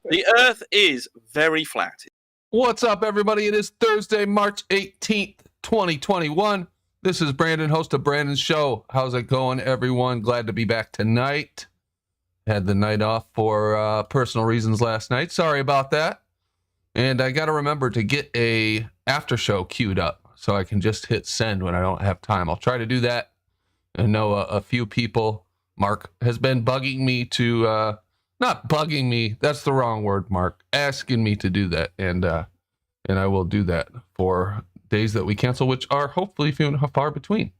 The Earth is very flat. What's up, everybody? It is Thursday, March 18th, 2021. This is Brandon, host of Brandon's Show. How's it going, everyone? Glad to be back tonight. Had the night off for personal reasons last night. Sorry about that. And I got to remember to get a after show queued up so I can just hit send when I don't have time. I'll try to do that. I know a few people. Mark has been bugging me to... not bugging me, that's the wrong word, Mark. Asking me to do that, and I will do that for days that we cancel, which are hopefully few and far between.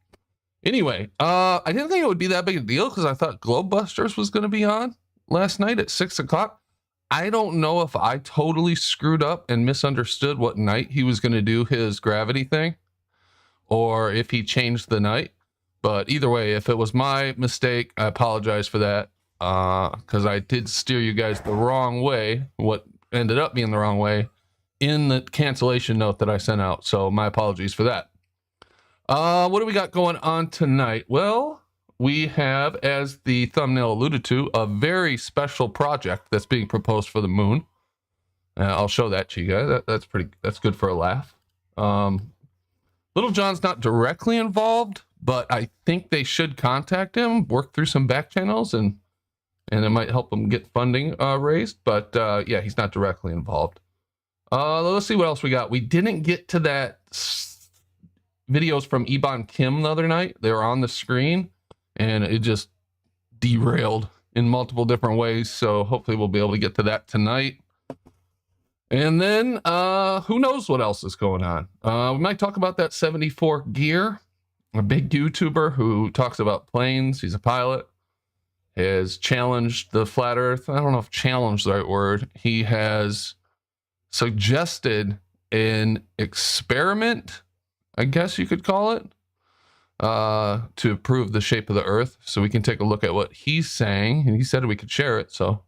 Anyway, I didn't think it would be that big a deal because I thought Globebusters was going to be on last night at 6 o'clock. I don't know if I totally screwed up and misunderstood what night he was going to do his gravity thing, or if he changed the night. But either way, if it was my mistake, I apologize for that. Because I did steer you guys the wrong way, what ended up being the wrong way, in the cancellation note that I sent out. So my apologies for that. What do we got going on tonight? Well, we have, as the thumbnail alluded to, a very special project that's being proposed for the moon. I'll show that to you guys. That's good for a laugh. Little John's not directly involved, but I think they should contact him, work through some back channels, and it might help him get funding raised. But yeah, he's not directly involved. Let's see what else we got. We didn't get to that videos from Ebon Kim the other night. They were on the screen, and it just derailed in multiple different ways. So hopefully we'll be able to get to that tonight. And then who knows what else is going on. We might talk about that 74 Gear, a big YouTuber who talks about planes. He's a pilot. Has challenged the flat earth. I don't know if challenge is the right word. He has suggested an experiment, I guess you could call it, to prove the shape of the earth. So we can take a look at what he's saying. And he said we could share it. So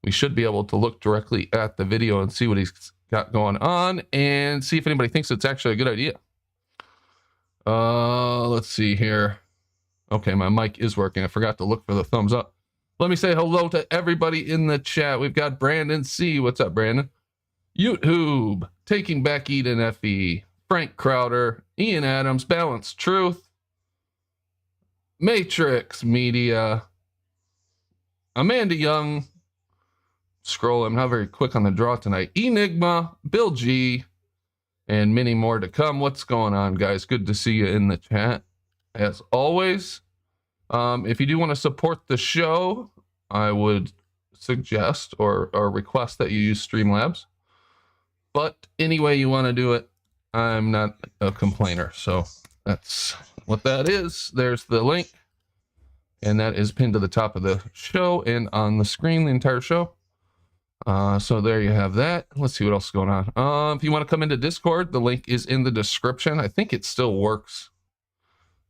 we should be able to look directly at the video and see what he's got going on and see if anybody thinks it's actually a good idea. Let's see here. Okay, my mic is working. I forgot to look for the thumbs up. Let me say hello to everybody in the chat. We've got Brandon C. What's up, Brandon? YouTube, Taking Back Eden FE, Frank Crowder, Ian Adams, Balanced Truth, Matrix Media, Amanda Young. Scroll, I'm not very quick on the draw tonight. Enigma, Bill G, and many more to come. What's going on, guys? Good to see you in the chat. As always, if you do want to support the show, I would suggest or request that you use Streamlabs. But any way you want to do it, I'm not a complainer. So that's what that is. There's the link. And that is pinned to the top of the show and on the screen the entire show. So there you have that. Let's see what else is going on. If you want to come into Discord, the link is in the description. I think it still works.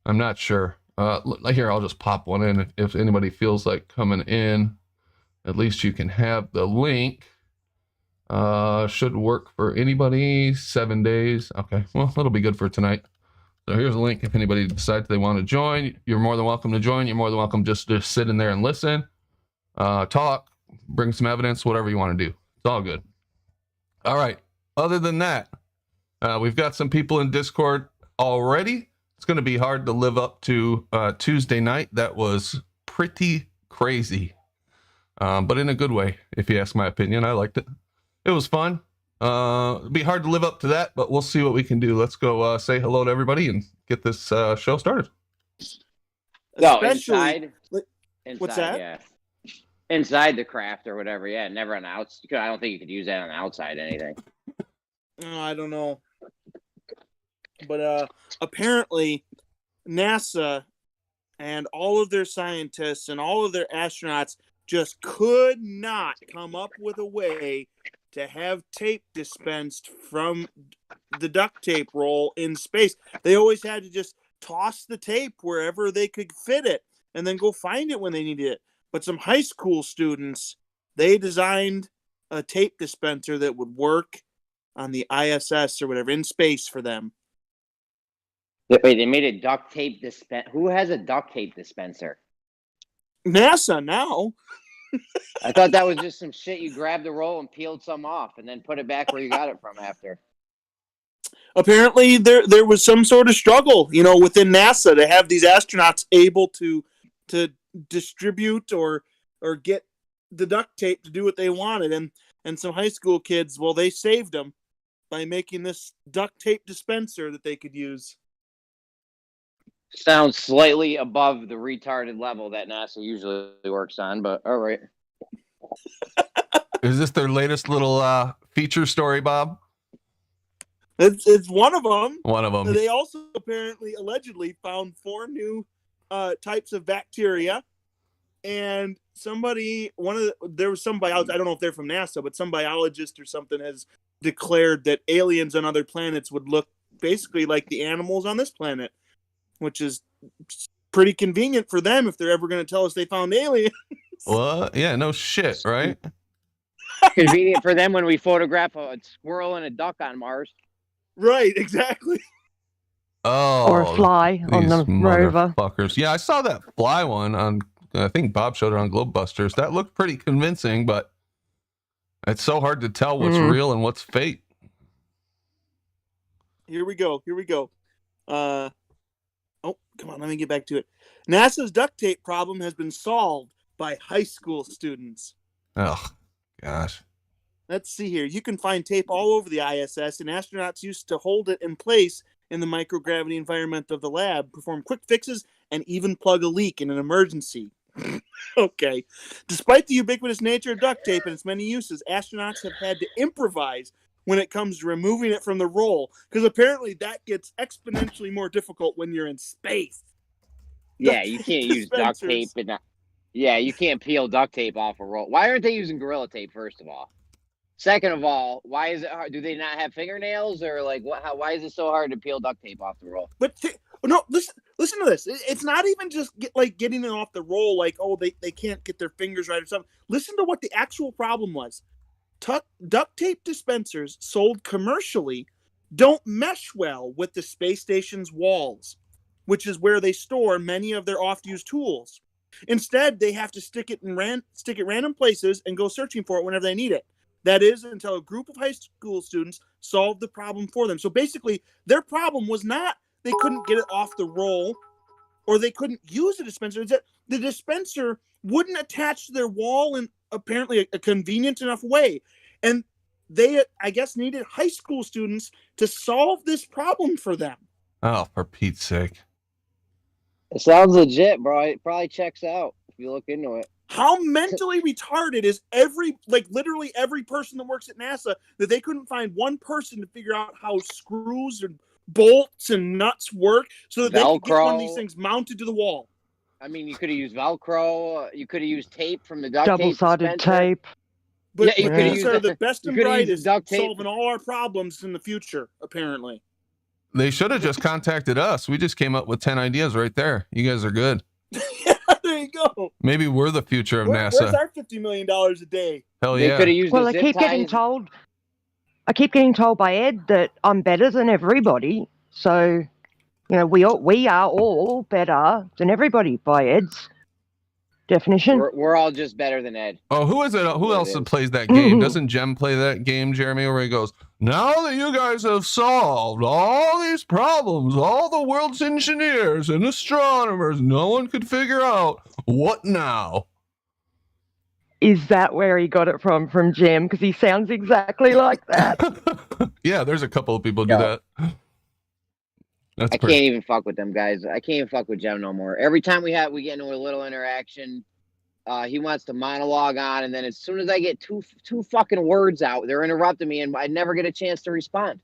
I'm not sure. Here, I'll just pop one in. If anybody feels like coming in, at least you can have the link. Should work for anybody. 7 days. Okay, well, that'll be good for tonight. So here's a link. If anybody decides they want to join, you're more than welcome to join. You're more than welcome just to sit in there and listen, talk, bring some evidence, whatever you want to do. It's all good. All right. Other than that, we've got some people in Discord already. It's going to be hard to live up to Tuesday night. That was pretty crazy, but in a good way, if you ask my opinion. I liked it. It was fun. It'd be hard to live up to that, but we'll see what we can do. Let's go say hello to everybody and get this show started. No, inside. What's that? Yeah. Inside the craft or whatever. Yeah, never on outside. I don't think you could use that on outside anything. I don't know. But apparently NASA and all of their scientists and all of their astronauts just could not come up with a way to have tape dispensed from the duct tape roll in space. They always had to just toss the tape wherever they could fit it and then go find it when they needed it. But some high school students, they designed a tape dispenser that would work on the ISS or whatever in space for them. Wait, they made a duct tape dispenser. Who has a duct tape dispenser? NASA now. I thought that was just some shit. You grabbed the roll and peeled some off, and then put it back where you got it from after. Apparently, there was some sort of struggle, within NASA to have these astronauts able to distribute or get the duct tape to do what they wanted, and some high school kids, well, they saved them by making this duct tape dispenser that they could use. Sounds slightly above the retarded level that NASA usually works on, but all right. Is this their latest little feature story, Bob? It's one of them. One of them. They also allegedly found 4 new types of bacteria, and there was some biologist, I don't know if they're from NASA, but some biologist or something has declared that aliens on other planets would look basically like the animals on this planet, which is pretty convenient for them if they're ever going to tell us they found aliens. Well, yeah, no shit, right? Convenient for them when we photograph a squirrel and a duck on Mars. Right, exactly. Oh, Or a fly on the rover. Motherfuckers. Yeah, I saw that fly one on, I think Bob showed it on Globebusters. That looked pretty convincing, but it's so hard to tell what's real and what's fake. Here we go. Oh, come on, let me get back to it. NASA's duct tape problem has been solved by high school students. Oh, gosh. Let's see here. You can find tape all over the ISS, and astronauts used to hold it in place in the microgravity environment of the lab, perform quick fixes, and even plug a leak in an emergency. Okay. Despite the ubiquitous nature of duct tape and its many uses, astronauts have had to improvise when it comes to removing it from the roll, because apparently that gets exponentially more difficult when you're in space. Yeah, you can't use duct tape. Yeah, you can't peel duct tape off a roll. Why aren't they using Gorilla Tape, first of all? Second of all, why is it hard? Do they not have fingernails, or like what? Why is it so hard to peel duct tape off the roll? But no, listen to this. It's not even just getting it off the roll, like, oh, they can't get their fingers right or something. Listen to what the actual problem was. Duct tape dispensers sold commercially don't mesh well with the space station's walls, which is where they store many of their oft-used tools. Instead, they have to stick it random places and go searching for it whenever they need it. That is until a group of high school students solved the problem for them. So basically, their problem was not they couldn't get it off the roll or they couldn't use the dispenser. It's that the dispenser wouldn't attach to their wall in apparently a convenient enough way. And they, I guess, needed high school students to solve this problem for them. Oh, for Pete's sake. It sounds legit, bro. It probably checks out if you look into it. How mentally retarded is literally every person that works at NASA that they couldn't find one person to figure out how screws and bolts and nuts work so that they could get one of these things mounted to the wall? I mean, you could have used Velcro. You could have used tape from the duct Double-sided tape. But yeah, these are the best and brightest solving all our problems in the future, apparently. They should have just contacted us. We just came up with 10 ideas right there. You guys are good. Yeah, there you go. Maybe we're the future of NASA. Where's our $50 million a day? Hell They yeah. could have used Well, the I zip keep getting ties. told. I keep getting told by Ed that I'm better than everybody. So, we are all better than everybody by Ed's definition. We're all just better than Ed. Oh, who is it? Who else plays that game? Doesn't Jem play that game, Jeremy, where he goes, now that you guys have solved all these problems, all the world's engineers and astronomers, no one could figure out what now? Is that where he got it from Jem? Because he sounds exactly like that. Yeah, there's a couple of people do that. I can't even fuck with them guys. I can't even fuck with Jem no more. Every time we get into a little interaction, he wants to monologue on, and then as soon as I get two fucking words out, they're interrupting me, and I never get a chance to respond.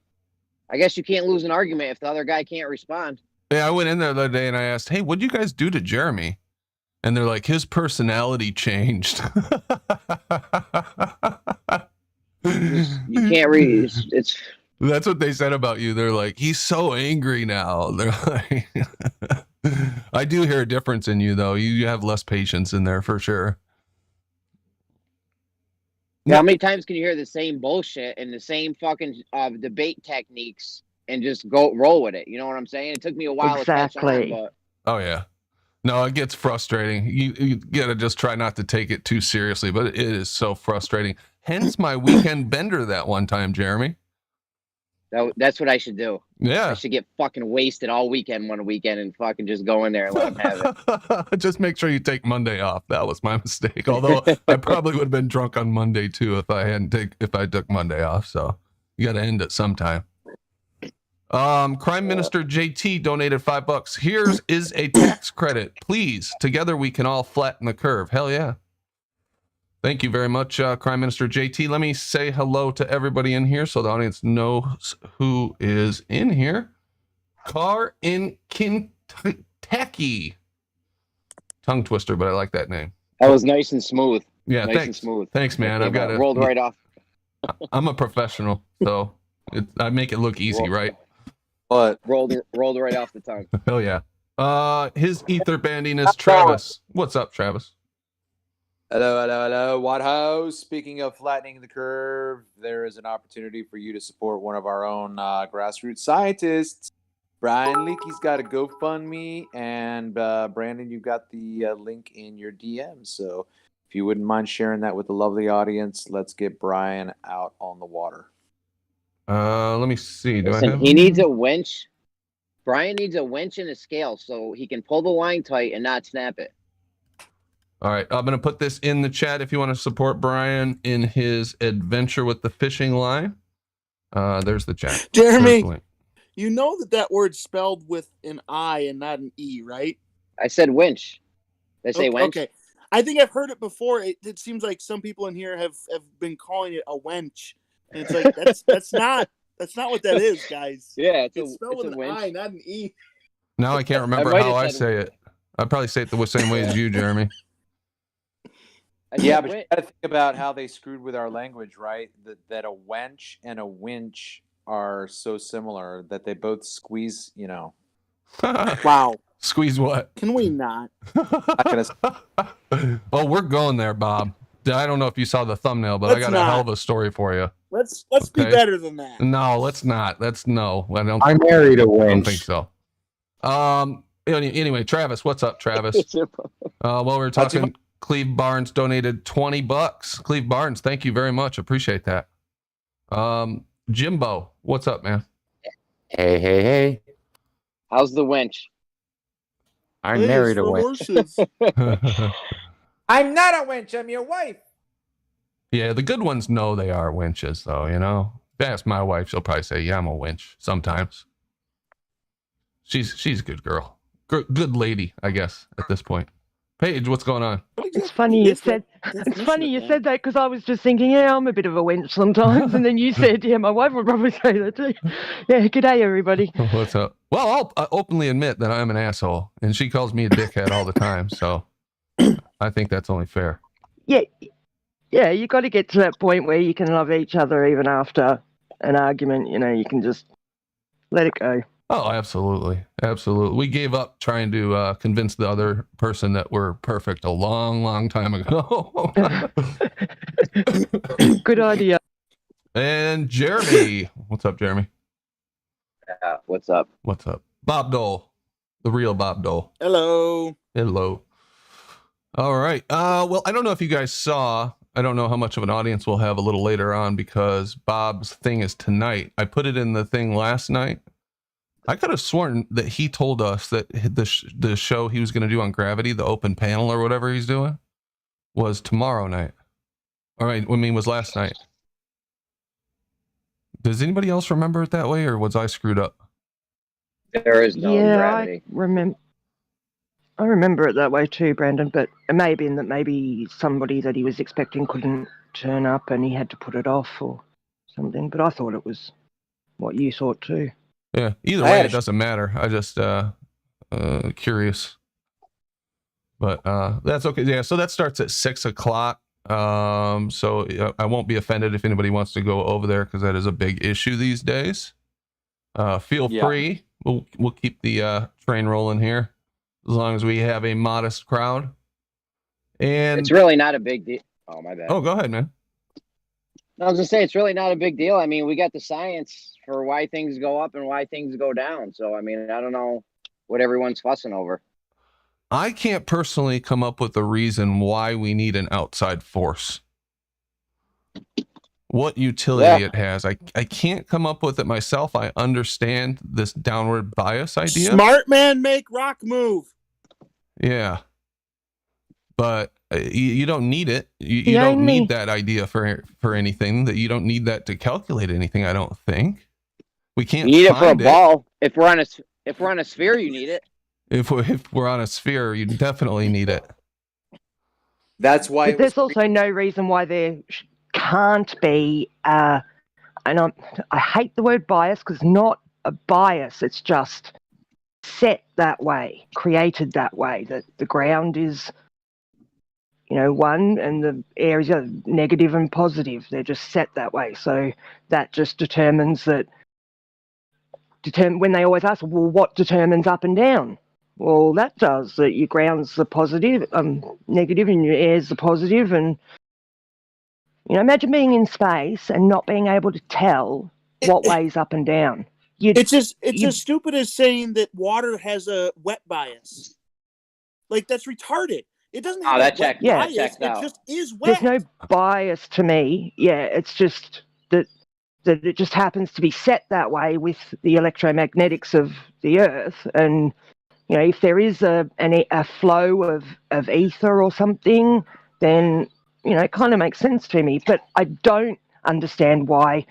I guess you can't lose an argument if the other guy can't respond. Yeah, I went in there the other day and I asked, hey, what'd you guys do to Jeremy? And they're like, his personality changed. You can't read. It's That's what they said about you. They're like, he's so angry now. They're like, I do hear a difference in you, though. You have less patience in there for sure. how many times can you hear the same bullshit and the same fucking debate techniques and just go roll with it? You know what I'm saying? It took me a while to catch on, Exactly. but Oh, yeah. No, it gets frustrating. You gotta just try not to take it too seriously, but it is so frustrating. Hence my weekend bender that one time, Jeremy. That's what I should do. Yeah. I should get fucking wasted all weekend one weekend and fucking just go in there and let them have it. Just make sure you take Monday off. That was my mistake. Although I probably would have been drunk on Monday too if I took Monday off. So you got to end it sometime. Crime Minister JT donated $5. Here's is a tax credit. Please, together we can all flatten the curve. Hell yeah. Thank you very much, Crime Minister JT. Let me say hello to everybody in here so the audience knows who is in here. Car in Kentucky. Tongue twister, but I like that name. That was nice and smooth. Yeah, nice thanks. and smooth. Thanks, man. I've got it. Rolled right off. I'm a professional, so I make it look easy, right? But rolled right off the tongue. Hell yeah. His ether banding is Travis. What's up, Travis? Hello. What house? Speaking of flattening the curve, there is an opportunity for you to support one of our own grassroots scientists. Brian Leakey's got a GoFundMe, and Brandon, you've got the link in your DM. So if you wouldn't mind sharing that with the lovely audience, let's get Brian out on the water. Let me see. He needs a winch. Brian needs a winch and a scale so he can pull the line tight and not snap it. All right, I'm going to put this in the chat if you want to support Brian in his adventure with the fishing line. There's the chat. Jeremy, you know that word's spelled with an I and not an E, right? I said winch. Did I say winch? Okay. I think I've heard it before. It seems like some people in here have been calling it a wench. And it's like, that's not what that is, guys. Yeah, it's spelled with an I, not an E. Now I can't remember how I say it. I probably say it the same way as you, Jeremy. Yeah, but you gotta think about how they screwed with our language, right? That a wench and a winch are so similar that they both squeeze, you know. Wow. Squeeze what? Can we not? Oh, we're going there, Bob. I don't know if you saw the thumbnail, but I got a hell of a story for you. Let's be better than that. No, let's not. No. I married a winch. I don't think so. Anyway, Travis, what's up, Travis? Well, we're talking. Cleve Barnes donated $20. Cleve Barnes, thank you very much. Appreciate that. Jimbo, what's up, man? Hey. How's the winch? I married a winch. I'm not a winch. I'm your wife. Yeah, the good ones know they are winches, though, you know? If I ask my wife, she'll probably say, yeah, I'm a winch sometimes. She's a good girl. Good lady, I guess, at this point. Paige, what's going on? It's funny you said that because I was just thinking, yeah, I'm a bit of a wench sometimes, and then you said, yeah, my wife would probably say that too. Yeah, g'day everybody. What's up? Well, I'll openly admit that I'm an asshole, and she calls me a dickhead all the time, so I think that's only fair. Yeah, you got to get to that point where you can love each other even after an argument. You know, you can just let it go. Oh, absolutely. We gave up trying to convince the other person that we're perfect a long, long time ago. Good idea. And Jeremy. What's up, Jeremy? What's up? Bob Dole. The real Bob Dole. Hello. All right. Well, I don't know if you guys saw. I don't know how much of an audience we'll have a little later on because Bob's thing is tonight. I put it in the thing last night. I could have sworn that he told us that the show he was going to do on Gravity, the open panel or whatever he's doing, was tomorrow night. All right, was last night. Does anybody else remember it that way, or was I screwed up? There is no Gravity. I remember it that way too, Brandon, but it may have been that maybe somebody that he was expecting couldn't turn up and he had to put it off or something, but I thought it was what you thought too. Yeah, either way, it doesn't matter. I just curious. But that's okay. Yeah, so that starts at 6:00. So I won't be offended if anybody wants to go over there because that is a big issue these days. Feel free. We'll keep the train rolling here as long as we have a modest crowd. And it's really not a big deal. Oh, my bad. Oh, go ahead, man. I was gonna say it's really not a big deal. I mean, we got the science for why things go up and why things go down. So I mean, I don't know what everyone's fussing over. I can't personally come up with a reason why we need an outside force. What utility it has. I can't come up with it myself. I understand this downward bias idea. Smart man make rock move. Yeah. But you don't need it. You don't need that idea for anything. That you don't need that to calculate anything, I don't think. We can't You need it for a find ball. If we're on a sphere, you need it. If we're on a sphere, you definitely need it. That's why But there's also no reason why there can't be, and I hate the word bias because it's not a bias, it's just set that way, created that way, that the ground is, one and the air is negative and positive. They're just set that way. So that just determines that, when they always ask, well, what determines up and down? Well, that does that. Your ground's the positive, negative, and your air's the positive. And imagine being in space and not being able to tell what way's up and down. It's as stupid as saying that water has a wet bias. Like, that's retarded. It doesn't have a wet bias. It just is wet. There's no bias to me. Yeah, it's just that it just happens to be set that way with the electromagnetics of the Earth. And if there is a flow of ether or something, then it kind of makes sense to me. But I don't understand why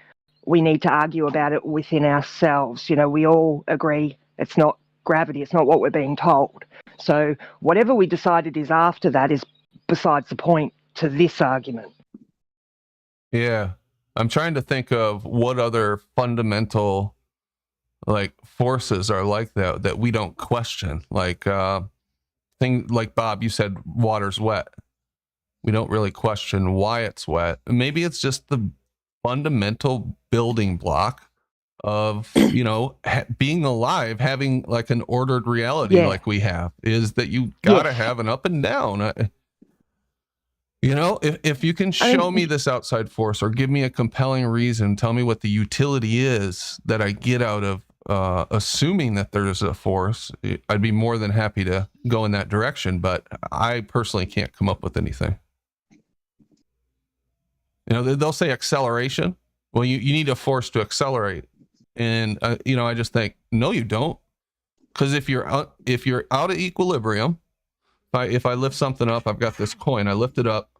we need to argue about it within ourselves. We all agree it's not gravity, it's not what we're being told. So whatever we decide it is after that is besides the point to this argument. Yeah. I'm trying to think of what other fundamental forces are like that we don't question. Like Bob, you said water's wet. We don't really question why it's wet. Maybe it's just the fundamental building block of being alive, having like an ordered reality like we have, is that you gotta have an up and down. If you can show me this outside force or give me a compelling reason, tell me what the utility is that I get out of assuming that there's a force, I'd be more than happy to go in that direction. But I personally can't come up with anything. They'll say acceleration. Well, you need a force to accelerate. And, I just think, no, you don't. Because if you're out of equilibrium, if I lift something up, I've got this coin, I lift it up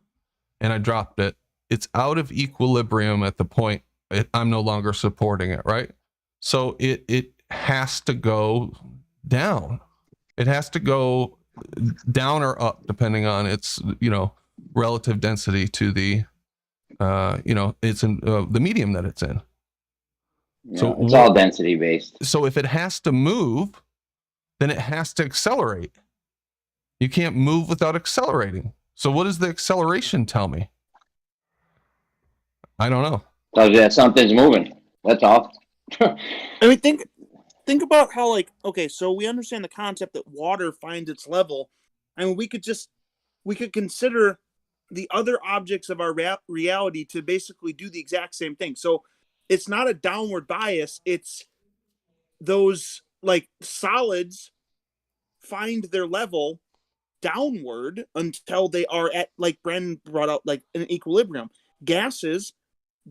and I dropped it. It's out of equilibrium at the point I'm no longer supporting it, right? So it has to go down. It has to go down or up, depending on its, relative density to the, it's in the medium that it's in. Yeah, so it's all density based. So if it has to move, then it has to accelerate. You can't move without accelerating. So what does the acceleration tell me? I don't know. Tells you that something's moving. That's all. I mean, think about how, so we understand the concept that water finds its level. I mean, we could consider the other objects of our reality to basically do the exact same thing. So it's not a downward bias. It's those solids find their level downward until they are at, like Brandon brought out, an equilibrium. Gases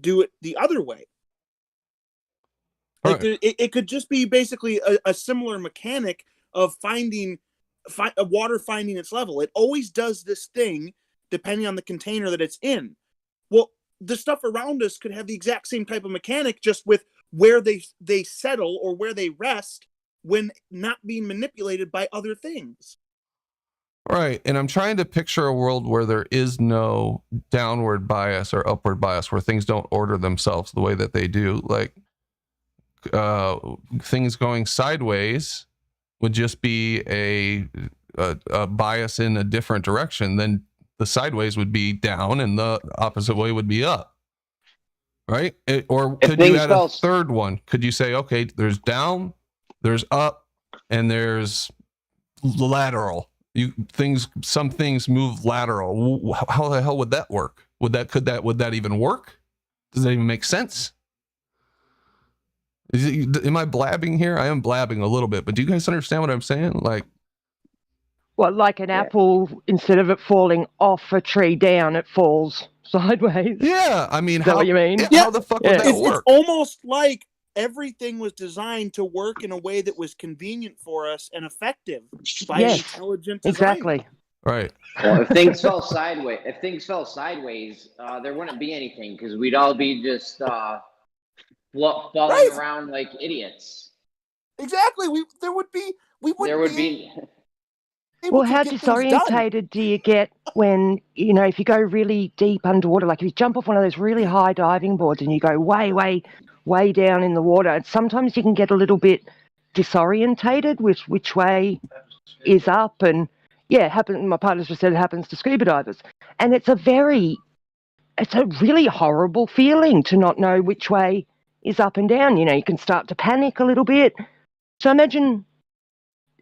do it the other way. It could just be basically a similar mechanic of water finding its level. It always does this thing depending on the container that it's in. Well, the stuff around us could have the exact same type of mechanic, just with where they settle or where they rest when not being manipulated by other things. Right. And I'm trying to picture a world where there is no downward bias or upward bias, where things don't order themselves the way that they do. Things going sideways would just be a bias in a different direction. Then the sideways would be down and the opposite way would be up. Right? Or could you add a third one? Could you say, okay, there's down, there's up, and there's lateral. Some things move lateral. How the hell would that work? Would that even work? Does that even make sense? Am I blabbing here? I am blabbing a little bit, but do you guys understand what I'm saying? Well, like an apple, instead of it falling off a tree down, it falls sideways. Yeah, I mean, Is that what you mean? Yeah, how the fuck would that It's work? almost like everything was designed to work in a way that was convenient for us and effective by intelligent design. Exactly. Right. Well, if things fell sideways, there wouldn't be anything because we'd all be just falling around like idiots. Exactly. We wouldn't be Well, how disorientated do you get when, if you go really deep underwater, like if you jump off one of those really high diving boards and you go way, way, way down in the water, and sometimes you can get a little bit disorientated with which way is up. And my partner just said it happens to scuba divers. And it's a really horrible feeling to not know which way is up and down. You can start to panic a little bit. So imagine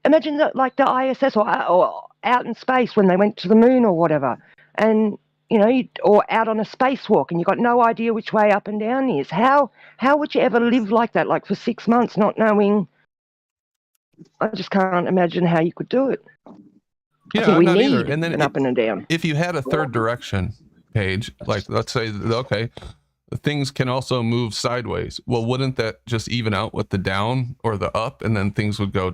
that, like the ISS or out in space when they went to the moon or whatever, and or out on a spacewalk and you got no idea which way up and down is. How would you ever live like that, like for 6 months, not knowing? I just can't imagine how you could do it. Yeah, we not need either. And then an up and a down. If you had a third direction page, like let's say, okay, things can also move sideways. Well, wouldn't that just even out with the down or the up, and then things would go?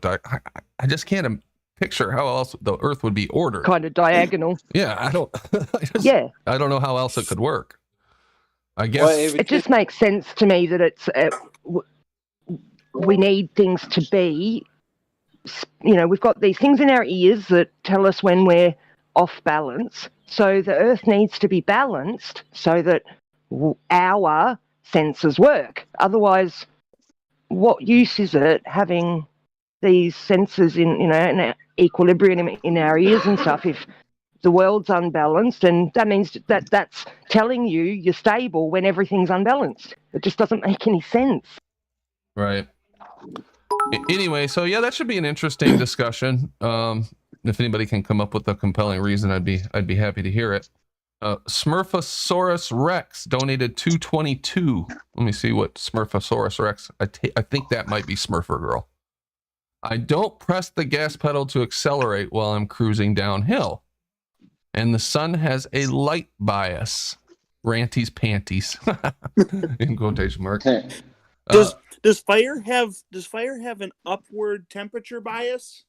I just can't picture how else the Earth would be ordered. Kind of diagonal. Yeah, I don't know how else it could work. I guess it just makes sense to me that it's we need things to be. We've got these things in our ears that tell us when we're off balance. So the Earth needs to be balanced so that our senses work. Otherwise, what use is it having these sensors in equilibrium in our ears and stuff if the world's unbalanced? And that means that's telling you you're stable when everything's unbalanced. It just doesn't make any sense. Right. Anyway, so yeah, that should be an interesting discussion. If anybody can come up with a compelling reason, I'd be happy to hear it. Smurfosaurus Rex donated $2.22. Let me see what Smurfosaurus Rex. I think that might be Smurfer Girl. I don't press the gas pedal to accelerate while I'm cruising downhill, and the sun has a light bias. Ranty's panties in quotation marks. Does fire have an upward temperature bias?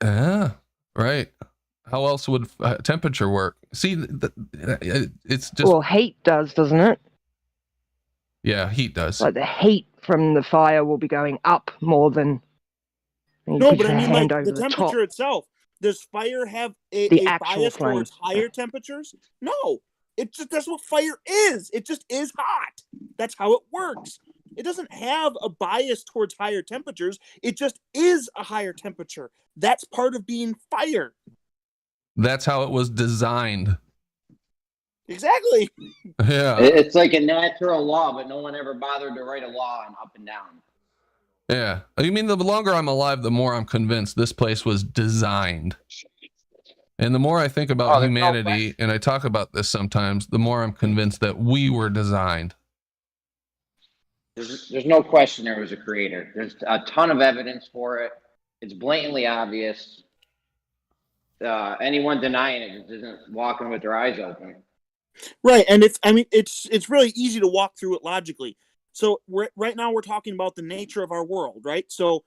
Right. How else would temperature work? See, it's just... Well, heat does, doesn't it? Yeah, heat does. Like the heat from the fire will be going up more than... No, but I mean, like the temperature itself. Does fire have a bias towards higher temperatures? No. That's what fire is. It just is hot. That's how it works. It doesn't have a bias towards higher temperatures. It just is a higher temperature. That's part of being fire. That's how it was designed. Exactly. Yeah. It's like a natural law, but no one ever bothered to write a law on up and down. Yeah. You mean the longer I'm alive, the more I'm convinced this place was designed. And the more I think about humanity, and I talk about this sometimes, the more I'm convinced that we were designed. There's no question there was a creator. There's a ton of evidence for it. It's blatantly obvious. Anyone denying it isn't walking with their eyes open. Right, and it's really easy to walk through it logically. So right now we're talking about the nature of our world, right? So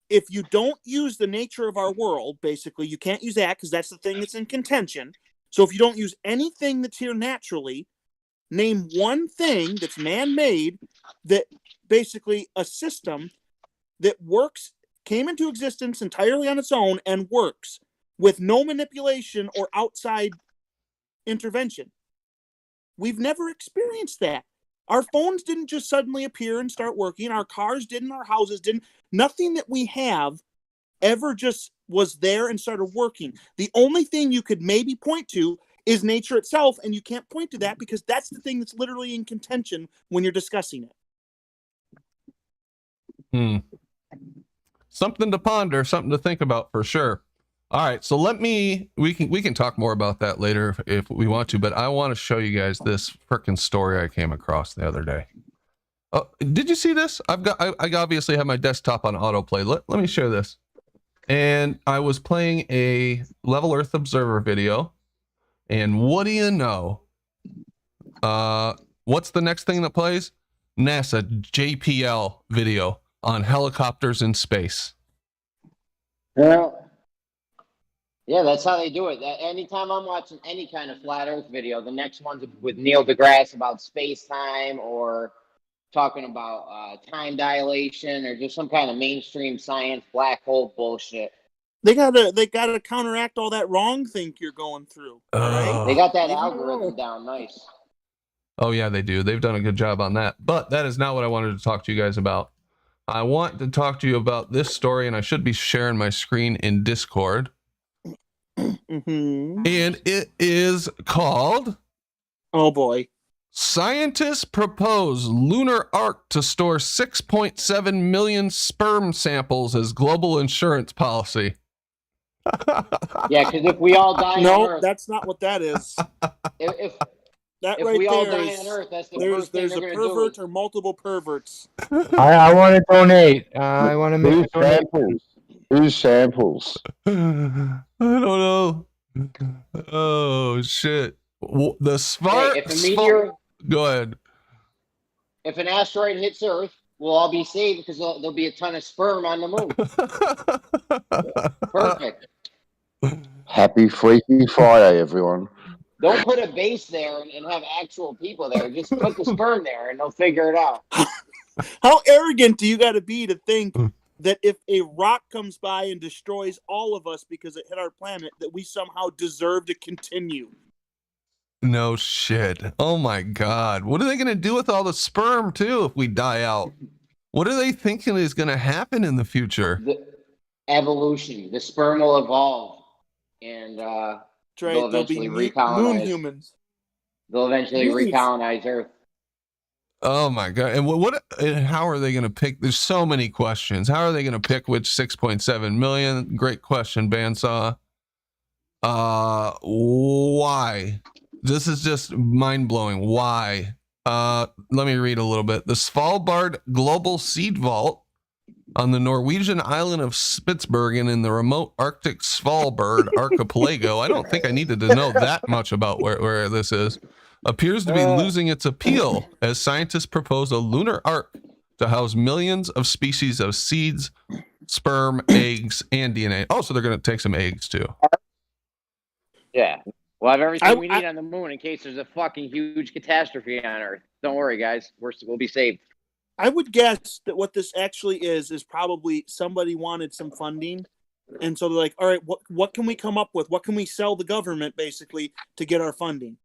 if you don't use the nature of our world, basically, you can't use that because that's the thing that's in contention. So if you don't use anything that's here naturally, name one thing that's man-made that basically a system that works, came into existence entirely on its own and works with no manipulation or outside intervention. We've never experienced that. Our phones didn't just suddenly appear and start working. Our cars didn't. Our houses didn't. Nothing that we have ever just was there and started working. The only thing you could maybe point to is nature itself, and you can't point to that because that's the thing that's literally in contention when you're discussing it. Something to ponder, something to think about for sure. All right, so we can talk more about that later if we want to, but I want to show you guys this frickin' story I came across the other day. Did you see this? I obviously have my desktop on autoplay. Let me share this. and I was playing a Level Earth Observer video, and what do you know? What's the next thing that plays? NASA JPL video on helicopters in space. Well, yeah, that's how they do it. Anytime I'm watching any kind of flat Earth video, the next one's with Neil deGrasse about space time or talking about time dilation or just some kind of mainstream science black hole bullshit. They gotta counteract all that wrong think you're going through. All right? They got that algorithm down nice. Oh yeah, they do. They've done a good job on that. But that is not what I wanted to talk to you guys about. I want to talk to you about this story, and I should be sharing my screen in Discord. Mm-hmm. And it is called, oh boy, Scientists Propose Lunar Ark to Store 6.7 million sperm samples as global insurance policy. Yeah, because if we all die on no, Earth, that's not what that is. if That if right we all there die is on Earth, that's the first thing there's they're a going to do. pervert or multiple perverts. I want to donate. I want to make Whose a donation. samples? Whose samples? I don't know. Oh shit! The smart. Hey, if a meteor, Go ahead. if an asteroid hits Earth, we'll all be saved because there'll be a ton of sperm on the moon. Perfect. Happy Freaky Friday, everyone. Don't put a base there and have actual people there. Just put the sperm there and they'll figure it out. How arrogant do you got to be to think that if a rock comes by and destroys all of us because it hit our planet, that we somehow deserve to continue? No shit. Oh my god. What are they going to do with all the sperm too if we die out? What are they thinking is going to happen in the future? The evolution. The sperm will evolve and That's right. they'll There'll be eventually moon recolonize. humans. They'll eventually Moons. recolonize Earth. Oh my god. And what and how are they going to pick? There's so many questions. How are they going to pick which 6.7 million? Great question, Bandsaw. Why? This is just mind-blowing. Why? Let me read a little bit. The Svalbard Global Seed Vault on the Norwegian island of Spitsbergen in the remote Arctic Svalbard archipelago. I don't think I needed to know that much about where this is. Appears to be losing its appeal as scientists propose a lunar ark to house millions of species of seeds, sperm, eggs, and DNA. Oh, so they're going to take some eggs too. Yeah. We'll have everything we need on the moon in case there's a fucking huge catastrophe on Earth. Don't worry, guys. We'll be saved. I would guess that what this actually is probably somebody wanted some funding. And so they're like, all right, what can we come up with? What can we sell the government, basically, to get our funding?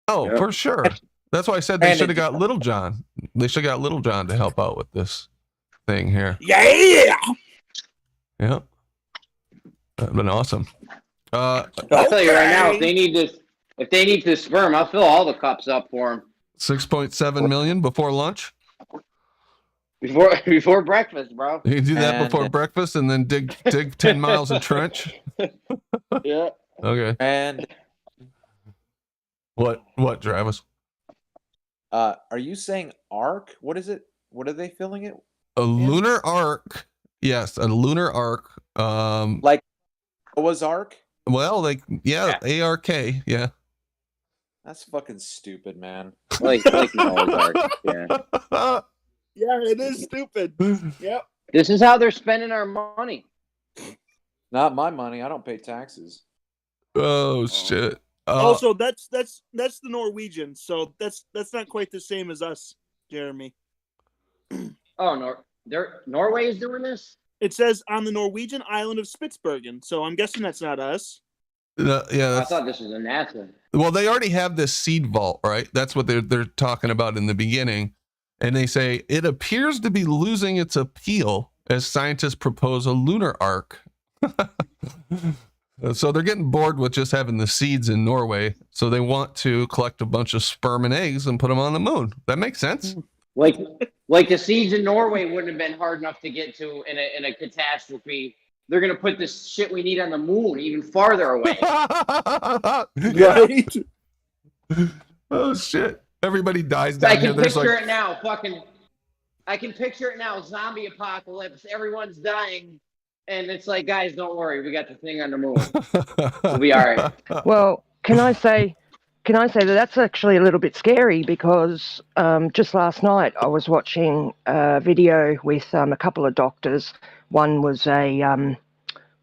Oh, Yep. for sure. That's why I said they should have got Little John. They should have got Little John to help out with this thing here. Yeah! Yep. That'd been awesome. I'll tell you right now, if they need this sperm, I'll fill all the cups up for them. 6.7 million before lunch. Before breakfast, bro. You can do that before breakfast and then dig 10 miles of trench. Yeah. Okay. And What, Travis? are you saying arc? What is it? What are they filling it? A lunar arc. Yes, a lunar arc. Like Noah's Ark? Well, like ARK, yeah. That's fucking stupid, man. Like Noah's Ark. Yeah. Yeah, it is stupid. Yep. This is how they're spending our money. Not my money. I don't pay taxes. Oh shit. Also, that's the Norwegians, so that's not quite the same as us, Jeremy. Oh, Norway is doing this? It says on the Norwegian island of Spitsbergen, so I'm guessing that's not us. I thought this was a NASA. Well, they already have this seed vault, right? That's what they're talking about in the beginning. And they say it appears to be losing its appeal as scientists propose a lunar ark. So they're getting bored with just having the seeds in Norway. So they want to collect a bunch of sperm and eggs and put them on the moon. That makes sense. Like the seeds in Norway wouldn't have been hard enough to get to in a catastrophe. They're gonna put this shit we need on the moon even farther away. Right? Oh shit! Everybody dies down here. I can picture it now. Zombie apocalypse. Everyone's dying. And it's like, guys, don't worry, we got the thing on the moon. We'll be all right. Well, can I say that that's actually a little bit scary because just last night I was watching a video with a couple of doctors. One was a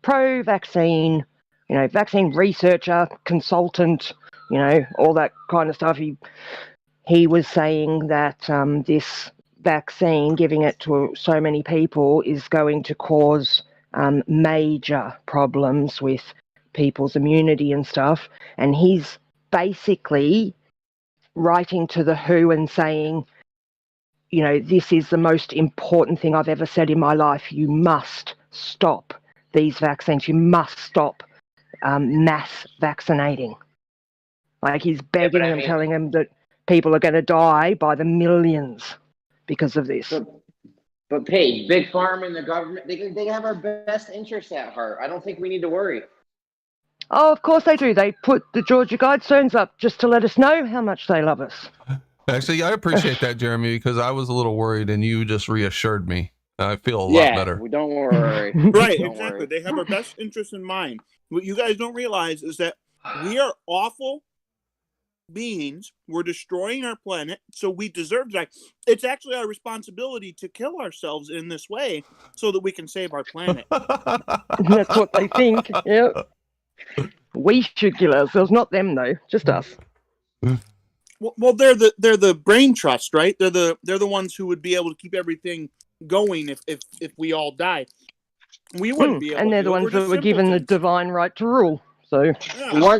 pro-vaccine, vaccine researcher, consultant, all that kind of stuff. He was saying that this vaccine, giving it to so many people, is going to cause major problems with people's immunity and stuff. And he's basically writing to the WHO and saying, this is the most important thing I've ever said in my life. You must stop these vaccines. You must stop mass vaccinating. Like, he's begging them, telling them that people are going to die by the millions because of this. But Paige, Big Pharma and the government, they have our best interests at heart. I don't think we need to worry. Oh, of course they do. They put the Georgia Guidestones up just to let us know how much they love us. Actually, I appreciate that, Jeremy, because I was a little worried and you just reassured me. I feel a lot better. Yeah, don't worry. Right, Don't exactly. worry. They have our best interests in mind. What you guys don't realize is that we are awful beings. We're destroying our planet, so we deserve to die. It's actually our responsibility to kill ourselves in this way so that we can save our planet. That's what they think. Yep. We should kill ourselves, not them though, just us. Well, they're the brain trust, right? They're the ones who would be able to keep everything going if we all die. We wouldn't be able and they're to. the ones that were given the simpletons. divine right to rule. So Yeah.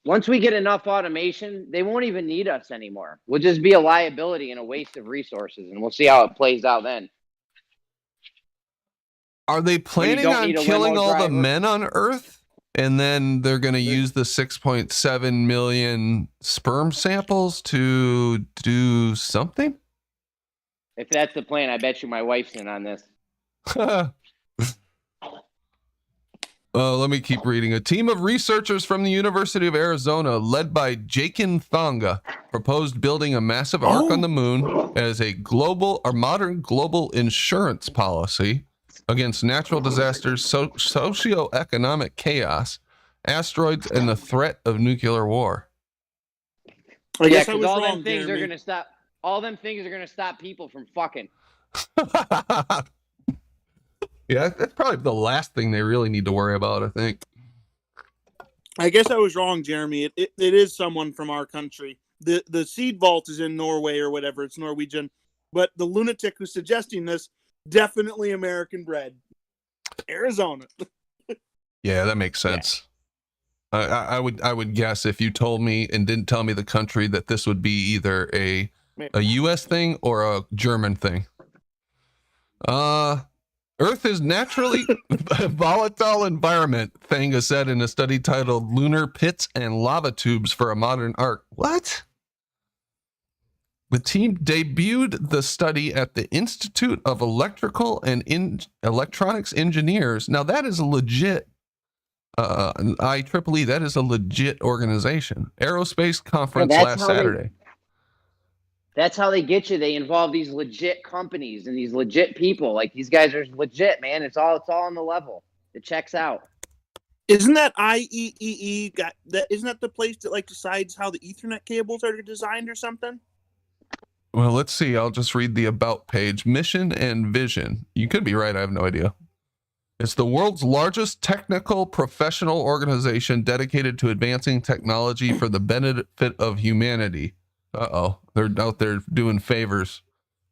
Once we get enough automation, they won't even need us anymore. We'll just be a liability and a waste of resources, and we'll see how it plays out then. Are they planning don't on need a killing limo all the driver. men on Earth? And then they're going to use the 6.7 million sperm samples to do something? If that's the plan, I bet you my wife's in on this. Let me keep reading. A team of researchers from the University of Arizona, led by Jakin Thonga, proposed building a massive ark on the moon as a modern global insurance policy against natural disasters, socioeconomic chaos, asteroids, and the threat of nuclear war. I guess I because was all wrong, them things Jeremy. are gonna stop. All them things are gonna stop people from fucking. Yeah, that's probably the last thing they really need to worry about, I think. I guess I was wrong, Jeremy. It is someone from our country. The seed vault is in Norway or whatever. It's Norwegian. But the lunatic who's suggesting this, definitely American bred. Arizona. Yeah, that makes sense. I would guess if you told me and didn't tell me the country that this would be either a U.S. thing or a German thing. Earth is naturally a volatile environment, Thanga said in a study titled Lunar Pits and Lava Tubes for a Modern Ark. What? The team debuted the study at the Institute of Electrical and Electronics Engineers. Now, that is a legit, IEEE, that is a legit organization. Aerospace conference last Saturday. That's how they get you. They involve these legit companies and these legit people. Like, these guys are legit, man. It's all on the level. It checks out. Isn't that IEEE isn't that the place that like decides how the Ethernet cables are designed or something? Well, let's see. I'll just read the about page. Mission and vision. You could be right. I have no idea. It's the world's largest technical professional organization dedicated to advancing technology for the benefit of humanity. Uh-oh. They're out there doing favors.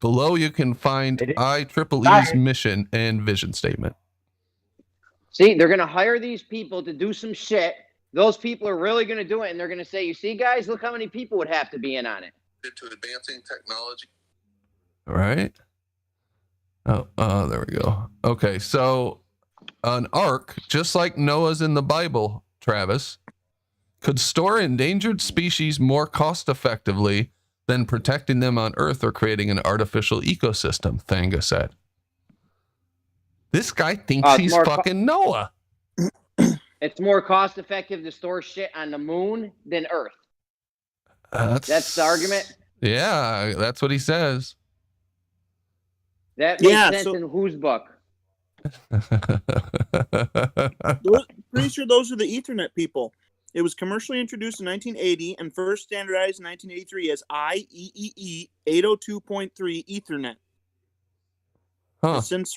Below you can find IEEE's mission and vision statement. See, they're going to hire these people to do some shit. Those people are really going to do it, and they're going to say, you see, guys, look how many people would have to be in on it. To advancing technology. All right. Oh, there we go. Okay, so an ark, just like Noah's in the Bible, Travis, could store endangered species more cost effectively than protecting them on Earth or creating an artificial ecosystem, Thanga said. This guy thinks he's fucking Noah. It's more cost effective to store shit on the moon than Earth. That's the argument? Yeah, that's what he says. That makes sense in whose book? Pretty sure those are the Ethernet people. It was commercially introduced in 1980 and first standardized in 1983 as IEEE 802.3 Ethernet. Has since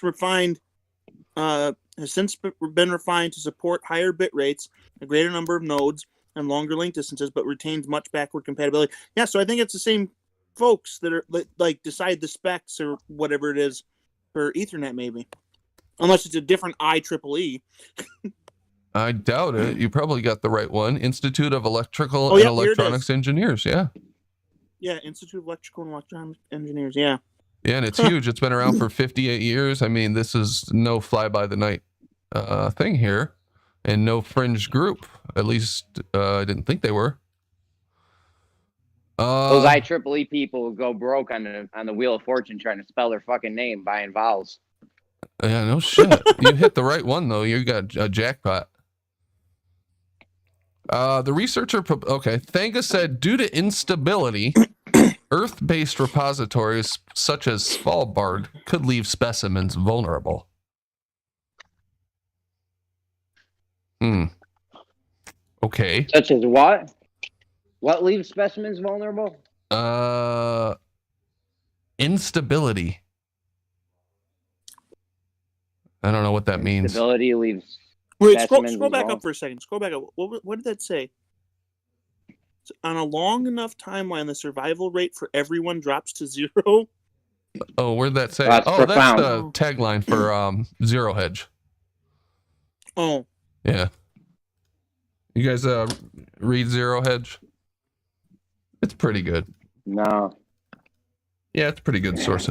been refined to support higher bit rates, a greater number of nodes, and longer link distances, but retains much backward compatibility. Yeah, so I think it's the same folks that are like decide the specs or whatever it is for Ethernet, maybe, unless it's a different IEEE. I doubt it. You probably got the right one. Institute of Electrical and Electronics Engineers. Yeah. Yeah, Institute of Electrical and Electronics Engineers. Yeah. Yeah, and it's huge. It's been around for 58 years. I mean, this is no fly-by-the-night thing here, and no fringe group. At least I didn't think they were. Those IEEE people go broke on the Wheel of Fortune trying to spell their fucking name, buying vowels. Yeah, no shit. You hit the right one, though. You got a jackpot. The researcher, Thanga said, due to instability, Earth-based repositories such as Svalbard could leave specimens vulnerable. Okay. Such as what? What leaves specimens vulnerable? Instability. I don't know what that means. Instability leaves. Wait, scroll back up for a second. Scroll back up. What did that say? On a long enough timeline, the survival rate for everyone drops to 0. Oh, where'd that say? That's that's profound. the tagline for Zero Hedge. Oh. Yeah. You guys read Zero Hedge? It's pretty good. No. Yeah, it's pretty good source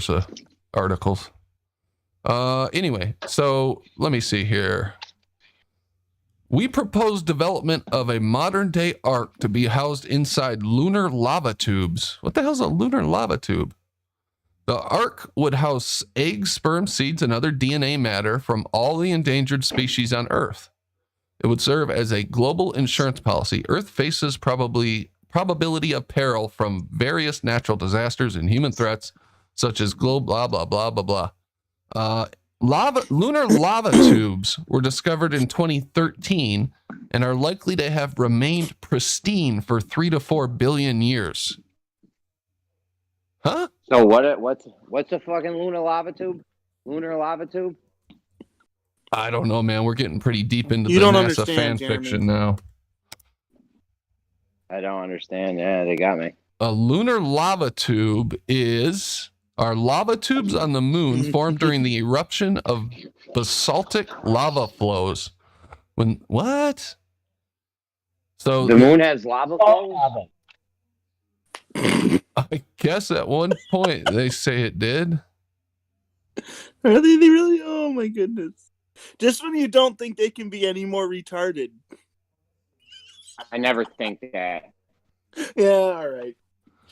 of articles. Anyway, so let me see here. We propose development of a modern-day ark to be housed inside lunar lava tubes. What the hell's a lunar lava tube? The ark would house eggs, sperm, seeds, and other DNA matter from all the endangered species on Earth. It would serve as a global insurance policy. Earth faces probability of peril from various natural disasters and human threats, such as blah, blah, blah, blah, blah. Lunar lava tubes were discovered in 2013 and are likely to have remained pristine for 3 to 4 billion years. Huh? So what's a fucking lunar lava tube? Lunar lava tube? I don't know, man. We're getting pretty deep into You the don't NASA fan understand, fiction now. I don't understand. Yeah, they got me. A lunar lava tube are lava tubes on the moon formed during the eruption of basaltic lava flows. What? So the moon has lava flows? I guess at one point they say it did. Are they really? Oh my goodness. Just when you don't think they can be any more retarded. I never think that. Yeah, all right.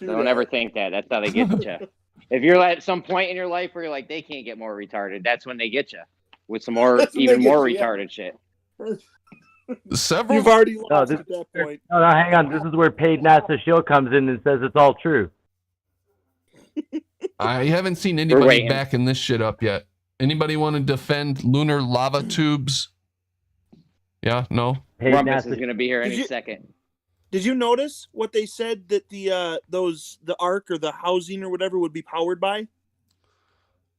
Don't ever think that. That's how they get you. If you're at some point in your life where you're like, they can't get more retarded, that's when they get you with some more, even more retarded shit. Several. You've already lost at that point. No, hang on. This is where paid NASA shield comes in and says it's all true. I haven't seen anybody backing this shit up yet. Anybody want to defend lunar lava tubes? Yeah, no. Rumpus is going to be here any second. Did you notice what they said that the ark or the housing or whatever would be powered by?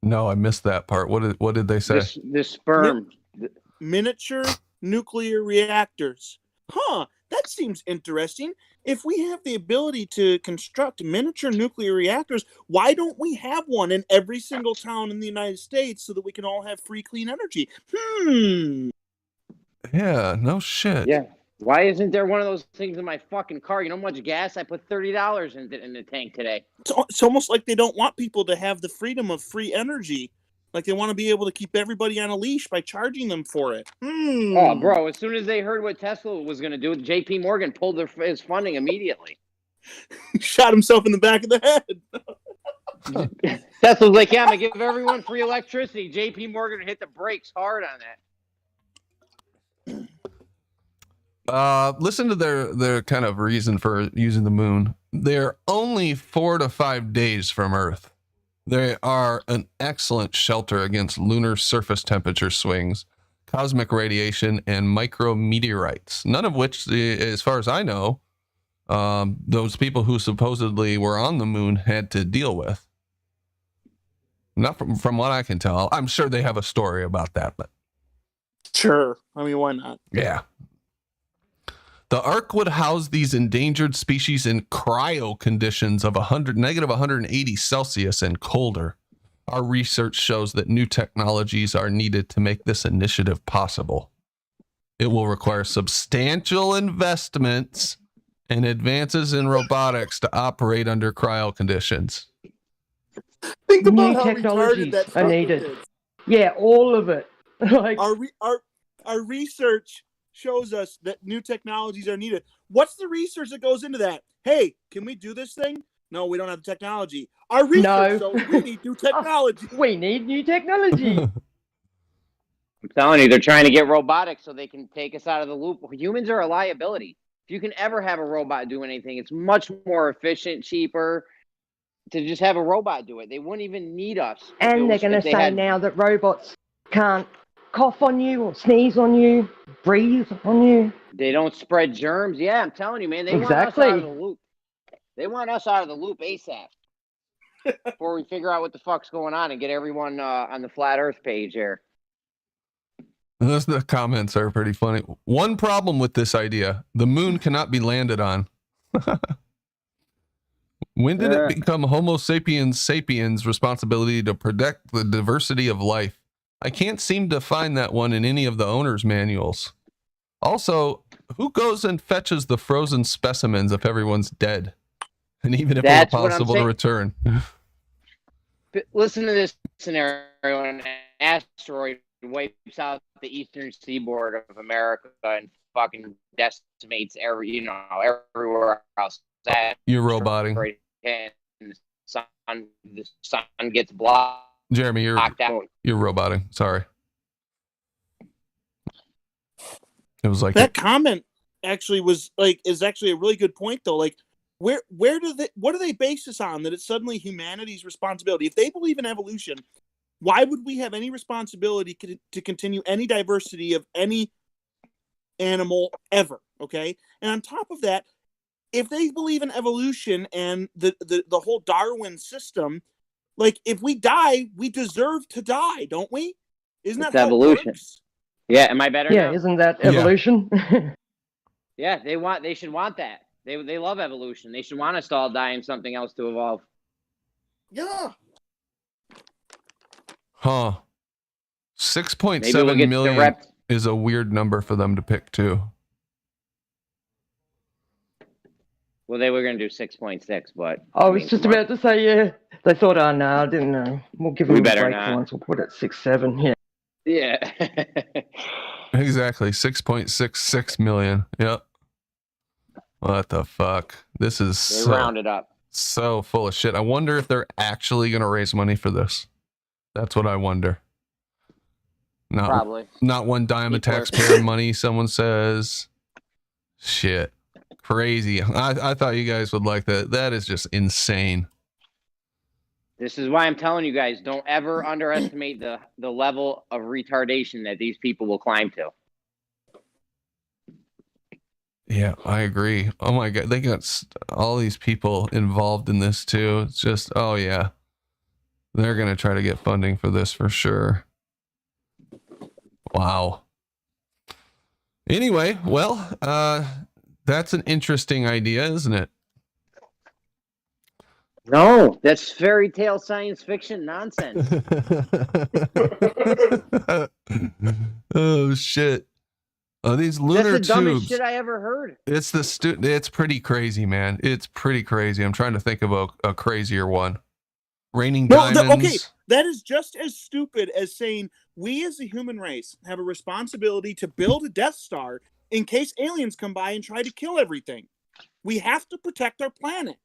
No, I missed that part. What did they say? The sperm. Miniature nuclear reactors. Huh, that seems interesting. If we have the ability to construct miniature nuclear reactors, why don't we have one in every single town in the United States so that we can all have free, clean energy? Yeah, no shit. Yeah. Why isn't there one of those things in my fucking car? You know how much gas I put $30 in the tank today? It's almost like they don't want people to have the freedom of free energy. Like they want to be able to keep everybody on a leash by charging them for it. Oh, bro, as soon as they heard what Tesla was going to do, JP Morgan pulled his funding immediately. Shot himself in the back of the head. Tesla's like, yeah, I'm going to give everyone free electricity. JP Morgan hit the brakes hard on that. Listen to their kind of reason for using the moon. They're only 4 to 5 days from Earth. They are an excellent shelter against lunar surface temperature swings, cosmic radiation, and micrometeorites, none of which, as far as I know, those people who supposedly were on the moon had to deal with. Not from what I can tell. I'm sure they have a story about that, but Sure. I mean, why not? yeah. The Ark would house these endangered species in cryo conditions of negative 180 Celsius and colder. Our research shows that new technologies are needed to make this initiative possible. It will require substantial investments and advances in robotics to operate under cryo conditions. Think about New how retarded technologies that are statement needed. is. Yeah, all of it. Like, Our research shows us that new technologies are needed. What's the research that goes into that? Hey, can we do this thing? No, we don't have the technology. Our research, No. so we need new technology. we need new technology. I'm telling you, they're trying to get robotics so they can take us out of the loop. Humans are a liability. If you can ever have a robot do anything, it's much more efficient, cheaper to just have a robot do it. They wouldn't even need us. And they're going to say now that robots can't cough on you or sneeze on you, breathe on you. They don't spread germs. Yeah, I'm telling you, man. They want us out of the loop. They want us out of the loop ASAP. Before we figure out what the fuck's going on and get everyone on the Flat Earth page here. The comments are pretty funny. One problem with this idea: the moon cannot be landed on. When did it become Homo sapiens sapiens' responsibility to protect the diversity of life? I can't seem to find that one in any of the owner's manuals. Also, who goes and fetches the frozen specimens if everyone's dead? And even if it's possible to return. Listen to this scenario. An asteroid wipes out the eastern seaboard of America and fucking decimates everywhere else. You're roboting. And the sun gets blocked. Jeremy, you're roboting. Sorry. It was like that comment actually is actually a really good point though. Like, what do they base this on? That it's suddenly humanity's responsibility. If they believe in evolution, why would we have any responsibility to continue any diversity of any animal ever? Okay. And on top of that, if they believe in evolution and the whole Darwin system, like if we die, we deserve to die, don't we? Isn't that how evolution? It works? Yeah. Am I better? Yeah. Now? Isn't that evolution? Yeah. They should want that. They love evolution. They should want us to all die and something else to evolve. Yeah. Huh. 6.7 million is a weird number for them to pick too. Well, they were going to do 6.6, but I was just about to say, yeah. They thought, oh no, I didn't know. We'll give them a break for once. We'll put it 6.7. Yeah. Yeah. Exactly. 6.66 million. Yep. What the fuck? This is rounded up. So full of shit. I wonder if they're actually going to raise money for this. That's what I wonder. Probably. Not one dime of taxpayer money, someone says. Shit. Crazy. I thought you guys would like that. That is just insane. This is why I'm telling you guys, don't ever underestimate the level of retardation that these people will climb to. Yeah, I agree. Oh my God. They got all these people involved in this too. It's just, oh yeah. They're going to try to get funding for this for sure. Wow. Anyway, well, that's an interesting idea, isn't it? No, that's fairy tale science fiction nonsense. Oh shit! These lunar that's the dumbest tubes. Shit I ever heard. It's pretty crazy, man. It's pretty crazy. I'm trying to think of a crazier one. Raining diamonds. Okay, that is just as stupid as saying we as a human race have a responsibility to build a Death Star in case aliens come by and try to kill everything. We have to protect our planet.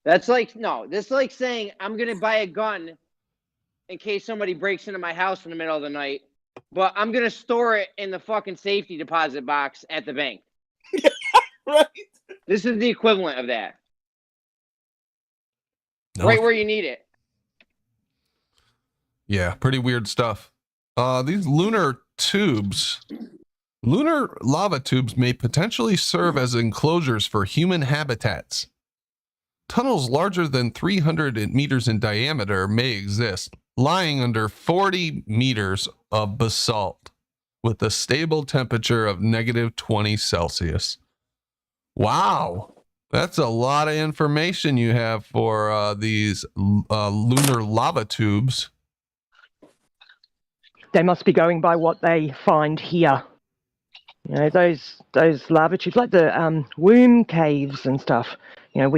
That's like, no, this is like saying I'm going to buy a gun in case somebody breaks into my house in the middle of the night, but I'm going to store it in the fucking safety deposit box at the bank. Right? This is the equivalent of that. No. Right where you need it. Yeah, pretty weird stuff. These lunar lava tubes may potentially serve as enclosures for human habitats. Tunnels larger than 300 meters in diameter may exist, lying under 40 meters of basalt with a stable temperature of -20 Celsius. Wow. That's a lot of information you have for these lunar lava tubes. They must be going by what they find here. You know, those lava tubes, like the womb caves and stuff. You know,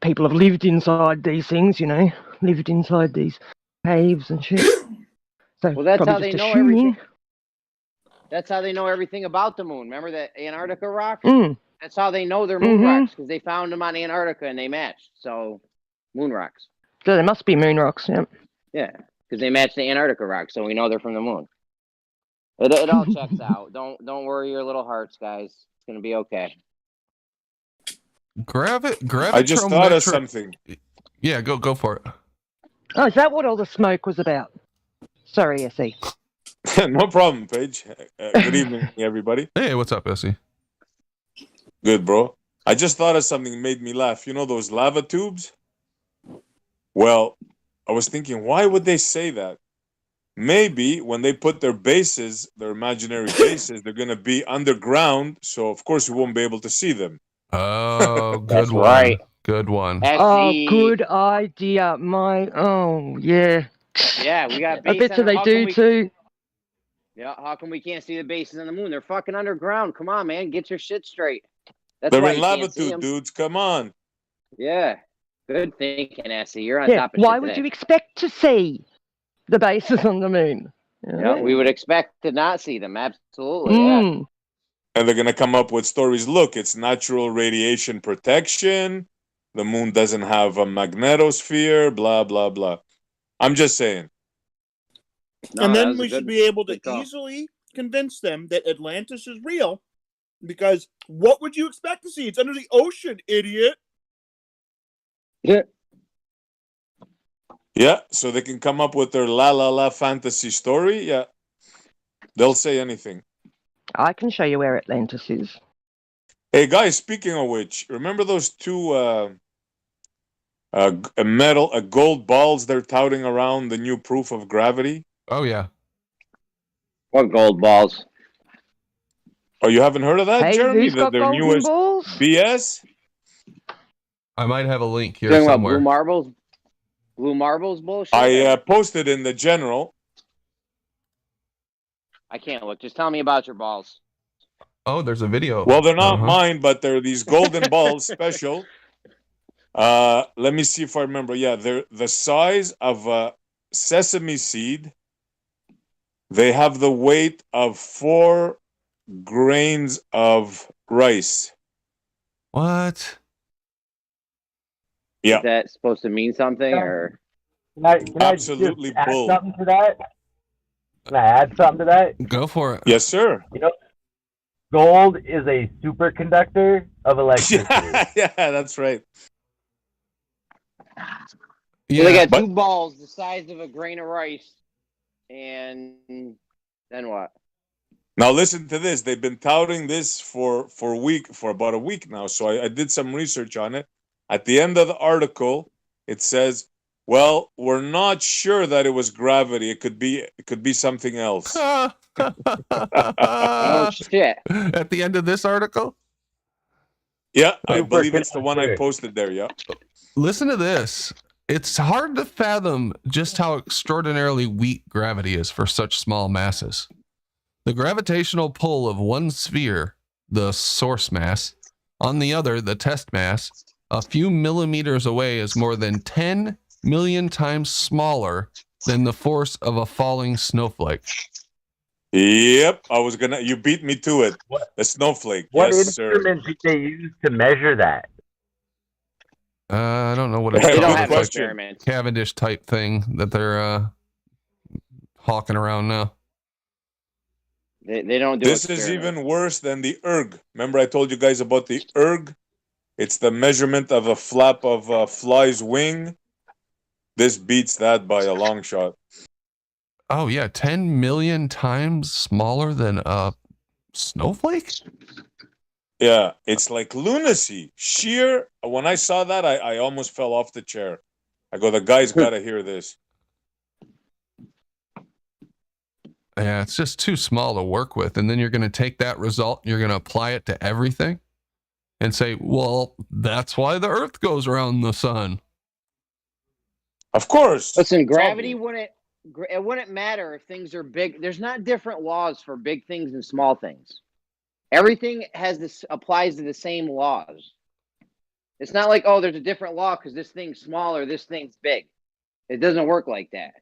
people have lived inside these things. You know, lived inside these caves and shit. So Well, that's how probably they just know assuming. everything. That's how they know everything about the moon. Remember that Antarctica rock? Mm. That's how they know they're moon rocks, because they found them on Antarctica and they matched. So, moon rocks. So they must be moon rocks. Yeah. Yeah, because they match the Antarctica rock, so we know they're from the moon. It all checks out. Don't worry your little hearts, guys. It's gonna be okay. I just thought of something. Yeah, go for it. Oh, is that what all the smoke was about? Sorry, SE. No problem, Paige. Good evening, everybody. Hey, what's up, Essie? Good, bro. I just thought of something made me laugh. You know those lava tubes? Well, I was thinking, why would they say that? Maybe when they put their bases, their imaginary bases, they're going to be underground. So, of course, we won't be able to see them. Oh, good That's one. right. Good one. Oh, good idea. Yeah. Yeah, we got I bases. bet you they do too. Yeah, how come we can't see the bases on the moon? They're fucking underground. Come on, man. Get your shit straight. That's They're why in you lava can't see tube, them. dudes. Come on. Yeah. Good thinking, Essie. You're on Yeah. top of Why shit would today. you expect to see the bases on the moon? Yeah, we would expect to not see them. Absolutely. Yeah. And they're going to come up with stories. Look, it's natural radiation protection. The moon doesn't have a magnetosphere, blah, blah, blah. I'm just saying. No, and then we should be able to easily convince them that Atlantis is real, because what would you expect to see? It's under the ocean, idiot. Yeah. Yeah, so they can come up with their la fantasy story. Yeah, they'll say anything. I can show you where Atlantis is. Hey guys, speaking of which, remember those two gold balls they're touting around, the new proof of gravity? Oh yeah. What gold balls? Oh, you haven't heard of that, Hey, Jeremy? who's got Their golden newest balls? BS? I might have a link here You're talking somewhere. about blue marbles? Blue marbles bullshit? I posted in the general. I can't look. Just tell me about your balls. Oh, there's a video. Well, they're not mine, but they're these golden balls special. Let me see if I remember. Yeah, they're the size of a sesame seed. They have the weight of 4 grains of rice. What? Yeah. Is that supposed to mean something, or? Can I Absolutely just add bull. something to that? Can I add something to that? Go for it. Yes, sir. You know, gold is a superconductor of electricity. Yeah, that's right. So they got 2 balls the size of a grain of rice, and then what? Now listen to this. They've been touting this for about a week now. So I did some research on it. At the end of the article, it says, "Well, we're not sure that it was gravity. It could be something else." Oh shit! At the end of this article? Yeah, I believe it's the one I posted there. Yeah. Listen to this. It's hard to fathom just how extraordinarily weak gravity is for such small masses. The gravitational pull of one sphere, the source mass, on the other, the test mass, a few millimeters away is more than 10 million times smaller than the force of a falling snowflake. Yep, you beat me to it. A snowflake. What yes, sir. instrument did they use to measure that? I don't know what it's They called. don't have It's like experiments. Cavendish type thing that they're hawking around now. They don't do This is even worse than the erg. Remember I told you guys about the erg? It's the measurement of a flap of a fly's wing. this beats that by a long shot. Oh yeah, 10 million times smaller than a snowflake? Yeah, it's like lunacy. Sheer. When I saw that, I almost fell off the chair. I go, the guy's got to hear this. Yeah, it's just too small to work with. And then you're going to take that result, you're going to apply it to everything and say, well, that's why the earth goes around the sun. Of course. Listen, gravity wouldn't matter if things are big. There's not different laws for big things and small things. Everything applies to the same laws. It's not like, oh, there's a different law because this thing's small or this thing's big. It doesn't work like that.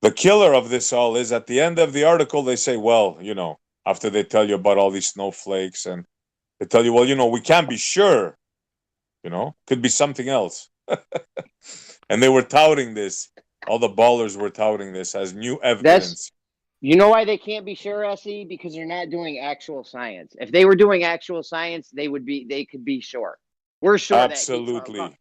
The killer of this all is at the end of the article, they say, well, after they tell you about all these snowflakes and they tell you, well, we can't be sure, could be something else. And they were touting this. All the ballers were touting this as new evidence. You know why they can't be sure, SE? Because they're not doing actual science. If they were doing actual science, they could be sure. We're sure Absolutely.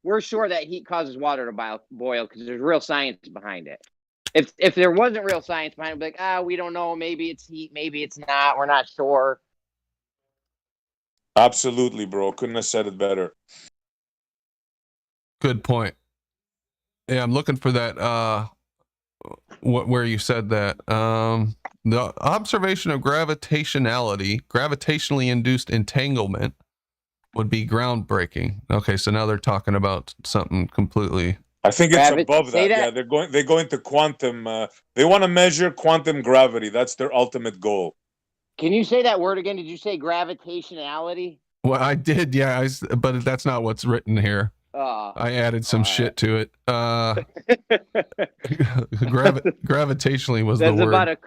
We're sure that heat causes water to boil because there's real science behind it. If there wasn't real science behind it, we'd be like, we don't know, maybe it's heat, maybe it's not, we're not sure. Absolutely, bro. Couldn't have said it better. Good point. Yeah, I'm looking for that where you said that. The observation of gravitationally induced entanglement would be groundbreaking. Okay, so now they're talking about something completely. I think it's above that. Yeah, they're going to quantum. They want to measure quantum gravity. That's their ultimate goal. Can you say that word again? Did you say gravitationality? Well, I did, yeah, but that's not what's written here. I added some shit to it. Gravitationally was the word.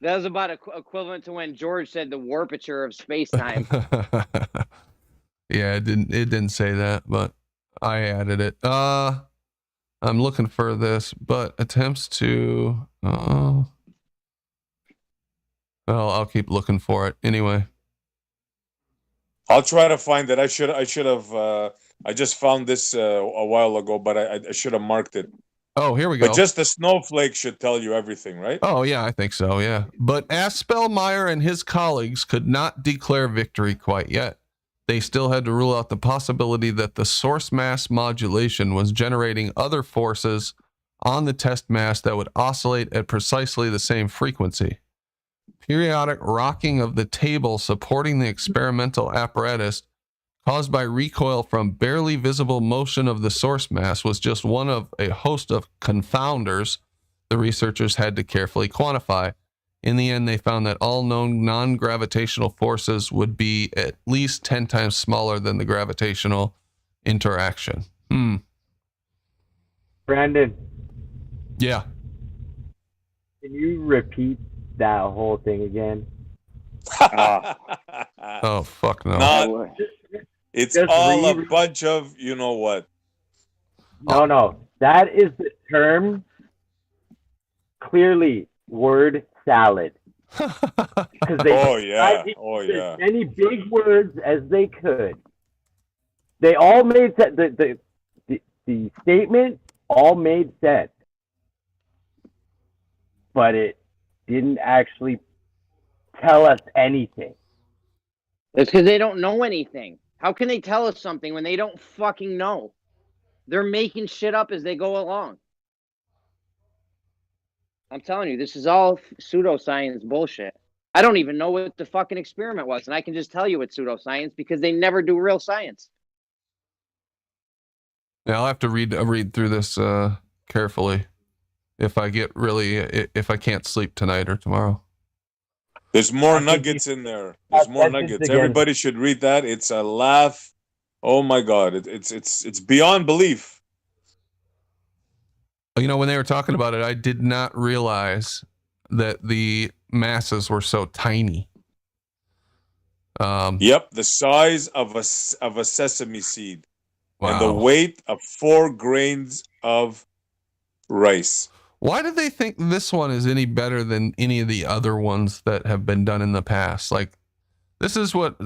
That was about equivalent to when George said the warpature of space-time. Yeah, it didn't say that, but I added it. I'm looking for this, but attempts to well, I'll keep looking for it anyway. I'll try to find it. I should have I just found this a while ago, but I should have marked it. Oh, here we go. But just the snowflake should tell you everything, right? Oh, yeah, I think so, yeah. But Aspelmeyer and his colleagues could not declare victory quite yet. They still had to rule out the possibility that the source mass modulation was generating other forces on the test mass that would oscillate at precisely the same frequency. Periodic rocking of the table supporting the experimental apparatus caused by recoil from barely visible motion of the source mass was just one of a host of confounders the researchers had to carefully quantify. In the end, they found that all known non-gravitational forces would be at least 10 times smaller than the gravitational interaction. Brandon. Yeah. Can you repeat that whole thing again? Oh, fuck no. It's all a bunch of you know what. No. That is the term. Clearly, word salad. Because they as many big words as they could. They all made sense. The statement all made sense, but it didn't actually tell us anything. It's because they don't know anything. How can they tell us something when they don't fucking know? They're making shit up as they go along. I'm telling you, this is all pseudoscience bullshit. I don't even know what the fucking experiment was, and I can just tell you it's pseudoscience because they never do real science. Yeah, I'll have to read through this carefully if I can't sleep tonight or tomorrow. There's more nuggets in there. There's more nuggets. Everybody should read that. It's a laugh. Oh my God. It's beyond belief. You know, when they were talking about it, I did not realize that the masses were so tiny. Yep, the size of a sesame seed. Wow. And the weight of 4 grains of rice. Why do they think this one is any better than any of the other ones that have been done in the past? Like, this is what,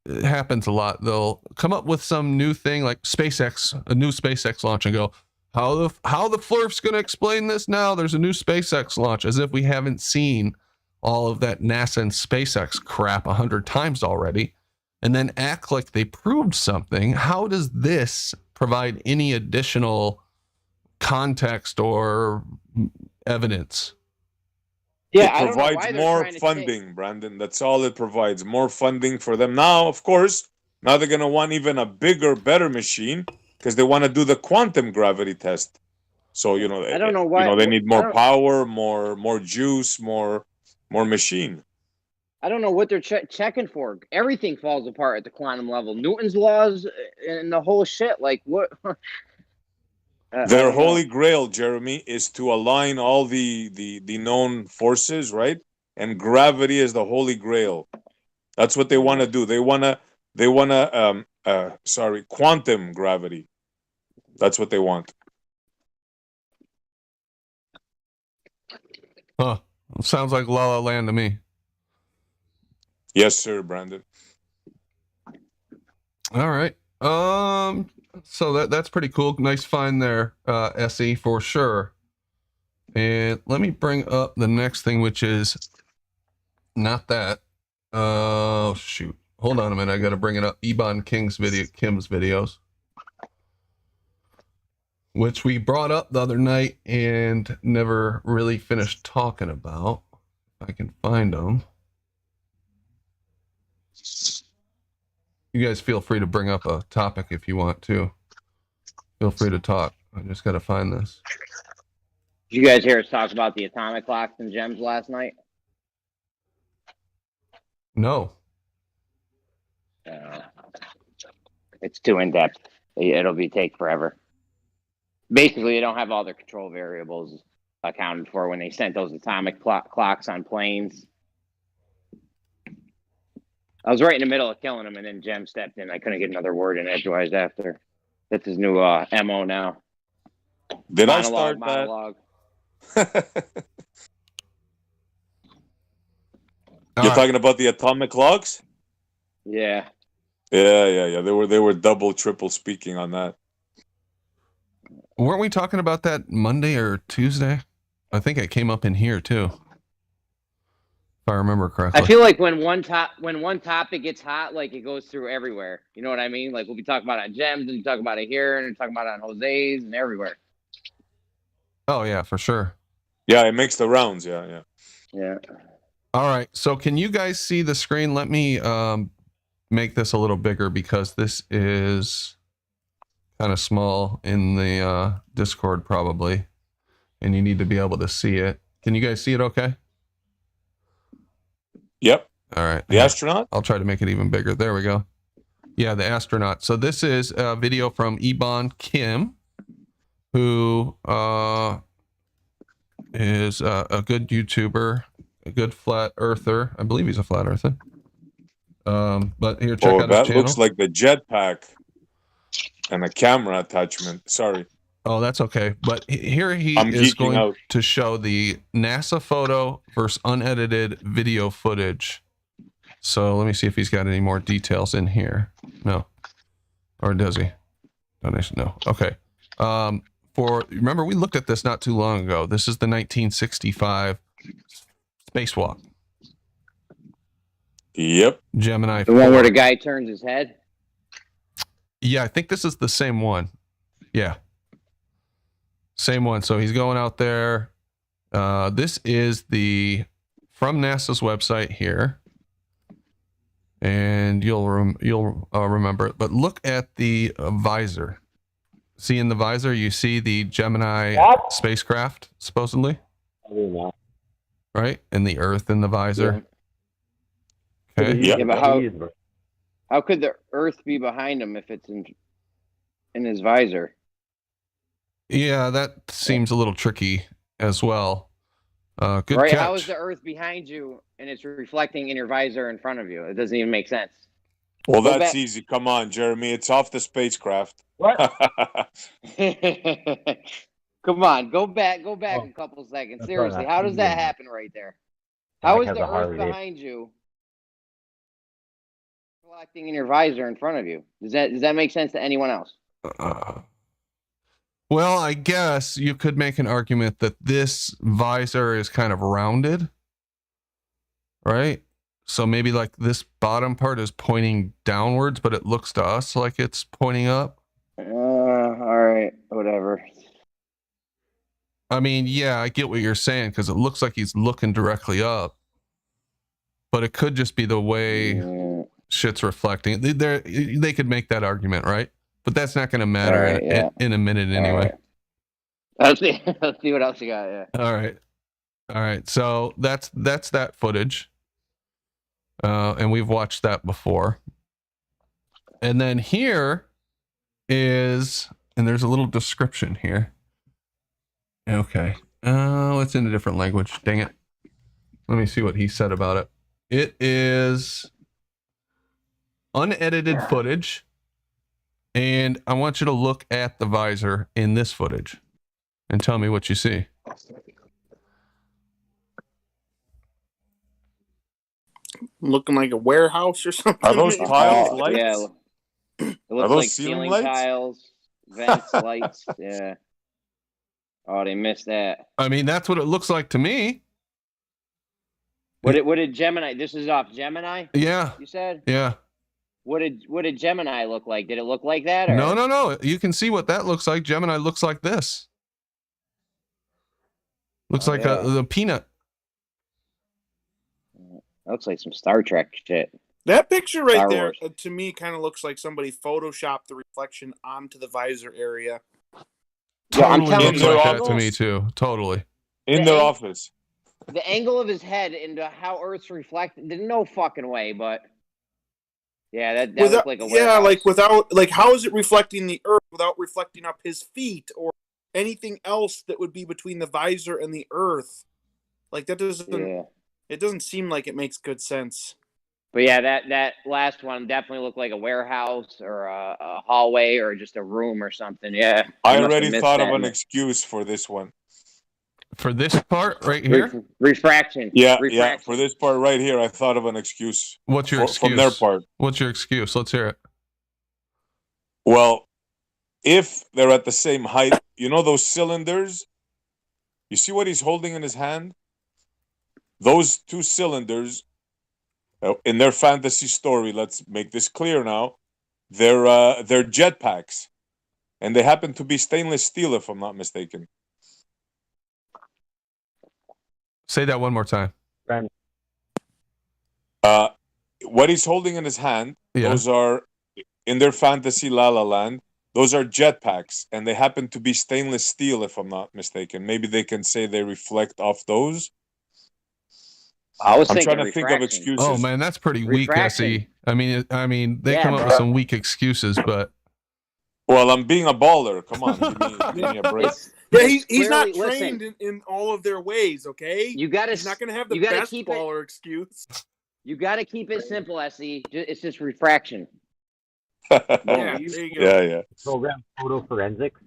it happens a lot. They'll come up with some new thing like SpaceX, a new SpaceX launch, and go, how the Flurf's going to explain this now? There's a new SpaceX launch, as if we haven't seen all of that NASA and SpaceX crap 100 times already, and then act like they proved something. How does this provide any additional context or evidence? Yeah, it provides more funding, Brandon. That's all it provides. More funding for them. Now, of course, now they're going to want even a bigger, better machine because they want to do the quantum gravity test. So, you know, I don't know why, they need more power, more juice, more machine. I don't know what they're checking for. Everything falls apart at the quantum level. Newton's laws and the whole shit. Like, what? Their holy grail, Jeremy, is to align all the known forces, right? And gravity is the holy grail. That's what they want to do. They want to quantum gravity. That's what they want. Huh. Sounds like La La Land to me. Yes, sir, Brandon. All right. So that's pretty cool. Nice find there, SE, for sure. And let me bring up the next thing, which is not that. Oh, shoot. Hold on a minute. I got to bring it up. Kim's videos, which we brought up the other night and never really finished talking about. If I can find them. You guys feel free to bring up a topic if you want to. Feel free to talk. I just got to find this. Did you guys hear us talk about the atomic clocks and gems last night? No. It's too in-depth. It'll take forever. Basically, they don't have all their control variables accounted for when they sent those atomic clocks on planes. I was right in the middle of killing him, and then Jem stepped in. I couldn't get another word in edgewise after. That's his new MO now. Did I start monologue? That? You're talking about the atomic logs? Yeah. Yeah. They were double, triple speaking on that. Weren't we talking about that Monday or Tuesday? I think it came up in here too, if I remember correctly. I feel like when one topic gets hot, like it goes through everywhere. You know what I mean? Like we'll be talking about it on Gems, and we talk about it here, and we talk about it on Jose's, and everywhere. Oh yeah, for sure. Yeah, it makes the rounds. Yeah. All right. So can you guys see the screen? Let me make this a little bigger because this is kind of small in the Discord probably, and you need to be able to see it. Can you guys see it okay? Yep. All right. The astronaut? I'll try to make it even bigger. There we go. Yeah, the astronaut. So this is a video from Kim, who is a good YouTuber, a good flat earther. I believe he's a flat earther. But here, check out his channel. That looks like the jetpack and a camera attachment. Sorry. Oh, that's okay. But here he is going to show the NASA photo versus unedited video footage. So let me see if he's got any more details in here. No. Or does he? Donation? No. Okay. Remember, we looked at this not too long ago. This is the 1965 spacewalk. Yep. Gemini. The one where the guy turns his head? Yeah, I think this is the same one. Yeah. Same one. So he's going out there. This is from NASA's website here. And you'll remember it. But look at the visor. See in the visor, you see the Gemini spacecraft, supposedly. Right? And the Earth in the visor. Yeah. Okay. Yeah, but how could the Earth be behind him if it's in his visor? Yeah, that seems a little tricky as well. Good right? catch. How is the Earth behind you and it's reflecting in your visor in front of you? It doesn't even make sense. Well, that's easy. Come on, Jeremy. It's off the spacecraft. What? Come on, go back a couple seconds. Seriously, how does that happen right there? How is the Earth behind you? reflecting in your visor in front of you. Does that make sense to anyone else? Well, I guess you could make an argument that this visor is kind of rounded, right? So maybe like this bottom part is pointing downwards, but it looks to us like it's pointing up. All right, whatever. I mean, yeah, I get what you're saying because it looks like he's looking directly up, but it could just be the way shit's reflecting. They could make that argument, right? But that's not going to matter in a minute anyway. Let's see what else you got. Yeah. All right. So that's that footage, and we've watched that before. And then here is, and there's a little description here. Okay. It's in a different language. Dang it. Let me see what he said about it. It is unedited footage. And I want you to look at the visor in this footage and tell me what you see. Looking like a warehouse or something. Are those tiles lights? Yeah. It looks like ceiling tiles, vents, lights. Yeah. Oh, they missed that. I mean, that's what it looks like to me. What did Gemini? This is off Gemini? Yeah. You said? Yeah. What did Gemini look like? Did it look like that? Or? No. You can see what that looks like. Gemini looks like this. Looks like the peanut. That looks like some Star Trek shit. That picture right there, to me, kind of looks like somebody photoshopped the reflection onto the visor area. Totally looks like that to me too. Totally. In their office. The angle of his head into how Earth's reflected. There's no fucking way, but yeah, that looked like a warehouse. Yeah, like without, like, how is it reflecting the Earth without reflecting up his feet or anything else that would be between the visor and the Earth? Like that doesn't. Yeah. It doesn't seem like it makes good sense. But yeah, that last one definitely looked like a warehouse or a hallway or just a room or something. Yeah. I already thought of an excuse for this one. For this part right here? Refraction. Yeah, for this part right here, I thought of an excuse. What's your excuse? From their part. What's your excuse? Let's hear it. Well, if they're at the same height, you know those cylinders? You see what he's holding in his hand? Those two cylinders, in their fantasy story, let's make this clear now, they're jetpacks. And they happen to be stainless steel, if I'm not mistaken. Say that one more time. What he's holding in his hand, those are, in their fantasy La La Land, those are jetpacks. And they happen to be stainless steel, if I'm not mistaken. Maybe they can say they reflect off those. I'm trying to think of excuses. Oh man, that's pretty weak, Essie. I mean, they come up with some weak excuses, but. Well, I'm being a baller. Come on, give me a break. Yeah, he's not trained in all of their ways. Okay, he's not going to have the best baller excuse. You got to keep it simple, Essie. It's just refraction. Yeah. Program photo forensics.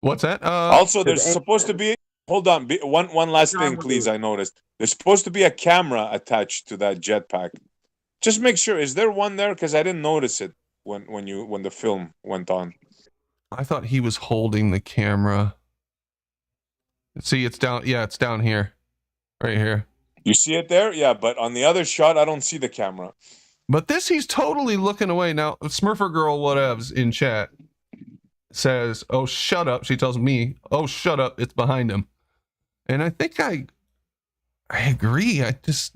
What's that? Also, there's supposed to be. Hold on, one last thing, please. I noticed there's supposed to be a camera attached to that jetpack. Just make sure. Is there one there? Because I didn't notice it when the film went on. I thought he was holding the camera. See, it's down. Yeah, it's down here, right here. You see it there? Yeah, but on the other shot, I don't see the camera. But this, he's totally looking away now. Smurfer girl, whatevs in chat says, "Oh, shut up." She tells me, "Oh, shut up. It's behind him." And I think I agree. This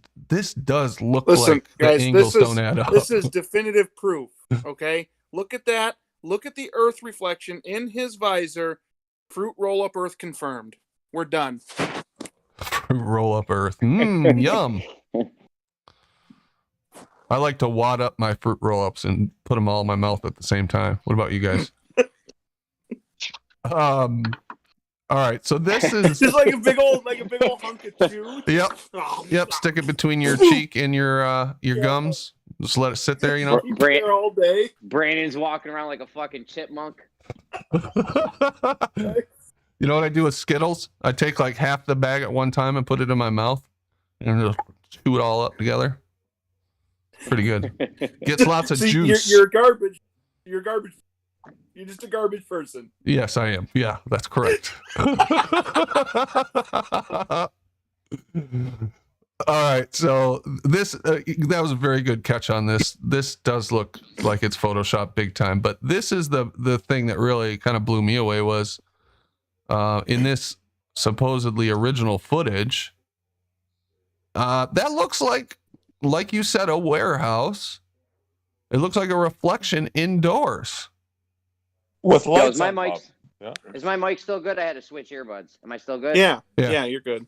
does look like guys, the angles don't add up. This is definitive proof. Okay, look at that. Look at the Earth reflection in his visor. Fruit roll up Earth confirmed. We're done. Fruit roll up Earth. Yum. I like to wad up my fruit roll ups and put them all in my mouth at the same time. What about you guys? All right, so this is just like a big old hunk of chew. Yep. Stick it between your cheek and your gums. Just let it sit there, you know. All day. Brandon's walking around like a fucking chipmunk. You know what I do with Skittles? I take like half the bag at one time and put it in my mouth and just chew it all up together. Pretty good. Gets lots of See, juice. You're garbage. You're garbage. You're just a garbage person. Yes, I am. Yeah, that's correct. All right, so this that was a very good catch on this. This does look like it's Photoshop big time, but this is the thing that really kind of blew me away was in this supposedly original footage. That looks like you said, a warehouse. It looks like a reflection indoors. With lights is my on mic? top. Yeah. Is my mic still good? I had to switch earbuds. Am I still good? Yeah, you're good.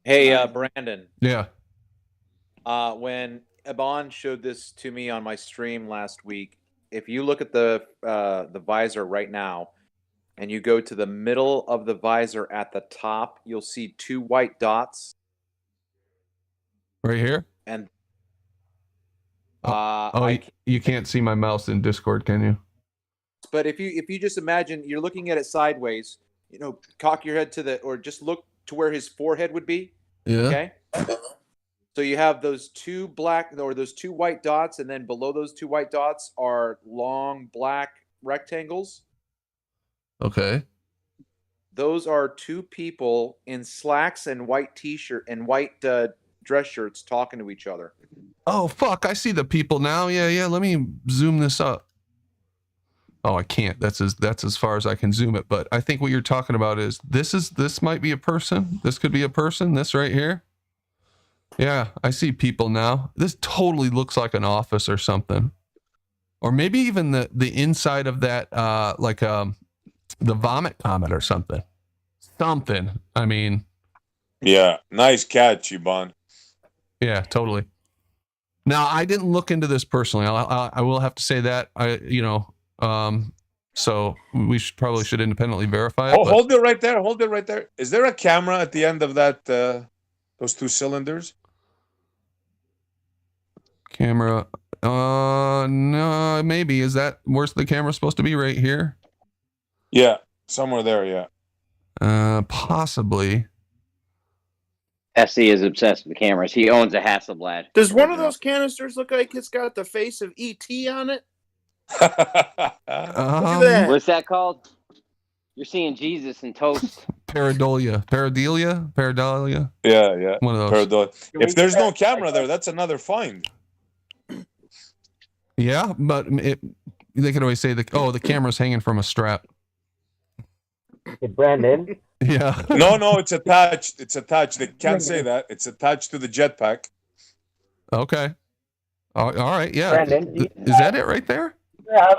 Hey, Brandon. Yeah. When Ebon showed this to me on my stream last week, if you look at the visor right now, and you go to the middle of the visor at the top, you'll see 2 white dots. Right here? And you can't see my mouse in Discord, can you? But if you just imagine you're looking at it sideways, cock your head or just look to where his forehead would be. Yeah. Okay. So you have those 2 white dots, and then below those 2 white dots are long black rectangles. Okay. Those are 2 people in slacks and white t-shirt and white dress shirts talking to each other. Oh, fuck. I see the people now. Yeah. Let me zoom this up. Oh, I can't. That's as far as I can zoom it. But I think what you're talking about is this might be a person. This could be a person. This right here. Yeah, I see people now. This totally looks like an office or something. Or maybe even the inside of that, the vomit comet or something. Something. I mean. Yeah, nice catch, Ebon. Yeah, totally. Now, I didn't look into this personally. I will have to say that. So we should independently verify it. Hold it right there. Hold it right there. Is there a camera at the end of that? Those 2 cylinders? Camera. No, maybe. Where's the camera supposed to be? Right here? Yeah, somewhere there. Yeah. Possibly. SC is obsessed with the cameras. He owns a Hasselblad. Does one of those canisters look like it's got the face of E.T. on it? Look at that. What's that called? You're seeing Jesus in toast. Pareidolia. Yeah. One of those. Pareidolia. If there's no camera there, that's another find. Yeah, but they could always say the camera's hanging from a strap. Hey, Brandon. Yeah. No, it's attached. It's attached. They can't say that. It's attached to the jetpack. Okay. All right. Yeah. Brandon, is that it right there? Yeah.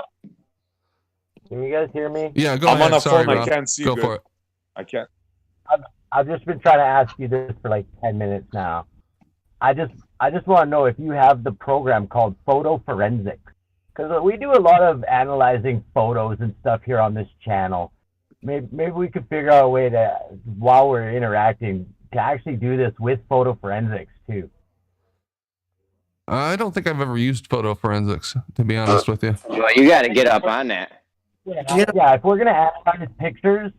Can you guys hear me? Yeah, go ahead. I'm on a phone. Rob. I can't see. Go good. for it. I can't. I've just been trying to ask you this for like 10 minutes now. I just want to know if you have the program called photo forensics, because we do a lot of analyzing photos and stuff here on this channel. Maybe we could figure out a way to, while we're interacting, to actually do this with photo forensics too. I don't think I've ever used photo forensics, to be honest with you. Well, you got to get up on that. Yeah, if we're going to analyze pictures,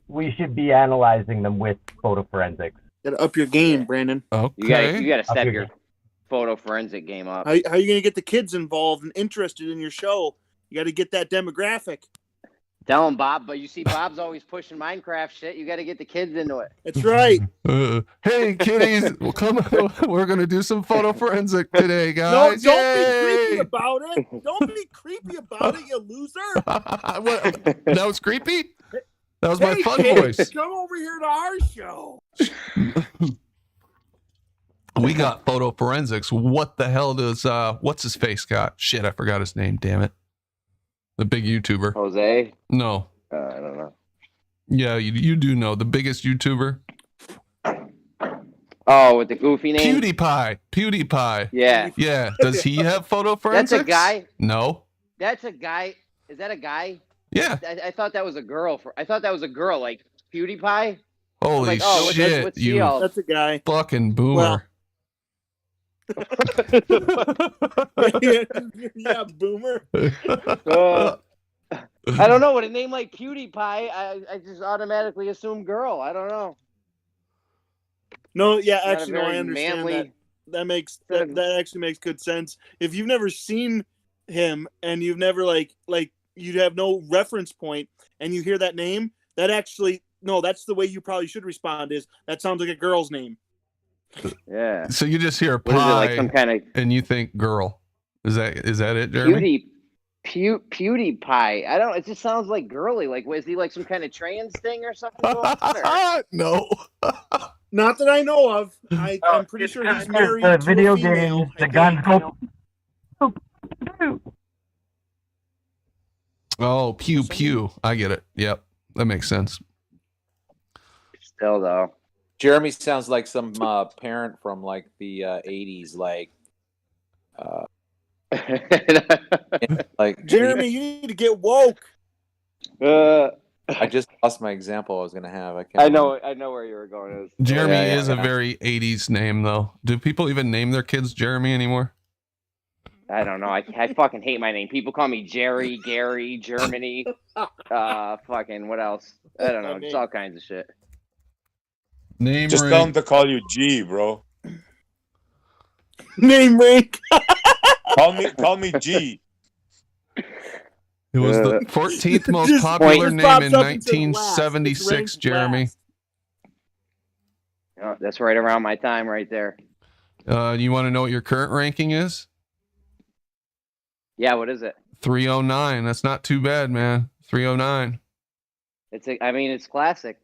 we should be analyzing them with photo forensics. Gotta up your game, Brandon. Okay. You gotta step your photo forensic game up. How are you gonna get the kids involved and interested in your show? You gotta get that demographic. Tell him, Bob. But you see, Bob's always pushing Minecraft shit. You gotta get the kids into it. That's right. Hey, kiddies, we're gonna do some photo forensic today, guys. No, don't be creepy about it. Don't be creepy about it, you loser. That was creepy? That was my fun kids, voice. Come over here to our show. We got photo forensics. What the hell does what's his face got? Shit, I forgot his name. Damn it. The big YouTuber. Jose? No. I don't know. Yeah, you do know the biggest YouTuber. Oh, with the goofy name. PewDiePie. Yeah. Yeah. Does he have photo forensics? That's a guy. No. That's a guy. Is that a guy? Yeah. I thought that was a girl. I thought that was a girl, like PewDiePie. Holy shit! What's you That's a guy. fucking boomer. Yeah, boomer. I don't know. With a name like PewDiePie, I just automatically assume girl. I don't know. No, yeah, Not actually, no, I understand that. that actually makes good sense. If you've never seen him and you've never like you have no reference point and you hear that name, that actually that's the way you probably should respond. Is that sounds like a girl's name? Yeah. So you just hear pie, What is it, like some kind of and you think girl. Is that it, Jeremy? PewDiePie. I don't. It just sounds like girly. Like, was he like some kind of trans thing or something? Going on, or? No. Not that I know of. I'm pretty sure he's married the to video a female. games, the guns go. Oh, pew pew. I get it. Yep, that makes sense. Still though, Jeremy sounds like some parent from like the 80s, like Jeremy, you need to get woke. I just lost my example I was gonna have. I know where you were going. Jeremy is a very 80s name, though. Do people even name their kids Jeremy anymore? I don't know. I fucking hate my name. People call me Jerry, Gary, Germany. Fucking what else? I don't know. It's all kinds of shit. Name Just rank. tell them to call you G, bro. Name rank. Call me G. It was the 14th most popular name in 1976, Jeremy. Oh, that's right around my time right there. You want to know what your current ranking is? Yeah, what is it? 309. That's not too bad, man. 309. It's classic.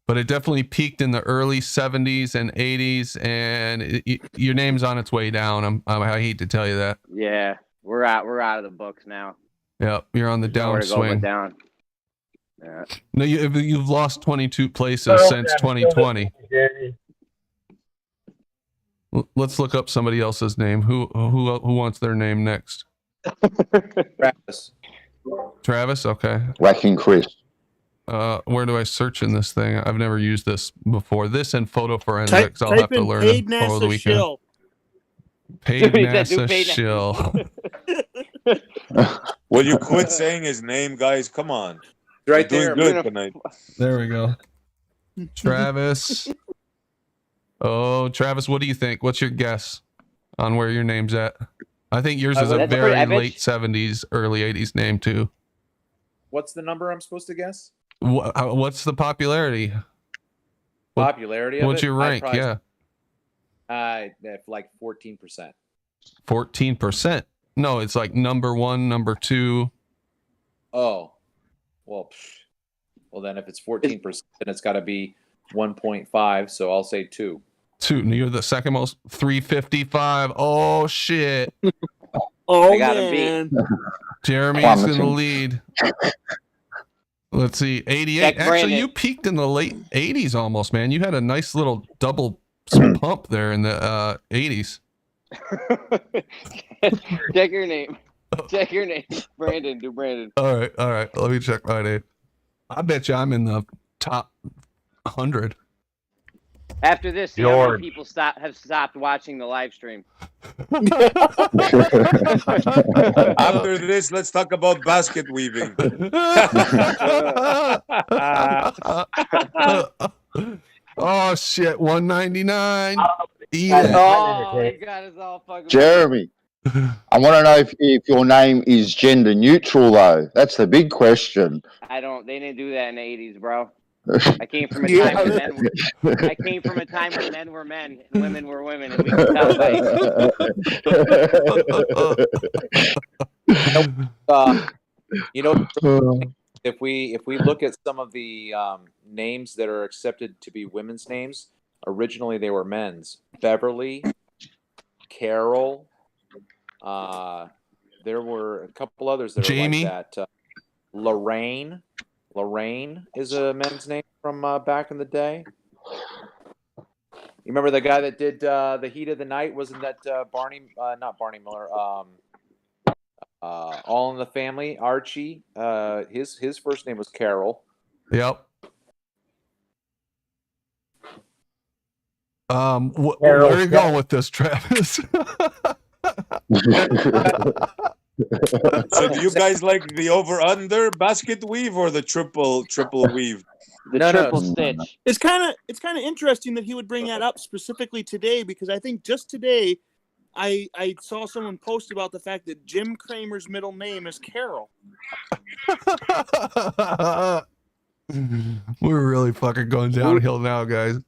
But it definitely peaked in the early 70s and 80s, and your name's on its way down. I hate to tell you that. Yeah, we're out of the books now. Yep, you're on the downswing. Down. Yeah. No, you've lost 22 places since 2020. Let's look up somebody else's name. Who wants their name next? Travis. Okay. Whacking Chris. Where do I search in this thing? I've never used this before. This and photo forensics. I'll have to learn over the weekend. Shill. Paid NASA shill. Will you quit saying his name, guys? Come on. Right You're doing good tonight. There we go. Travis. Oh, Travis, what do you think? What's your guess on where your name's at? I think yours is a very late 70s, early 80s name, too. What's the number I'm supposed to guess? What's the popularity? Popularity of What's it? your rank? Yeah. Like 14%. 14%? No, it's like number 1, number 2. Oh. Well, then if it's 14%, then it's got to be 1.5, so I'll say 2. 2. You're the second most. 355. Oh, shit. Oh, man. Jeremy is in the lead. Let's see. 88. Actually, you peaked in the late 80s almost, man. You had a nice little double pump there in the 80s. Check your name. Check your name. Brandon. Do Brandon. All right. Let me check my name. I bet you I'm in the top 100. After this, see how many people have stopped watching the live stream. After this, let's talk about basket weaving. Oh shit, 199. Oh, you got us all fucking. Jeremy, I want to know if your name is gender neutral though. That's the big question. They didn't do that in the 80s, bro. I came from a time when men were men and women were women, and we can tell if we look at some of the names that are accepted to be women's names, originally they were men's. Beverly, Carol, there were a couple others that Jamie. are like that. Lorraine is a men's name from back in the day. You remember the guy that did The Heat of the Night? Wasn't that not Barney Miller? All in the Family, Archie. His first name was Carol. Yep. Where are you going with this, Travis? So do you guys like the over-under basket weave or the triple weave? triple stitch. It's kind of interesting that he would bring that up specifically today, because I think just today I saw someone post about the fact that Jim Cramer's middle name is Carroll. We're really fucking going downhill now, guys.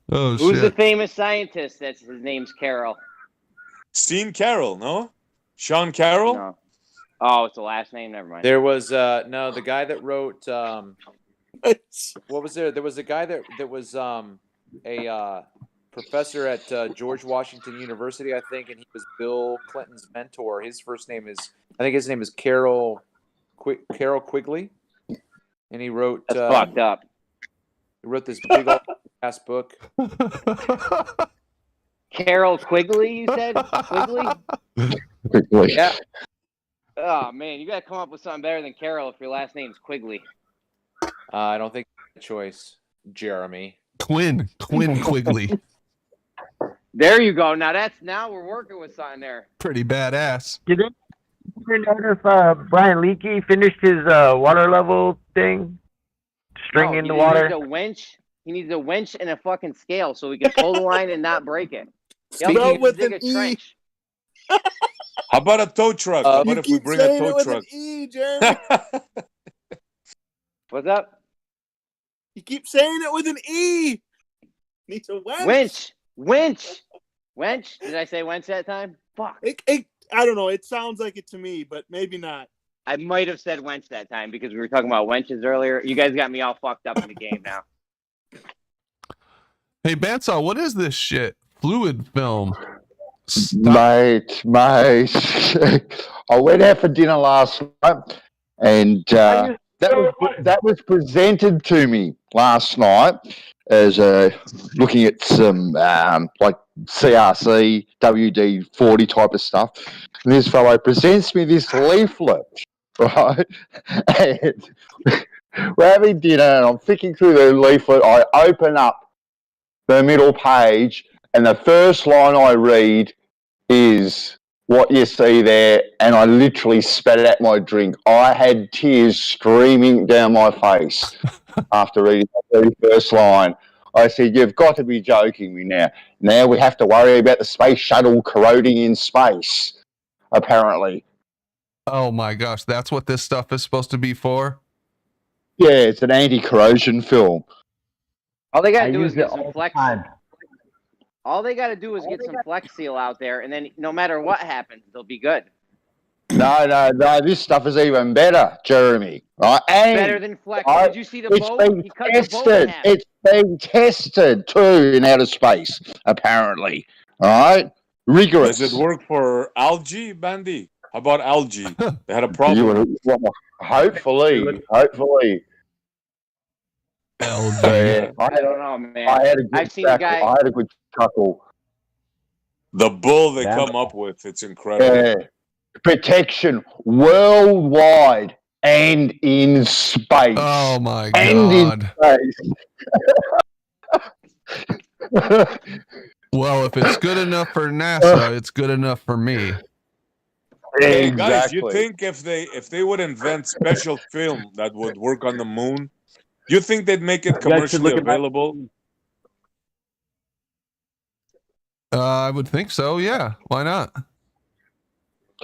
Oh, Who's shit. the famous scientist that's his name's Carroll? Sean Carroll, no? Sean Carroll? No. Oh, it's the last name. Never mind. There was no, the guy that wrote what was there? There was a guy that was a professor at George Washington University, I think, and he was Bill Clinton's mentor. His first name is, I think his name is Carroll Quigley, and he wrote. That's fucked up. He wrote this big old ass book. Carroll Quigley, you said? Quigley? Quickly. Yeah. Oh man, you gotta come up with something better than Carroll if your last name's Quigley. I don't think that's a choice, Jeremy. Quinn Quigley. There you go. Now we're working with something there. Pretty badass. Did it notice Brian Leakey finished his water level thing? String in the water? He needs a winch and a fucking scale so we can pull the line and not break it. Spelled with an E. Trench. How about a tow truck? How about if we bring a tow truck? E, Jeremy. What's up? You keep saying it with an E. Needs a winch. Winch. Did I say winch that time? Fuck. I don't know. It sounds like it to me, but maybe not. I might have said wench that time because we were talking about wenches earlier. You guys got me all fucked up in the game now. Hey, Bandsaw, what is this shit? Fluid film. Mate. I went out for dinner last night, and that was presented to me last night as looking at some like CRC, WD-40 type of stuff. And this fellow presents me this leaflet, right? And we're having dinner, and I'm flicking through the leaflet. I open up the middle page, and the first line I read is what you see there, and I literally spat out my drink. I had tears streaming down my face after reading the very first line. I said, you've got to be joking me now. Now we have to worry about the space shuttle corroding in space, apparently. Oh my gosh, that's what this stuff is supposed to be for? Yeah, it's an anti-corrosion film. All they gotta do is get some flex. All they gotta do is get some Flex Seal out there, and then no matter what happens, they'll be good. No, this stuff is even better, Jeremy. Right? And better than Flex. Did you see the boat? He cut the boat in half. It's been tested too in outer space, apparently. All right, rigorous. Does it work for algae, Bandy? How about algae? They had a problem. Hopefully. LG. I don't know, man. I've seen the guy. I had a good chuckle. The bull they come up with, it's incredible. Protection worldwide and in space. Oh my God. And in space. Well, if it's good enough for NASA, it's good enough for me. Hey guys, you think if they would invent special film that would work on the moon, you think they'd make it commercially available? I would think so, yeah. Why not?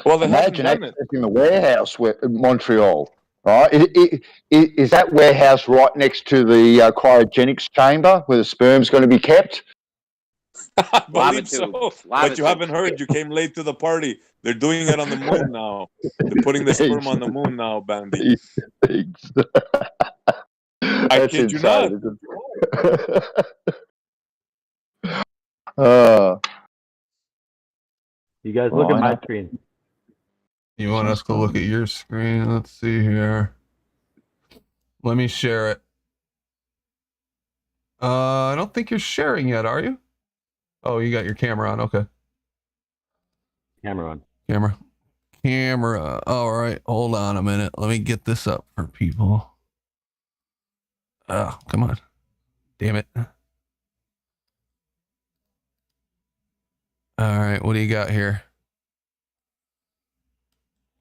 Well, imagine accessing the warehouse in Montreal, right? Is that warehouse right next to the cryogenics chamber where the sperm's going to be kept? I believe so. But you haven't heard. You came late to the party. They're doing it on the moon now. They're putting the sperm on the moon now, Bandy. I kid you not. You guys look at my screen. You want us to look at your screen? Let's see here. Let me share it. I don't think you're sharing yet, are you? Oh, you got your camera on. Okay. Camera on. Camera. All right. Hold on a minute. Let me get this up for people. Oh, come on. Damn it. All right. What do you got here?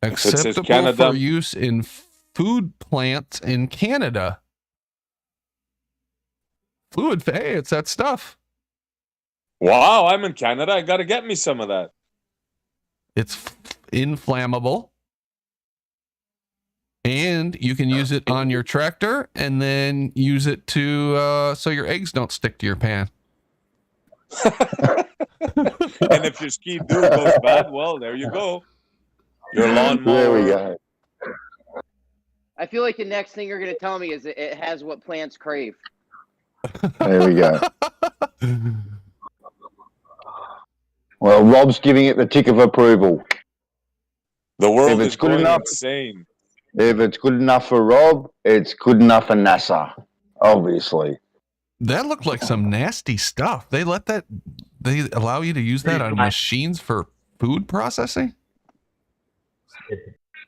Acceptable for use in food plants in Canada. fluid. Hey, it's that stuff. Wow, I'm in Canada. I got to get me some of that. It's inflammable. And you can use it on your tractor and then use it to so your eggs don't stick to your pan. And if your Skeet do goes bad, well, there you go. Your lawnmower. There we go. I feel like the next thing you're going to tell me is it has what plants crave. There we go. Well, Rob's giving it the tick of approval. The world If it's is good going enough, insane. If it's good enough for Rob, it's good enough for NASA, obviously. That looked like some nasty stuff. They allow you to use that on machines for food processing?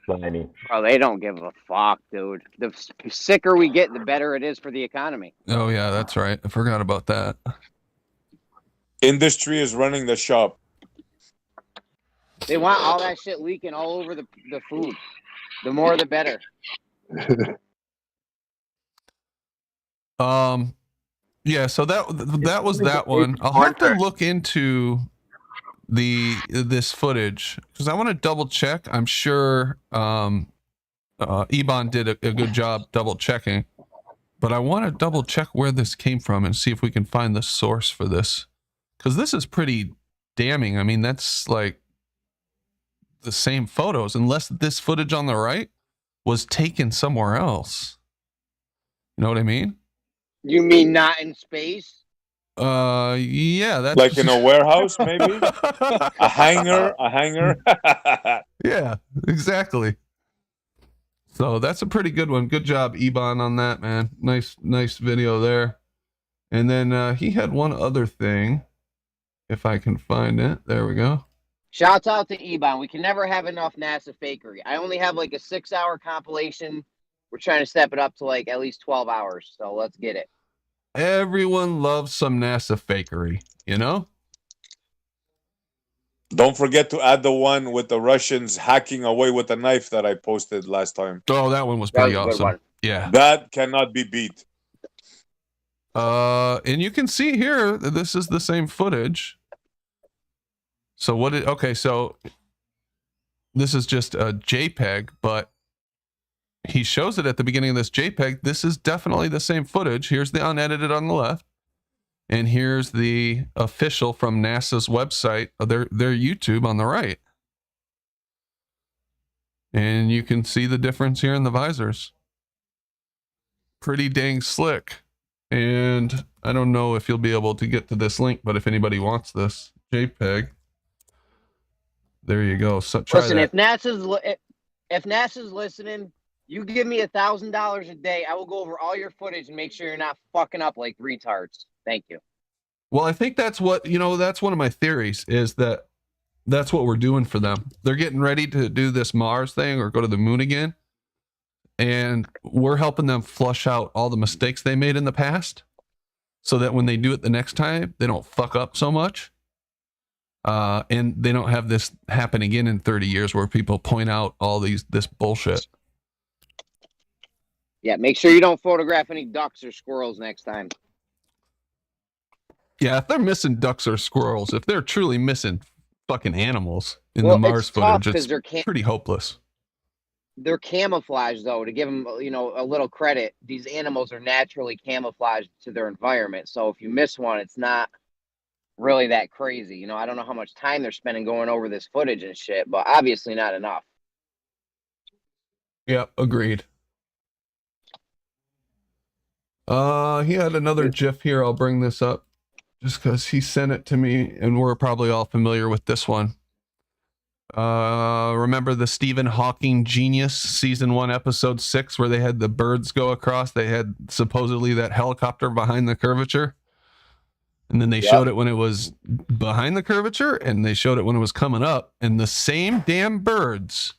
Oh, they don't give a fuck, dude. The sicker we get, the better it is for the economy. Oh, yeah, that's right. I forgot about that. Industry is running the shop. They want all that shit leaking all over the food. The more, the better. Yeah, so that was that one. I'll have to look into this footage because I want to double check. I'm sure Ebon did a good job double checking, but I want to double check where this came from and see if we can find the source for this, because this is pretty damning. I mean, that's like the same photos, unless this footage on the right was taken somewhere else. You know what I mean? You mean not in space? Yeah, that's like in a warehouse, maybe. a hangar. Yeah, exactly. So that's a pretty good one. Good job, Ebon, on that, man. Nice video there. And then he had one other thing, if I can find it. There we go. Shouts out to Ebon. We can never have enough NASA fakery. I only have like a 6-hour compilation. We're trying to step it up to like at least 12 hours. So let's get it. Everyone loves some NASA fakery, you know? Don't forget to add the one with the Russians hacking away with a knife that I posted last time. Oh, that one was pretty awesome. Yeah. That cannot be beat. And you can see here, this is the same footage. So so this is just a JPEG, but he shows it at the beginning of this JPEG. This is definitely the same footage. Here's the unedited on the left. And here's the official from NASA's website, their YouTube on the right. And you can see the difference here in the visors. Pretty dang slick. And I don't know if you'll be able to get to this link, but if anybody wants this JPEG, there you go. So try Listen, that. if NASA's listening, you give me $1,000 a day, I will go over all your footage and make sure you're not fucking up like retards. Thank you. Well, I think that's what, that's one of my theories, is that that's what we're doing for them. They're getting ready to do this Mars thing or go to the moon again. And we're helping them flush out all the mistakes they made in the past so that when they do it the next time, they don't fuck up so much. And they don't have this happen again in 30 years where people point out all this bullshit. Yeah, make sure you don't photograph any ducks or squirrels next time. Yeah, if they're missing ducks or squirrels, if they're truly missing fucking animals in the Mars footage, it's pretty hopeless. They're camouflaged, though, to give them, a little credit. These animals are naturally camouflaged to their environment. So if you miss one, it's not really that crazy. I don't know how much time they're spending going over this footage and shit, but obviously not enough. Yeah, agreed. He had another GIF here. I'll bring this up just because he sent it to me, and we're probably all familiar with this one. Remember the Stephen Hawking Genius season 1 episode 6 where they had the birds go across? They had supposedly that helicopter behind the curvature, and then they showed it when it was behind the curvature, and they showed it when it was coming up, and the same damn birds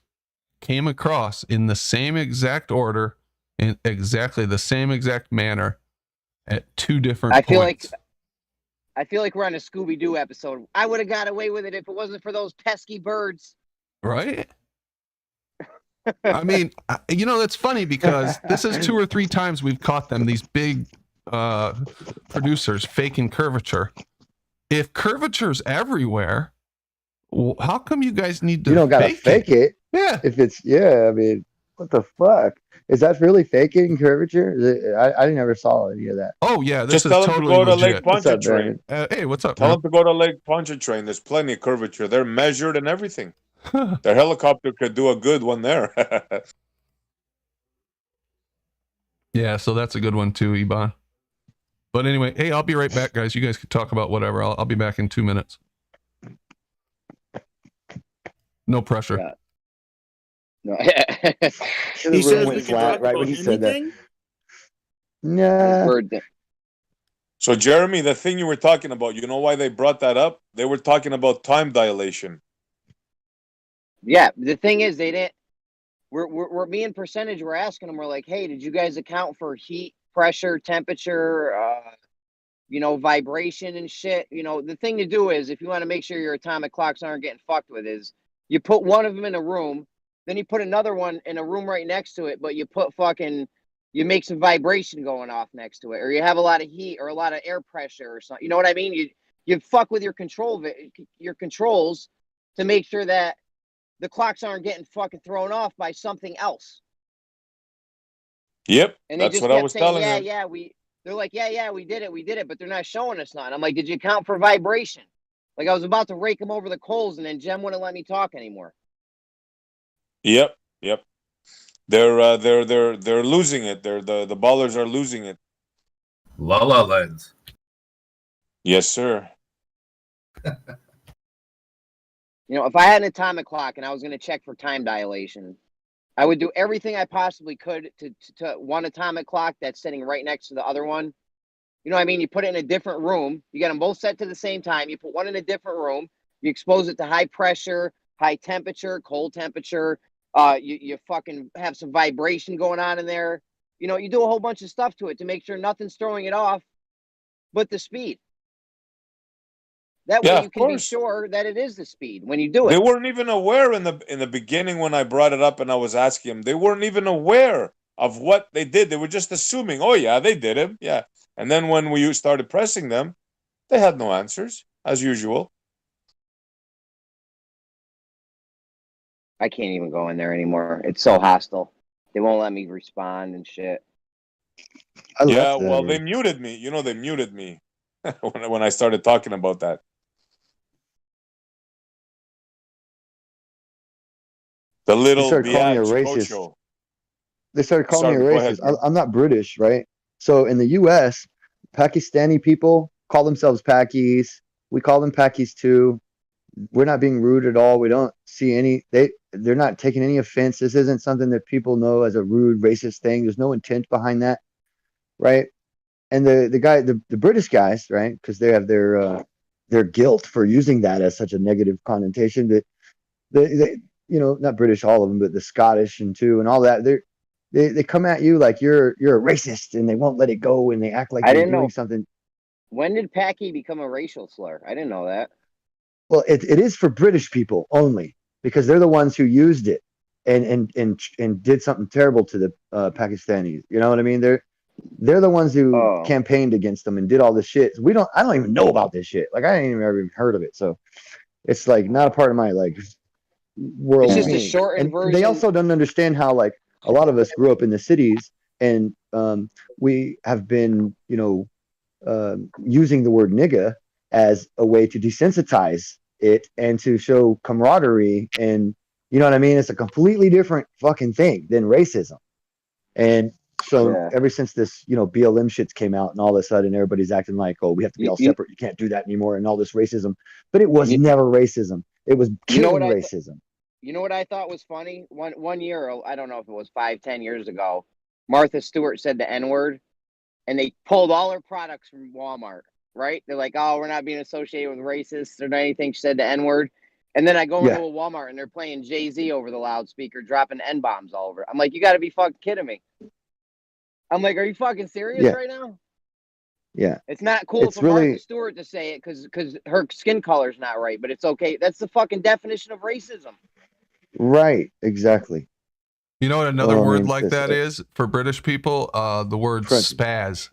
came across in the same exact order in exactly the same exact manner at 2 different points. I feel like we're on a Scooby-Doo episode. I would have got away with it if it wasn't for those pesky birds. Right? I mean, that's funny because this is 2 or 3 times we've caught them, these big producers faking curvature. If curvature's everywhere, how come you guys need to? You don't gotta fake it. Yeah. If it's I mean, what the fuck? Is that really faking curvature? I never saw any of that. Oh yeah, this just is tell them totally to go legit. to Lake Pontchartrain. Hey, what's up? Tell man? them to go to Lake Pontchartrain. There's plenty of curvature. They're measured and everything. Their helicopter could do a good one there. Yeah, so that's a good one too, Iban. But anyway, hey, I'll be right back, guys. You guys can talk about whatever. I'll be back in 2 minutes. No pressure. Yeah. No. He says we can talk right about when he said that. anything? Nah. So, Jeremy, the thing you were talking about, you know why they brought that up? They were talking about time dilation. Yeah, the thing is, they didn't. We're me and Percentage. We're asking them. We're like, hey, did you guys account for heat, pressure, temperature, vibration and shit? The thing to do is, if you want to make sure your atomic clocks aren't getting fucked with, is you put one of them in a room, then you put another one in a room right next to it, but you make some vibration going off next to it, or you have a lot of heat or a lot of air pressure or something. You know what I mean? You fuck with your controls to make sure that the clocks aren't getting fucking thrown off by something else. Yep, and they that's just what I was telling them. They're like, yeah, we did it, but they're not showing us none. I'm like, did you account for vibration? Like, I was about to rake them over the coals, and then Jem wouldn't let me talk anymore. Yep. They're losing it. The ballers are losing it. La La Land. Yes, sir. If I had an atomic clock and I was going to check for time dilation, I would do everything I possibly could to one atomic clock that's sitting right next to the other one. You know what I mean? You put it in a different room. You get them both set to the same time. You put one in a different room. You expose it to high pressure, high temperature, cold temperature. You fucking have some vibration going on in there. You do a whole bunch of stuff to it to make sure nothing's throwing it off but the speed. That way you can be sure that it is the speed when you do it. They weren't even aware in the beginning when I brought it up and I was asking them. They weren't even aware of what they did. They were just assuming, oh yeah, they did it. Yeah. And then when we started pressing them, they had no answers, as usual. I can't even go in there anymore. It's so hostile. They won't let me respond and shit. They muted me. They muted me when I started talking about that. The little they started calling me a racist. Cocho. They started calling me a racist. I'm not British, right? So in the U.S., Pakistani people call themselves Pakis. We call them Pakis too. We're not being rude at all. We don't see they're not taking any offense. This isn't something that people know as a rude, racist thing. There's no intent behind that, right? And the British guys, right? Because they have their guilt for using that as such a negative connotation. That they not British, all of them, but the Scottish and all that. They come at you like you're a racist, and they won't let it go, and they act like they're doing something. When did Packy become a racial slur? I didn't know that. Well, it is for British people only, because they're the ones who used it and did something terrible to the Pakistanis. You know what I mean? They're the ones who campaigned against them and did all this shit. I don't even know about this shit. Like, I ain't even heard of it. So it's like not a part of my world. It's just a shortened version. They also don't understand how a lot of us grew up in the cities, and we have been using the word nigga as a way to desensitize it and to show camaraderie, and you know what I mean? It's a completely different fucking thing than racism. And so ever since this, BLM shits came out, and all of a sudden everybody's acting like, oh, we have to be all separate. You can't do that anymore, and all this racism. But it was never racism. It was killing racism. You know what I thought was funny? One year, I don't know if it was 5-10 years ago, Martha Stewart said the N-word, and they pulled all her products from Walmart. Right? They're like, oh, we're not being associated with racists or anything. She said the N-word. And then I go into a Walmart and they're playing Jay-Z over the loudspeaker, dropping N-bombs all over. I'm like, you got to be fucking kidding me. I'm like, are you fucking serious right now? Yeah. It's not cool for Martha Stewart to say it because her skin color's not right, but it's okay. That's the fucking definition of racism. Right. Exactly. You know what another word like that is for British people? The word spaz.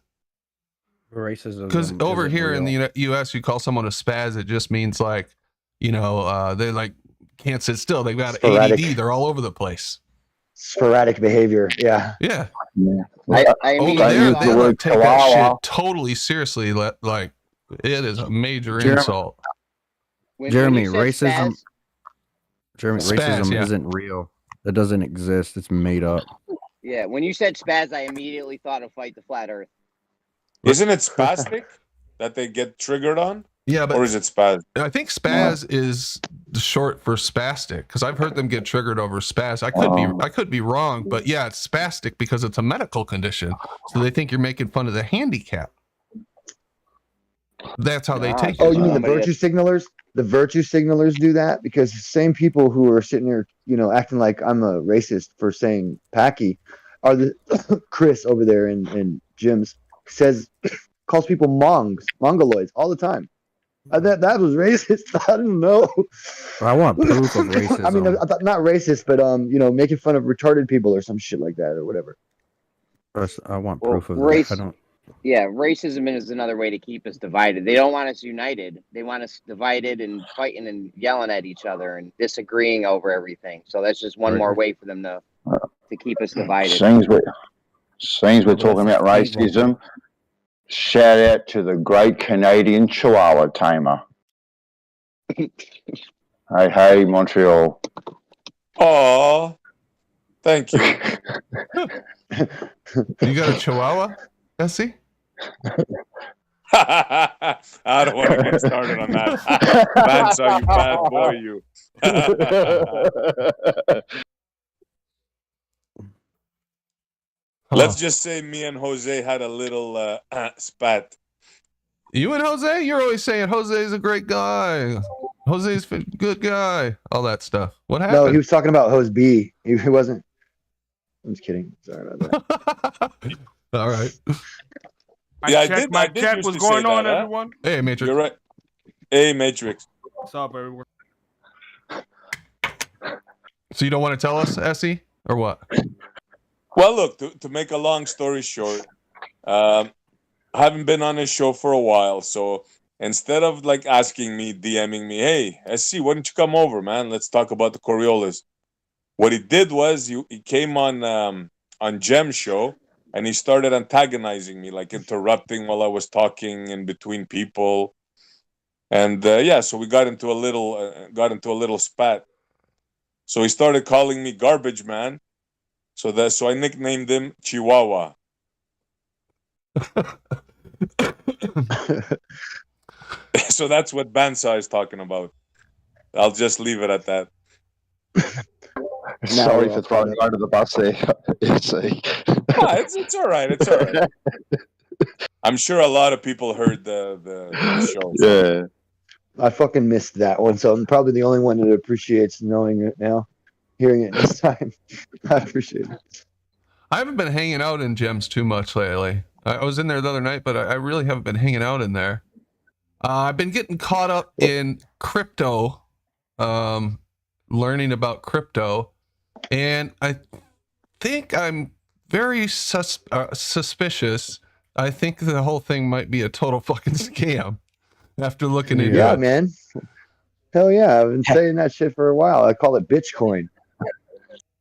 Racism. Because over here in the U.S., you call someone a spaz, it just means like, they like can't sit still. They've got Sporadic. ADD. They're all over the place. Sporadic behavior. Yeah. Yeah. I Over mean, there, they like take that shit totally seriously. Like it is a major insult. Jeremy, racism. Racism yeah. isn't real. It doesn't exist. It's made up. Yeah, when you said spaz, I immediately thought of Fight the Flat Earth. Isn't it spastic that they get triggered on? Yeah, but or is it spaz? I think spaz is short for spastic because I've heard them get triggered over spaz. I could be wrong, but yeah, it's spastic because it's a medical condition. So they think you're making fun of the handicap. That's how they take it. Oh, you mean the virtue signalers? The virtue signalers do that because the same people who are sitting there, acting like I'm a racist for saying Packy are the Chris over there in Jim's calls people mongoloids all the time. That was racist. I don't know. I want proof of racism. I mean, not racist, but making fun of retarded people or some shit like that or whatever. I want proof of race. that. I don't. Yeah, racism is another way to keep us divided. They don't want us united. They want us divided and fighting and yelling at each other and disagreeing over everything. So that's just one more way for them to keep us divided. Seems we're talking about racism. Shout out to the great Canadian Chihuahua tamer. Hey, Montreal. Oh, thank you. You got a Chihuahua, Essie? I don't want to get started on that. Bansa, you bad boy, you. Let's just say me and Jose had a little spat. You and Jose? You're always saying Jose's a great guy. Jose's a good guy. All that stuff. What happened? No, he was talking about Jose B. He wasn't. I'm just kidding. Sorry about that. All right. I did. What's going on, everyone? Hey, Matrix. You're right. Hey, Matrix. What's up, everyone? So you don't want to tell us, Essie, or what? Well, look, to make a long story short, I haven't been on his show for a while, so instead of like asking me, DMing me, hey, SC, why don't you come over, man? Let's talk about the Coriolis. What he did was he came on Jem's show and he started antagonizing me, like interrupting while I was talking in between people, and so we got into a little spat. So he started calling me garbage man. So I nicknamed him Chihuahua. So that's what Bansa is talking about. I'll just leave it at that. Sorry for throwing you under the bus there. It's all right. It's all right. I'm sure a lot of people heard the show. Yeah. I fucking missed that one, so I'm probably the only one that appreciates knowing it now. Hearing it this time. I appreciate it. I haven't been hanging out in Gems too much lately. I was in there the other night, but I really haven't been hanging out in there. I've been getting caught up in crypto, learning about crypto, and I think I'm very suspicious. I think the whole thing might be a total fucking scam after looking into it. Yeah, man. Hell yeah. I've been saying that shit for a while. I call it Bitcoin.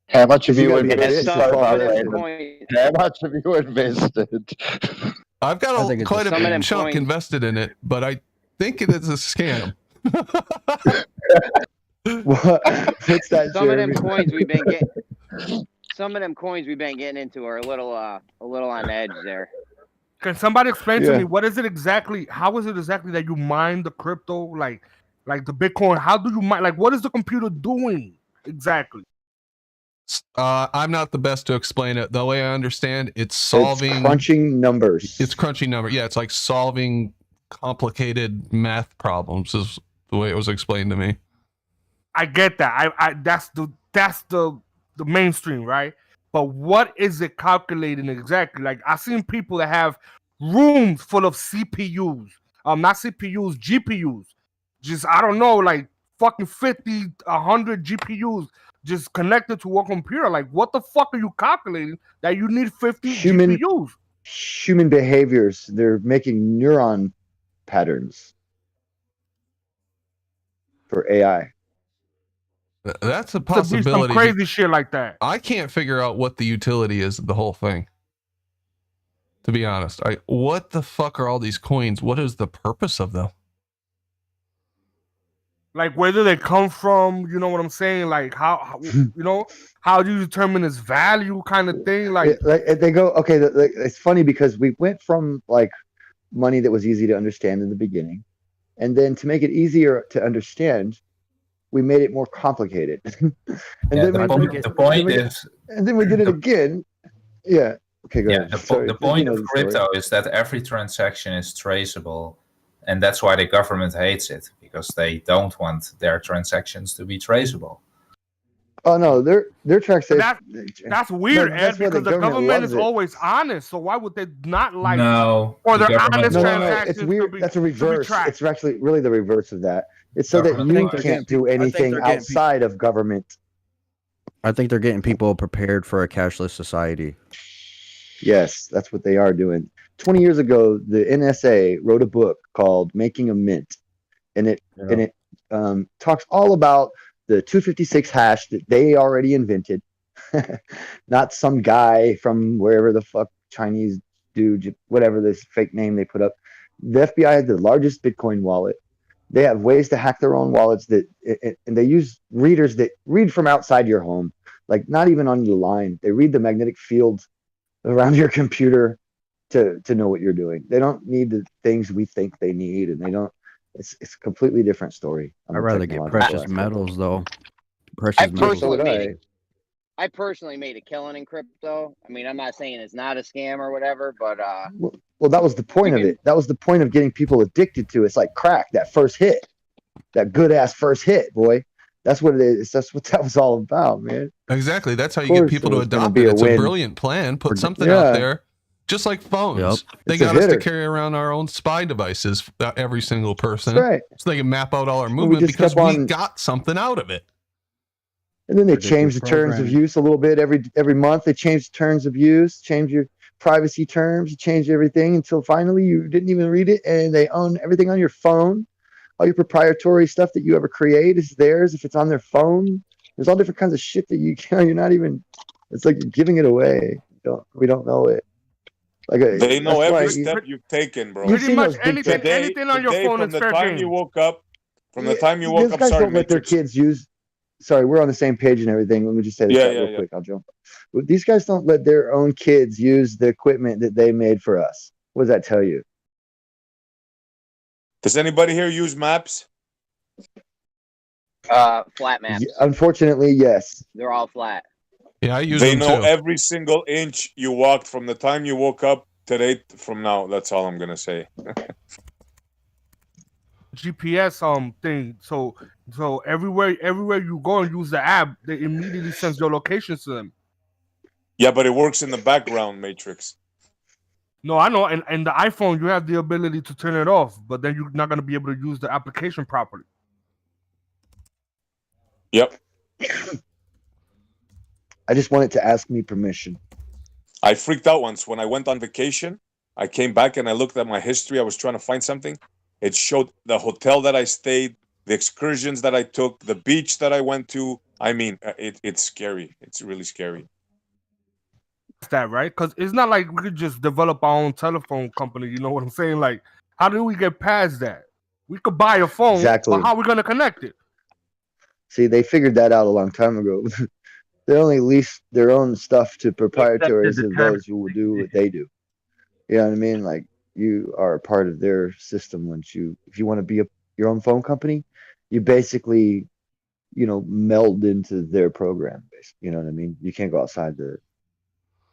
How much have you invested? How much have you invested? I've got quite a big chunk invested in it, but I think it is a scam. What's that? Some of them coins we've been getting into are a little on edge there. Can somebody explain to me what is it exactly? How is it exactly that you mine the crypto, like the Bitcoin? How do you mine? Like, what is the computer doing exactly? I'm not the best to explain it. The way I understand, it's crunching numbers. It's crunching numbers. Yeah, it's like solving complicated math problems. Is the way it was explained to me. I get that. I that's the mainstream, right? But what is it calculating exactly? Like, I've seen people that have rooms full of CPUs, not CPUs, GPUs. Just, I don't know, like fucking 50, 100 GPUs just connected to a computer. Like, what the fuck are you calculating that you need 50 GPUs? human behaviors. They're making neuron patterns for AI. That's a To be possibility. some crazy shit like that. I can't figure out what the utility is of the whole thing. To be honest, what the fuck are all these coins? What is the purpose of them? Like where do they come from? You know what I'm saying? Like how you know, how do you determine its value, kind of thing? Like they go, okay. It's funny because we went from like money that was easy to understand in the beginning, and then to make it easier to understand, we made it more complicated. And then the point is, and then we did it again. Yeah. Okay, go ahead. The point of crypto is that every transaction is traceable, and that's why the government hates it, because they don't want their transactions to be traceable. Oh no, their taxation. That's weird, Ed, because the government is always honest. So why would they not like? No, or they're honest No, transactions. it's weird. That's a reverse. It's actually really the reverse of that. It's so that you can't do anything outside of government. I think they're getting people prepared for a cashless society. Yes, that's what they are doing. 20 years ago, the NSA wrote a book called "Making a Mint," and it talks all about the 256 hash that they already invented, not some guy from wherever the fuck, Chinese dude, whatever this fake name they put up. The FBI had the largest Bitcoin wallet. They have ways to hack their own wallets and they use readers that read from outside your home, like not even on the line. They read the magnetic field around your computer to know what you're doing. They don't need the things we think they need, and they don't. It's a completely different story. I'd rather get precious metals though. Precious metals. I personally made a killing in crypto. I mean, I'm not saying it's not a scam or whatever, but well, that was the point of it. That was the point of getting people addicted to it. It's like crack, that first hit, that good ass first hit, boy. That's what it is. That's what that was all about, man. Exactly. That's how you get people to adopt it. It's a brilliant plan. Put something out there, just like phones. They got us to carry around our own spy devices, every single person, right? So they can map out all our movement because we got something out of it. And then they change the terms of use a little bit every month. They change the terms of use, change your privacy terms, change everything until finally you didn't even read it, and they own everything on your phone. All your proprietary stuff that you ever create is theirs if it's on their phone. There's all different kinds of shit that you're not even. It's like you're giving it away. We don't know it. Like they know every step you've taken, bro. Pretty much anything on your phone is fair game. From the time you woke up, these guys don't let their kids use. Sorry, we're on the same page and everything. Let me just say this real quick. I'll jump. These guys don't let their own kids use the equipment that they made for us. What does that tell you? Does anybody here use maps? Flat maps. Unfortunately, yes. They're all flat. Yeah, I use them too. They know every single inch you walked from the time you woke up today from now. That's all I'm gonna say. GPS thing. So everywhere you go and use the app, they immediately sends your locations to them. Yeah, but it works in the background matrix. No, I know. And the iPhone, you have the ability to turn it off, but then you're not going to be able to use the application properly. Yep. I just wanted to ask me permission. I freaked out once when I went on vacation. I came back and I looked at my history. I was trying to find something. It showed the hotel that I stayed, the excursions that I took, the beach that I went to. I mean, it's scary. It's really scary. That right? Because it's not like we could just develop our own telephone company. You know what I'm saying? Like, how do we get past that? We could buy a phone, exactly. But how are we going to connect it? See, they figured that out a long time ago. They only lease their own stuff to proprietaries of those who will do what they do. You know what I mean? Like, you are a part of their system. If you want to be your own phone company, you basically, meld into their program. You know what I mean? You can't go outside the.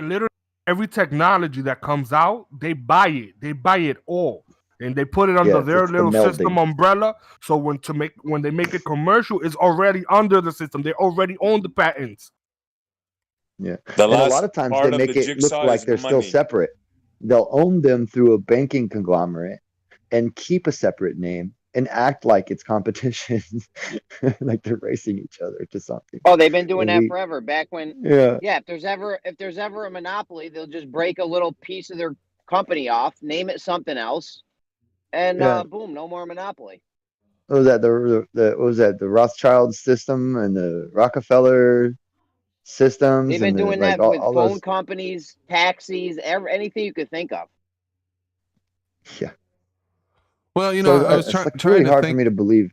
Literally, every technology that comes out, they buy it. They buy it all, and they put it under their little system umbrella. So when they make it commercial, it's already under the system. They already own the patents. Yeah, and a lot of times they make it look like they're still separate. They'll own them through a banking conglomerate and keep a separate name and act like it's competition, like they're racing each other to something. Oh, they've been doing that forever. Back when, yeah. If there's ever a monopoly, they'll just break a little piece of their company off, name it something else, and boom, no more monopoly. What was that? What was that? The Rothschild system and the Rockefeller systems. They've been doing that all with phone those companies, taxis, anything you could think of. Yeah. Well, you So know, I was it's trying really to hard think, for me to believe.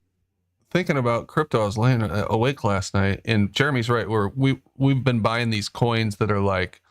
Thinking about crypto. I was laying awake last night, and Jeremy's right. We've been buying these coins that are like,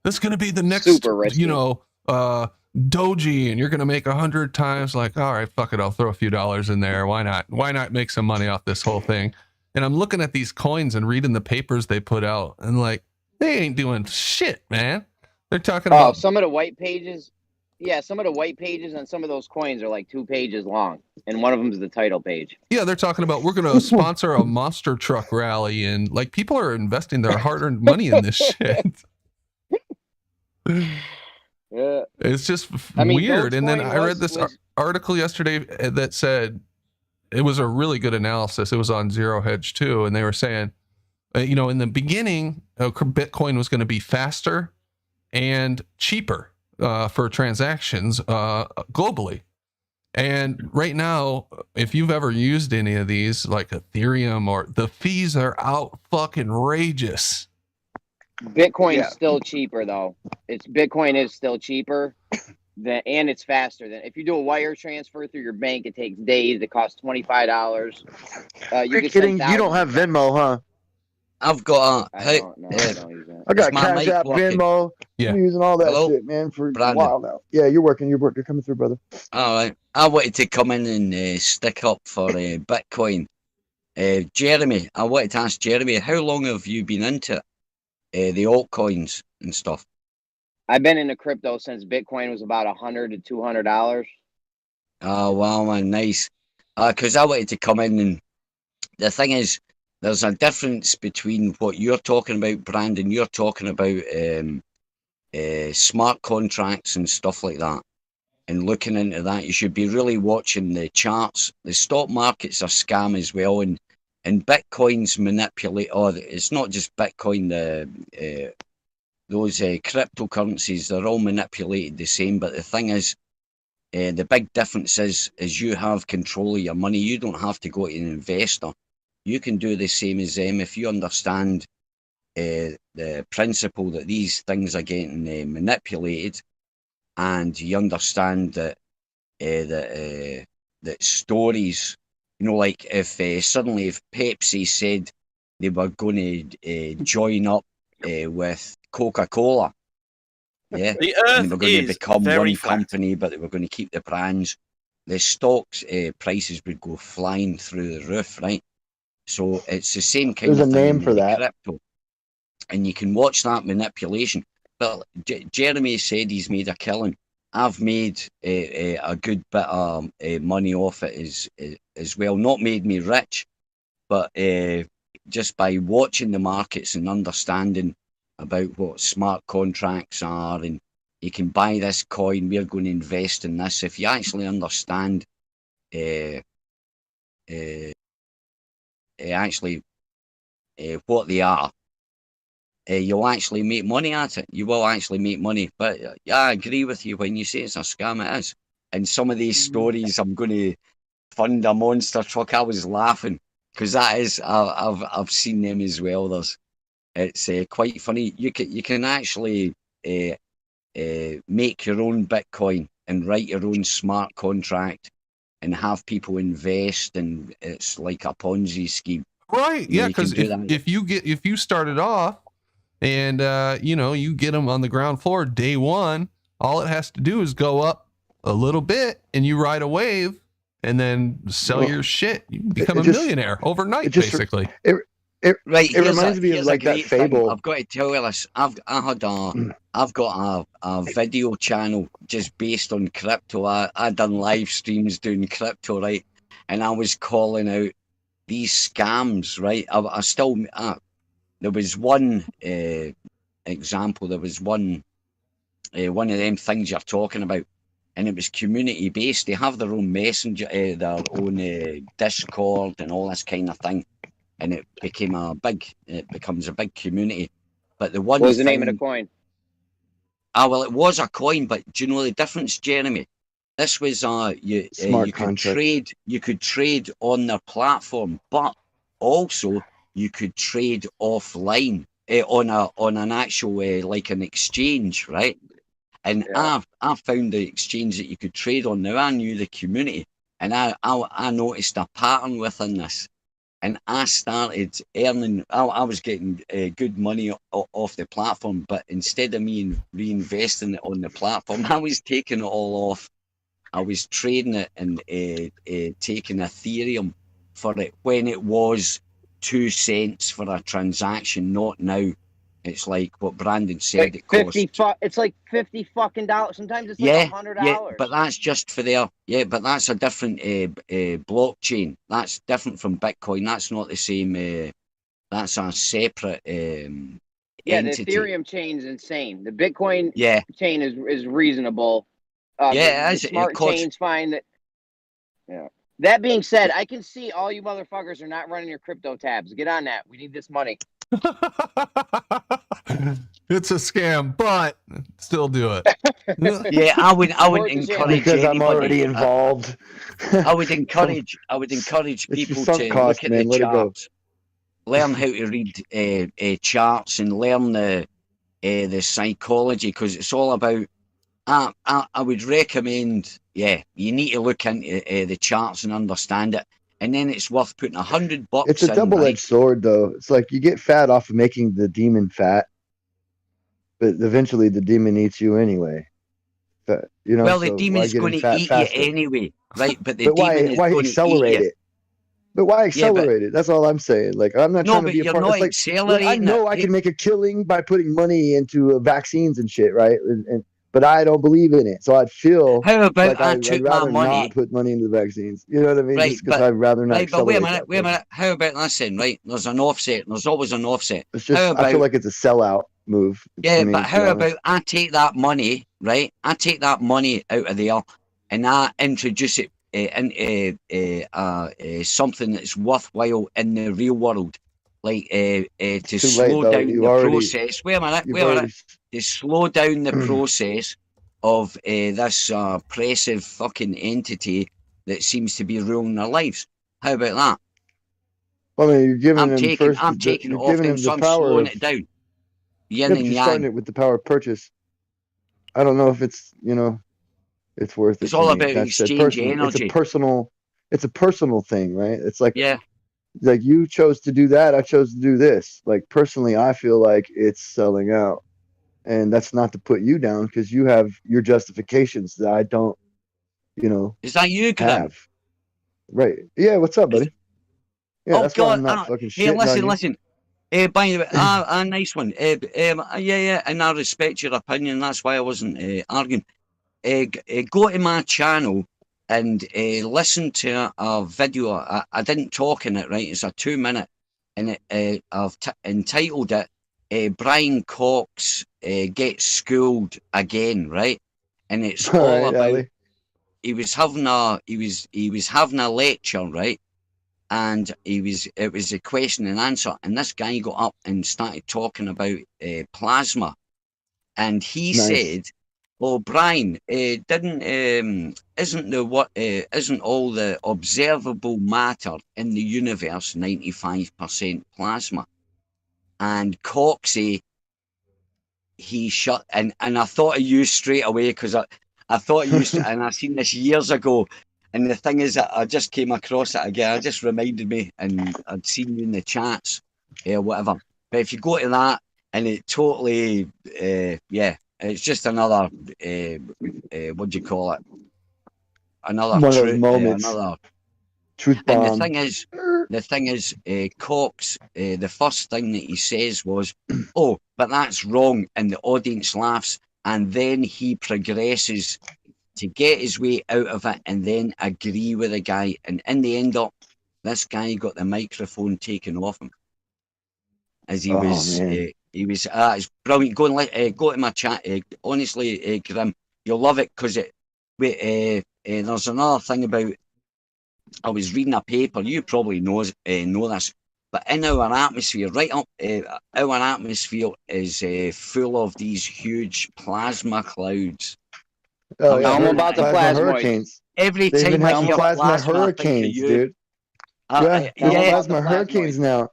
this is going to be the next, super risky. you know, doji, and you're going to make 100 times. Like, all right, fuck it, I'll throw a few dollars in there. Why not? Why not make some money off this whole thing? And I'm looking at these coins and reading the papers they put out, and like, they ain't doing shit, man. They're talking about some of the white pages. Yeah, some of the white pages on some of those coins are like 2 pages long, and one of them is the title page. Yeah, they're talking about we're going to sponsor a monster truck rally, and like people are investing their hard-earned money in this shit. Yeah, it's just weird. And then I read this article yesterday that said it was a really good analysis. It was on Zero Hedge too, and they were saying, you know, in the beginning, Bitcoin was going to be faster and cheaper for transactions globally. And right now, if you've ever used any of these, like Ethereum, or the fees are out fucking rageous. Bitcoin's still cheaper though. Bitcoin is still cheaper and it's faster than if you do a wire transfer through your bank. It takes days. It costs $25. You're kidding? You don't have Venmo, huh? I've got I don't use that. I got Cash App, Venmo. Yeah. I'm using all that Hello? shit, man, for Brandon. a while now. Yeah, you're working. You're coming through, brother. All right. I wanted to come in and stick up for Bitcoin. Jeremy, I wanted to ask Jeremy, how long have you been into it? The altcoins and stuff. I've been into crypto since Bitcoin was about $100 to $200. Oh, wow, man, nice. Because I wanted to come in, and the thing is, there's a difference between what you're talking about, Brandon. You're talking about smart contracts and stuff like that, and looking into that. You should be really watching the charts. The stock market's a scam as well, and Bitcoin's manipulate. Oh, it's not just Bitcoin. Those cryptocurrencies, they're all manipulated the same. But the thing is, the big difference is you have control of your money. You don't have to go to an investor. You can do the same as them if you understand the principle that these things are getting manipulated, and you understand that that stories, you know, like if suddenly if Pepsi said they were going to join up with Coca-Cola, yeah, The and they were going to become one flat. company, but they were going to keep the brands, the stocks prices would go flying through the roof, right? So it's the same kind There's of a thing name in for that. crypto, and you can watch that manipulation. But Jeremy said he's made a killing. I've made a good bit of money off it as well. Not made me rich, but just by watching the markets and understanding about what smart contracts are, and you can buy this coin, we're going to invest in this. If you actually understand what they are, you'll actually make money at it. You will actually make money. But yeah, I agree with you when you say it's a scam. It is. And some of these stories, I'm going to fund a monster truck. I was laughing because that is, I've seen them as well. It's quite funny. You can actually make your own Bitcoin and write your own smart contract and have people invest, and it's like a Ponzi scheme. Right. Yeah. Because if you started off and you get them on the ground floor day one, all it has to do is go up a little bit and you ride a wave and then sell your shit. You become a millionaire overnight, basically. It reminds me of like that fable. Thing. I've got to tell you this. I've got a video channel just based on crypto. I done live streams doing crypto, right? And I was calling out these scams, right? I still there was one example. There was one of them things you're talking about, and it was community based. They have their own messenger, their own Discord, and all this kind of thing, and it becomes a big community. But the one what was the name of the coin? Well, it was a coin, but do you know the difference, Jeremy? This was you could trade on their platform, but also you could trade offline on an actual like an exchange, right? And I found the exchange that you could trade on. Now I knew the community, and I noticed a pattern within this, and I started earning. I was getting good money off the platform, but instead of me reinvesting it on the platform, I was taking it all off. I was trading it and taking Ethereum for it when it was 2 cents for a transaction, not now. It's like what Brandon said. It costs. It's like $50 fucking. Sometimes it's like $100. Yeah, but that's just for there. Yeah, but that's a different blockchain. That's different from Bitcoin. That's not the same. That's a separate entity. The Ethereum chain is insane. The Bitcoin chain is reasonable. It is. The smart chain's fine. That being said, I can see all you motherfuckers are not running your crypto tabs. Get on that. We need this money. It's a scam, but still do it. Yeah, I would encourage because I'm already involved. I would encourage people to look at the charts, learn how to read charts, and learn the psychology, because it's all about. I would recommend, you need to look into the charts and understand it, and then it's worth putting $100. It's a double-edged sword, though. It's like you get fat off of making the demon fat, but eventually the demon eats you anyway. But, well, the demon's going to eat you anyway, right? But the demon is why going accelerate to eat it? But why accelerate it? That's all I'm saying. Like, I'm not trying to be a part. Not accelerating. I know I can make a killing by putting money into vaccines and shit, right? But I don't believe in it, so I'd feel how about like I'd rather not put money into the vaccines. You know what I mean? Right, just because I'd rather not. Right, but wait a minute. How about this then? Right, there's an offset. There's always an offset. It's just I feel like it's a sellout move. Yeah, but how about I take that money, right? I take that money out of there, and I introduce it into something that's worthwhile in the real world, like to slow down the process. Wait a minute. To slow down the process of this oppressive fucking entity that seems to be ruling their lives. How about that? Well, I mean, you're giving I'm taking it off them, so I'm slowing it down. Yin and yang. You're starting it with the power of purchase. I don't know if it's it's worth it. It's all about exchange energy. It's a personal thing, right? It's like like you chose to do that, I chose to do this. Like personally, I feel like it's selling out. And that's not to put you down, because you have your justifications that I don't, Is that you, Graham? Right. Yeah, what's up, buddy? Yeah, that's why I'm not fucking shit. Hey, listen. By the way, a nice one. And I respect your opinion. That's why I wasn't arguing. Go to my channel and listen to a video. I didn't talk in it, right? It's a 2-minute, and I've entitled it Brian Cox gets schooled again, right? And it's all about he was having a lecture, right? And it was a question and answer, and this guy got up and started talking about plasma, and he said, "Well, Brian, isn't all the observable matter in the universe 95% plasma?" And Coxie, he shut, and I thought of you straight away, because I thought you, and I seen this years ago. And the thing is that I just came across it again. It just reminded me, and I'd seen you in the chats, or whatever. But if you go to that, and it totally, it's just another, what do you call it? Another truth bomb. And the thing is, Cox, the first thing that he says was, "Oh, but that's wrong," and the audience laughs, and then he progresses to get his way out of it and then agree with the guy, and in the end up, this guy got the microphone taken off him, as he was. It's brilliant. Go to my chat. Honestly, Grim, you'll love it, because there's another thing about. I was reading a paper. You probably know this, but in our atmosphere, right up, our atmosphere is full of these huge plasma clouds. Oh, yeah, I'm about the plasma hurricanes. Every They've time been I having hear plasma hurricanes, dude. Plasma hurricanes now.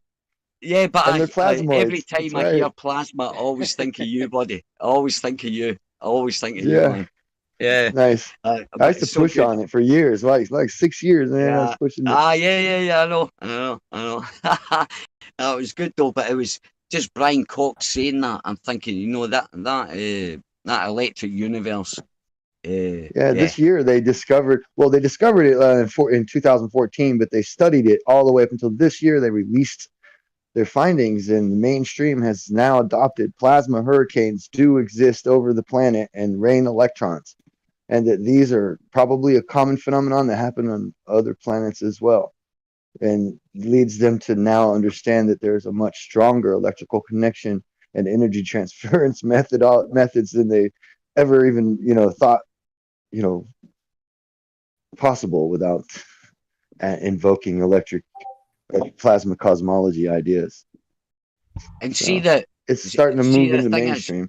Yeah, but and they're plasmoids. every time I hear plasma, I always think of you, buddy. I always think of you. I always think of you, man. Yeah. Nice. I used to push on it for years, like 6 years, man. I was pushing it. Yeah. I know. That was good though, but it was just Brian Cox saying that. I'm thinking, you know, that electric universe. This year they discovered. Well, they discovered it in 2014, but they studied it all the way up until this year. They released their findings, and the mainstream has now adopted plasma hurricanes do exist over the planet and rain electrons, and that these are probably a common phenomenon that happen on other planets as well, and leads them to now understand that there's a much stronger electrical connection and energy transference methods than they ever even thought possible without invoking electric plasma cosmology ideas. And see that it's starting to move into mainstream,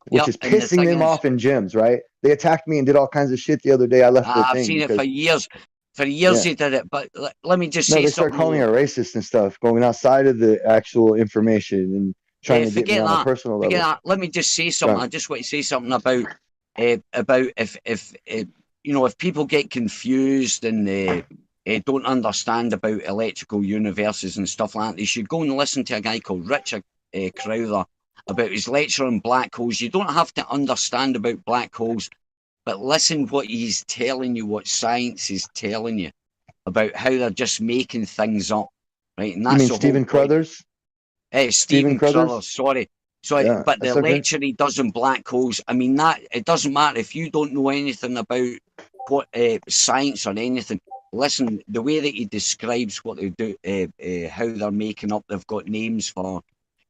which is pissing them off in gyms, right? They attacked me and did all kinds of shit the other day. I left the thing. I've seen it for years. For years they did it, but let me just say they start calling me a racist and stuff, going outside of the actual information and trying to get me on a personal level. Let me just say something. I just want to say something about if people get confused and don't understand about electrical universes and stuff like that, they should go and listen to a guy called Richard Crowther about his lecture on black holes. You don't have to understand about black holes, but listen what he's telling you, what science is telling you about how they're just making things up, right? And that's you mean Stephen Crothers? Stephen Crothers, sorry. Yeah, but the lecture he does on black holes, I mean, that it doesn't matter if you don't know anything about what science or anything. Listen, the way that he describes what they do, how they're making up, they've got names for,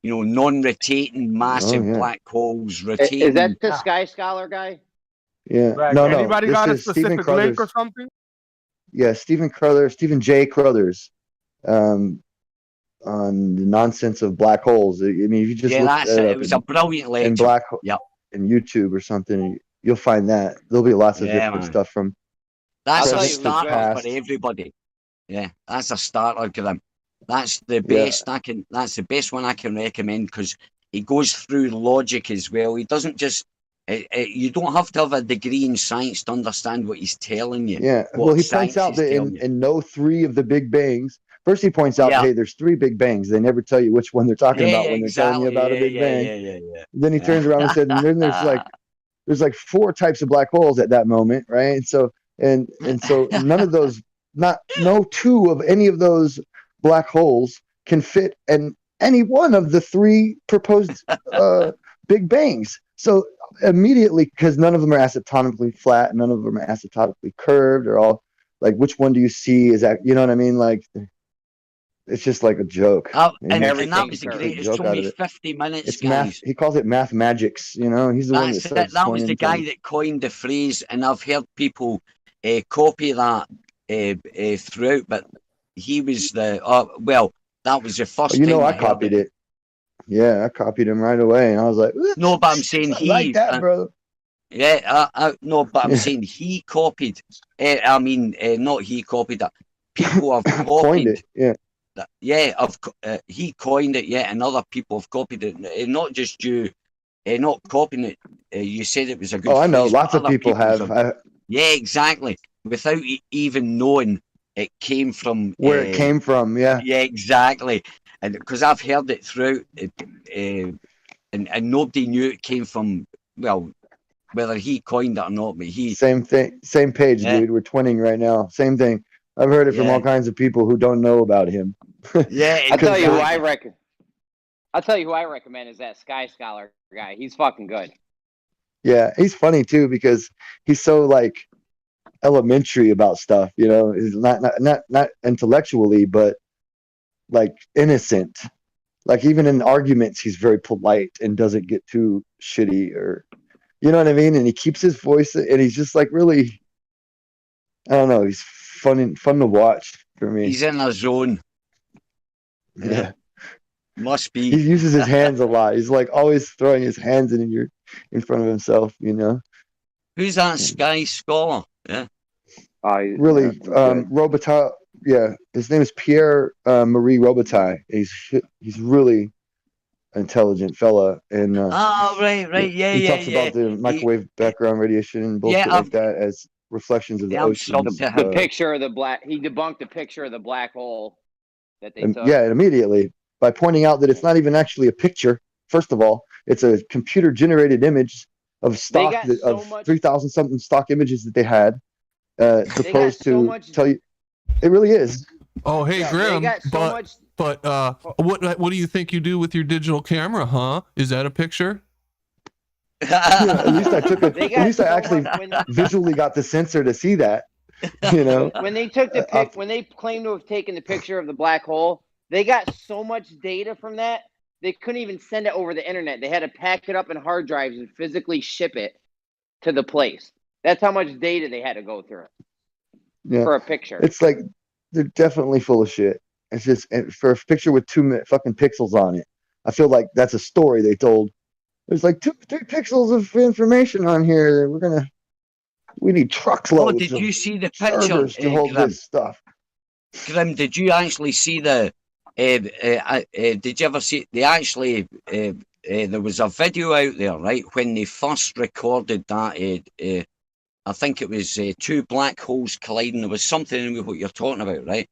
non-rotating massive black holes. Rotating. Is that the Sky Scholar guy? Yeah. Right. No. Anybody got a specific Stephen Crothers. link or something? Yeah, Stephen J. Crothers, on the nonsense of black holes. I mean, if you just look that's it. It was a brilliant lecture. In black, in YouTube or something, you'll find that there'll be lots of different stuff from. That's a starter for everybody. Yeah, that's a starter for them. That's the best That's the best one I can recommend because he goes through logic as well. He doesn't just. You don't have to have a degree in science to understand what he's telling you. Yeah, well, he points out that in no three of the Big Bangs. First, he points out, hey, there's 3 Big Bangs. They never tell you which one they're talking about when they're telling you about a Big Bang. Then he turns around and said, and then there's like 4 types of black holes at that moment, right? And so none of those, no 2 of any of those black holes can fit in any one of the 3 proposed Big Bangs. So immediately, because none of them are asymptotically flat, none of them are asymptotically curved, or all like, which one do you see? Is that, you know what I mean? Like, it's just like a joke. And that was the greatest. It took me 50 minutes. It's math. He calls it math magics. He's the one that starts. That was the guy that coined the phrase, and I've heard people copy that throughout. But he was that was the first. I copied it. Yeah, I copied him right away, and I was like, no, but I'm saying he like that, brother. Yeah, no, but I'm saying he copied. Not he copied that. People have copied. Coined it. Yeah. He coined it, and other people have copied it. Not just you, not copying it. You said it was a good. Oh, I know. Lots of people have. Yeah, exactly. Without even knowing it came from where it came from. Yeah. Yeah, exactly. And because I've heard it throughout, and nobody knew it came from. Well, whether he coined it or not, but he. Same thing. Same page, dude. We're twinning right now. Same thing. I've heard it from all kinds of people who don't know about him. I'll tell you who I recommend is that Sky Scholar guy. He's fucking good. Yeah, he's funny too because he's so like elementary about stuff. He's not intellectually, but like innocent. Like even in arguments, he's very polite and doesn't get too shitty or You know what I mean? And he keeps his voice, and he's just like really, I don't know. He's fun to watch for me. He's in a zone. Yeah. Must be. He uses his hands a lot. He's like always throwing his hands in front of himself, you know. Who's that Sky Scholar? Yeah. Really, Robitaille. Yeah, his name is Pierre Marie Robitaille. He's really intelligent fella, and right, yeah, he talks about the microwave background radiation and bullshit like that as reflections of the ocean. The picture of the black. He debunked the picture of the black hole that they took. Yeah, immediately by pointing out that it's not even actually a picture. First of all, it's a computer-generated image of stock of 3,000 something stock images that they had, supposed to tell you. It really is. Oh, hey, Grim. But what do you think you do with your digital camera, huh? Is that a picture? Yeah, at least I took it. At least I actually visually got the sensor to see that. You know, when they took the pic, when they claimed to have taken the picture of the black hole, they got so much data from that they couldn't even send it over the internet. They had to pack it up in hard drives and physically ship it to the place. That's how much data they had to go through for a picture. It's like they're definitely full of shit. It's just for a picture with 2 fucking pixels on it. I feel like that's a story they told. There's like 3 pixels of information on here. We need truckloads. Oh, did you see the picture to hold this stuff? Grim, did you actually see the? Did you ever see? They actually there was a video out there, right, when they first recorded that. I think it was 2 black holes colliding. There was something with what you're talking about, right?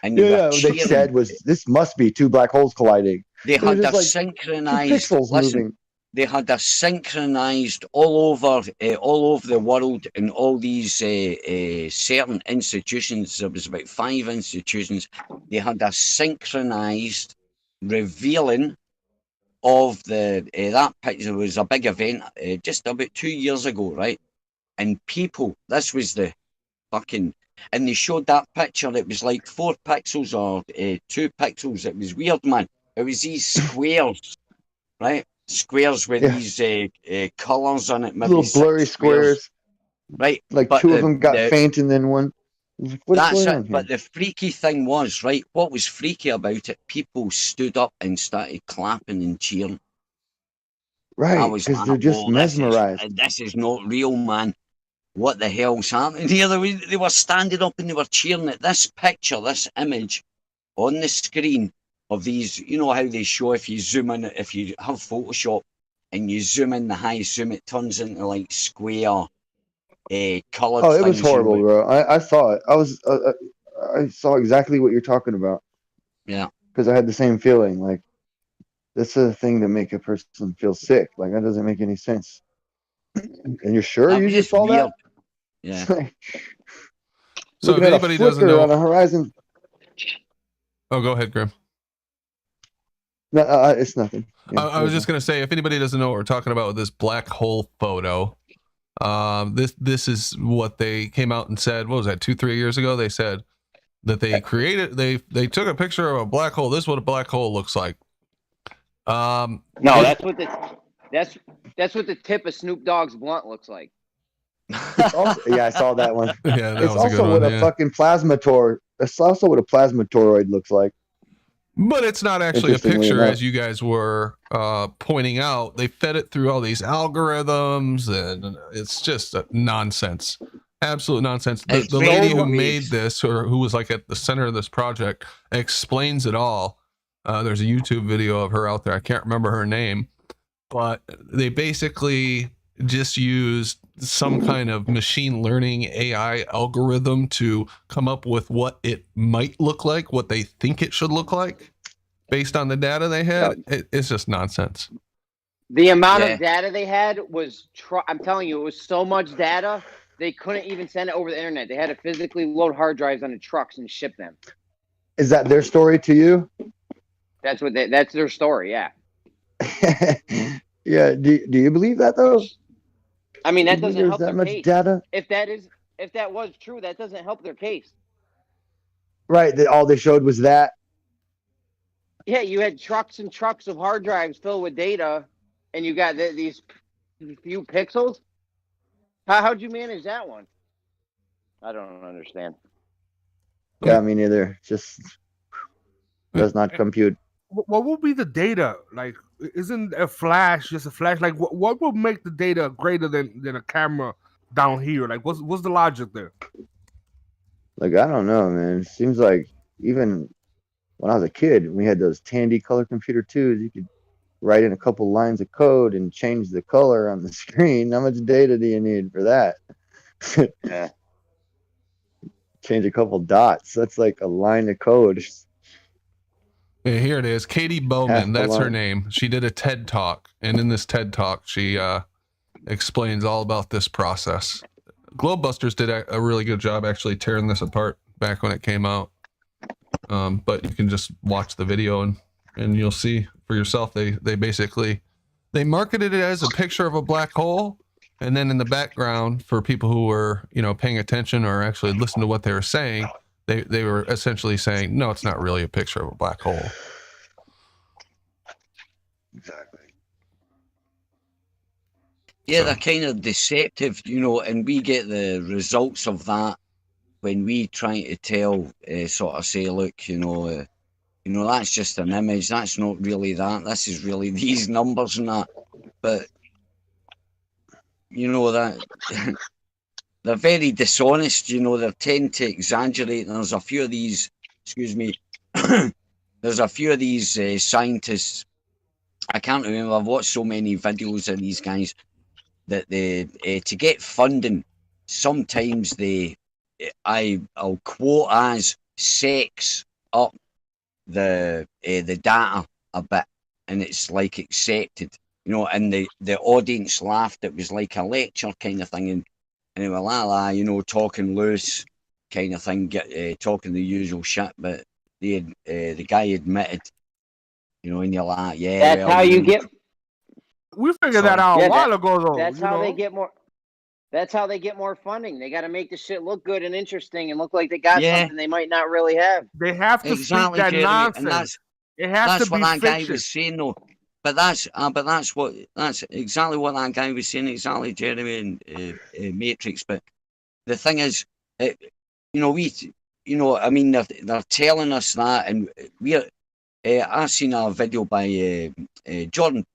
And what they said was this must be 2 black holes colliding. They had a synchronized. Listen, they had a synchronized all over the world in all these certain institutions. There was about 5 institutions. They had a synchronized revealing of that picture. It was a big event just about 2 years ago, right? And people, this was the fucking, and they showed that picture. It was like 4 pixels or 2 pixels. It was weird, man. It was these squares, right? Squares with these colors on it, maybe little blurry squares, right? Like 2 of them got faint, and then one. That's it. But the freaky thing was, right? What was freaky about it? People stood up and started clapping and cheering. Right, because they're just mesmerized. This is not real, man. What the hell's happening here? They were standing up and they were cheering at this picture, this image on the screen of these, you know how they show if you zoom in, if you have Photoshop and you zoom in the high zoom, it turns into like square colored. Oh, it was horrible, bro. I saw it. I saw exactly what you're talking about. Yeah. Because I had the same feeling. Like, that's a thing to make a person feel sick. Like, that doesn't make any sense. And you're sure you just saw that? Yeah. So if anybody doesn't know on the horizon. Oh, go ahead, Grim. No, it's nothing. Yeah, I was just gonna say, if anybody doesn't know what we're talking about with this black hole photo, this is what they came out and said. What was that? 2-3 years ago, they said that they created. They took a picture of a black hole. This is what a black hole looks like. No, that's what the tip of Snoop Dogg's blunt looks like. I saw that one. Yeah, that it's was also a what good one, a fucking plasma toroid. It's also what a plasma toroid looks like. But it's not actually a picture, as you guys were pointing out. They fed it through all these algorithms, and it's just nonsense. Absolute nonsense. The lady who made this, or who was like at the center of this project, explains it all. There's a YouTube video of her out there. I can't remember her name, but they basically just used some kind of machine learning AI algorithm to come up with what it might look like, what they think it should look like based on the data they had. It's just nonsense. The amount of data they had was, I'm telling you, it was so much data, they couldn't even send it over the internet. They had to physically load hard drives onto trucks and ship them. Is that their story to you? That's their story, yeah. Yeah, do you believe that, though? I mean, that doesn't help that their much case. Data? If that was true, that doesn't help their case. Right, that all they showed was that. Yeah, you had trucks and trucks of hard drives filled with data, and you got these A few pixels? How'd you manage that one? I don't understand. Yeah, me neither. Just does not compute. What will be the data? Like, isn't a flash just a flash? Like, what will make the data greater than a camera down here? Like, what's the logic there? Like, I don't know, man. It seems like even when I was a kid, we had those Tandy color computer 2s. You could write in a couple lines of code and change the color on the screen. How much data do you need for that? Yeah. Change a couple dots. That's like a line of code. Yeah, here it is. Katie Bowman, that's her name. She did a TED Talk, and in this TED Talk, she explains all about this process. Globebusters did a really good job actually tearing this apart back when it came out. But you can just watch the video and you'll see for yourself. They basically marketed it as a picture of a black hole, and then in the background, for people who were paying attention or actually listened to what they were saying, they were essentially saying, no, it's not really a picture of a black hole. Exactly. Yeah, they're kind of deceptive, and we get the results of that when we try to tell, sort of say, look, that's just an image. That's not really that. This is really these numbers and that. But that they're very dishonest. They tend to exaggerate. And there's a few of these. Excuse me. There's a few of these scientists. I can't remember. I've watched so many videos of these guys that they to get funding. Sometimes I'll quote as sex up the data a bit, and it's like accepted, and the audience laughed. It was like a lecture kind of thing, and they were talking loose kind of thing, talking the usual shit, but the guy admitted, and you're like, yeah, That's how you get. We figured that out a while ago, though. That's how they get more. That's how they get more funding. They got to make the shit look good and interesting and look like they got something they might not really have. They have to speak that nonsense. It has to be what that fiction. guy was saying, though. But that's exactly what that guy was saying. Exactly, Jeremy and Matrix. But the thing is, I mean, they're telling us that, and I seen a video by Jordan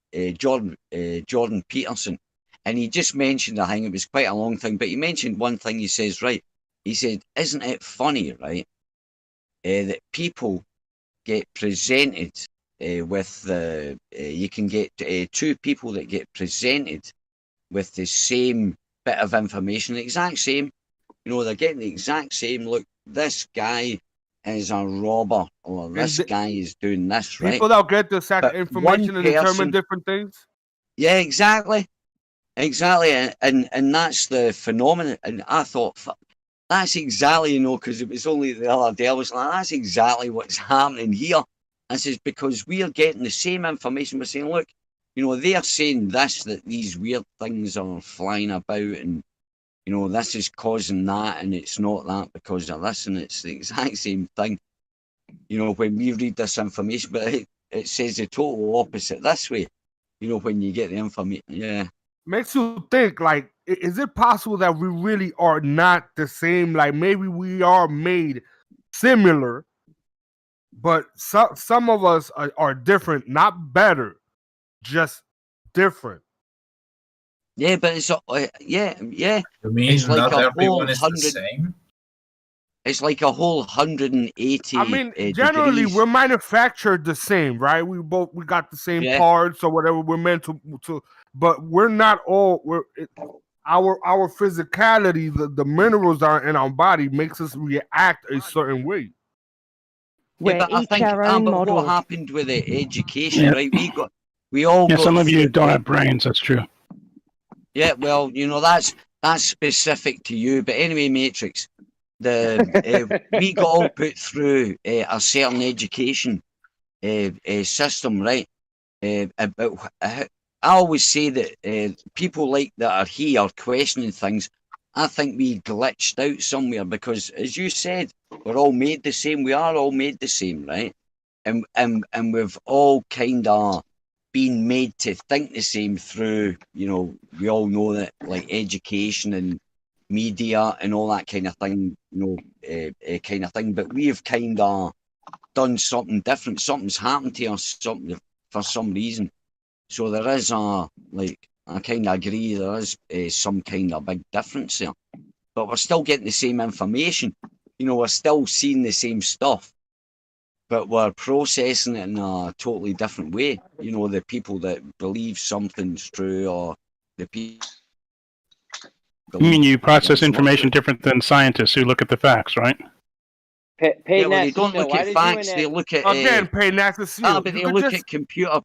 Peterson. And he just mentioned a thing. It was quite a long thing, but he mentioned one thing. He says, right, he said, isn't it funny, right, that people get presented with you can get two people that get presented with the same bit of information, the exact same, they're getting the exact same, look, this guy is a robber, or this guy is doing this, right? People that get the exact information and determine different things? Yeah, exactly. Exactly, and that's the phenomenon. And I thought, that's exactly, because it was only the other day, I was like, that's exactly what's happening here. I says, because we are getting the same information. We're saying, look, they're saying this, that these weird things are flying about, and, this is causing that, and it's not that because of this, and it's the exact same thing. When we read this information, but it says the total opposite this way, when you get the information, yeah. Makes you think, like, is it possible that we really are not the same? Like, maybe we are made similar, but some of us are different, not better, just different. Yeah, but it's yeah. You mean it's like not everyone is the same? It's like a whole 180. I mean, generally degrees. we're manufactured the same, right? We got the same parts or whatever. We're meant to, but we're not all. Our physicality, the minerals are in our body makes us react a certain way. Yeah, but I think what happened with the education, right? We all got some of you don't have brains. That's true. Yeah, well, that's specific to you. But anyway, Matrix. We got all put through a certain education system, right? I always say that people like that are here questioning things. I think we glitched out somewhere because, as you said, we're all made the same. We are all made the same, right? And we've all kind of being made to think the same through, we all know that, like, education and media and all that kind of thing, kind of thing. But we have kind of done something different. Something's happened to us, something for some reason. So there is I kind of agree, there is some kind of big difference there. But we're still getting the same information. We're still seeing the same stuff, but we're processing it in a totally different way. The people that believe something's true, or the people. You mean you process information different than scientists who look at the facts, right? They don't look at facts. They look at again. Pay NASA seal. But they look at computer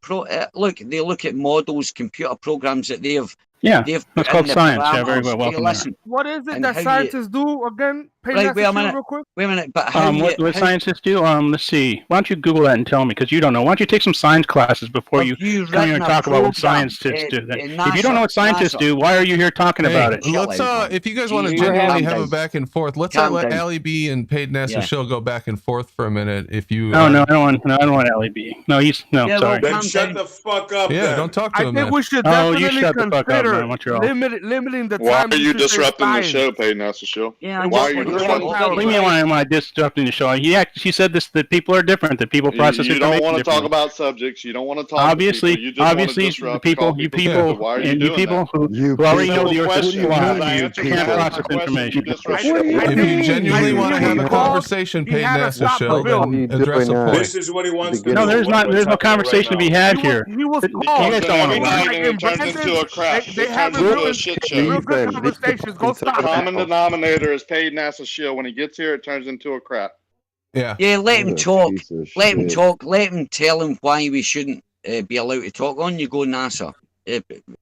they look at models, computer programs that they've. Yeah, they've that's called science. Yeah, very well. Welcome. What is it that scientists do again? Pay right, wait a minute. real quick. Wait a minute. But what scientists do? Let's see. Why don't you Google that and tell me? Because you don't know. Why don't you take some science classes before you come here and talk about what scientists do? If you don't know what scientists do, why are you here talking about it? Let's if you guys want to genuinely have a back and forth, let's let Allie B and Paid NASA Show go back and forth for a minute. If you no, I don't want Allie B. No, sorry. Then shut the fuck up. Yeah, don't talk to him. I think we should definitely consider limiting the time. Why are you disrupting the show, Paid NASA Show? Yeah, why are you disrupting? What do you mean why am I disrupting the show? She said this that people are different. That people process you information. You don't want to talk differently. about subjects. You don't want to talk. Obviously, to people. the people, you people who already know the earth is flat can't process information. If you genuinely want to have a conversation, Paid NASA Show, then address a point. This is what he wants to do. No, there's no conversation to be had here. He was You guys don't want to night and it turns into a crap. They have a shit show. Real good conversations. Go stop. The common denominator is Paid NASA Show. When he gets here, it turns into a crap. Yeah. Yeah, let him talk. Let him talk. Let him tell him why we shouldn't be allowed to talk. On you go, NASA.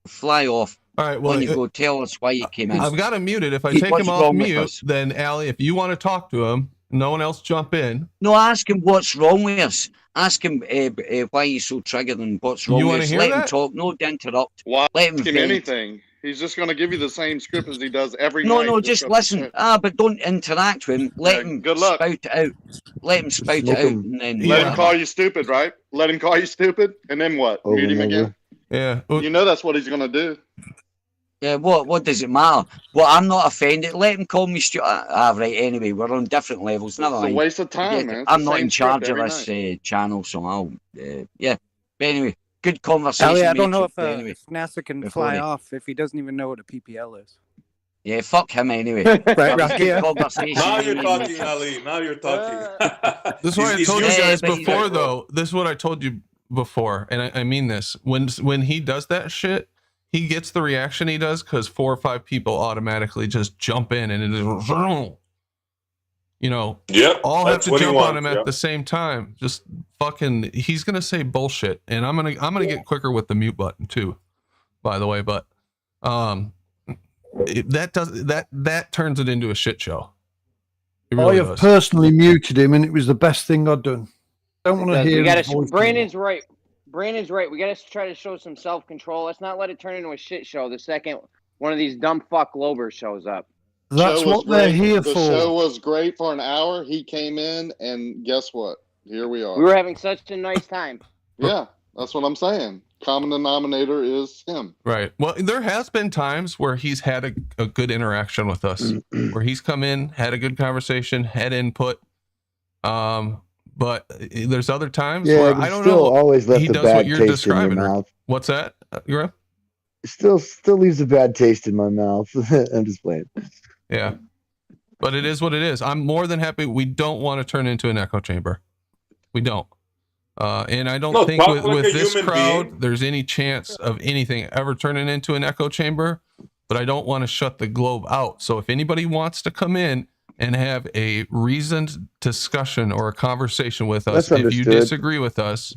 Fly off. All right, well, on you go. Tell us why you came in. I've got him muted. If I take him off mute, then Allie, if you want to talk to him, no one else jump in. No, ask him what's wrong with us. Ask him why he's so triggered and what's wrong with us. Let him talk. No, interrupt. Why let him anything? He's just going to give you the same script as he does every night. No, just listen. But don't interact with him. Let him spout it out. Let him spout it out. And then let him call you stupid, right? Let him call you stupid, and then what? Mute him again? Yeah. You know that's what he's going to do. Yeah, what does it matter? Well, I'm not offended. Let him call me stupid. Right, anyway, we're on different levels. Never mind. It's a waste of time, man. I'm not in charge of this channel, so I'll... yeah. But anyway, good conversation. Ellie, I don't know if NASA can fly off if he doesn't even know what a PPL is. Yeah, fuck him anyway. Good conversation. Now you're talking, Ali. Now you're talking. This is what I told you guys before, though. This is what I told you before, and I mean this. When he does that shit, he gets the reaction he does because 4 or 5 people automatically just jump in and it is, all have to jump on him at the same time. Just fucking, he's gonna say bullshit, and I'm gonna get quicker with the mute button too, by the way. But that turns it into a shit show. Really I have personally muted him, and it was the best thing I've done. Don't want to hear. Brandon's right. Brandon's right. We got to try to show some self-control. Let's not let it turn into a shit show the second one of these dumb fuck Globers shows up. That's what they're here for. The show was great for an hour. He came in, and guess what? Here we are. We were having such a nice time. Yeah, that's what I'm saying. Common denominator is him. Right. Well, there has been times where he's had a good interaction with us, where he's come in, had a good conversation, had input. But there's other times where I don't know. Always left he a does bad what you're taste describing. in your mouth. What's that? You're still leaves a bad taste in my mouth. I'm just playing. Yeah, but it is what it is. I'm more than happy. We don't want to turn into an echo chamber. We don't. And I don't think with this crowd, there's any chance of anything ever turning into an echo chamber. But I don't want to shut the globe out. So if anybody wants to come in and have a reasoned discussion or a conversation with us, if you disagree with us,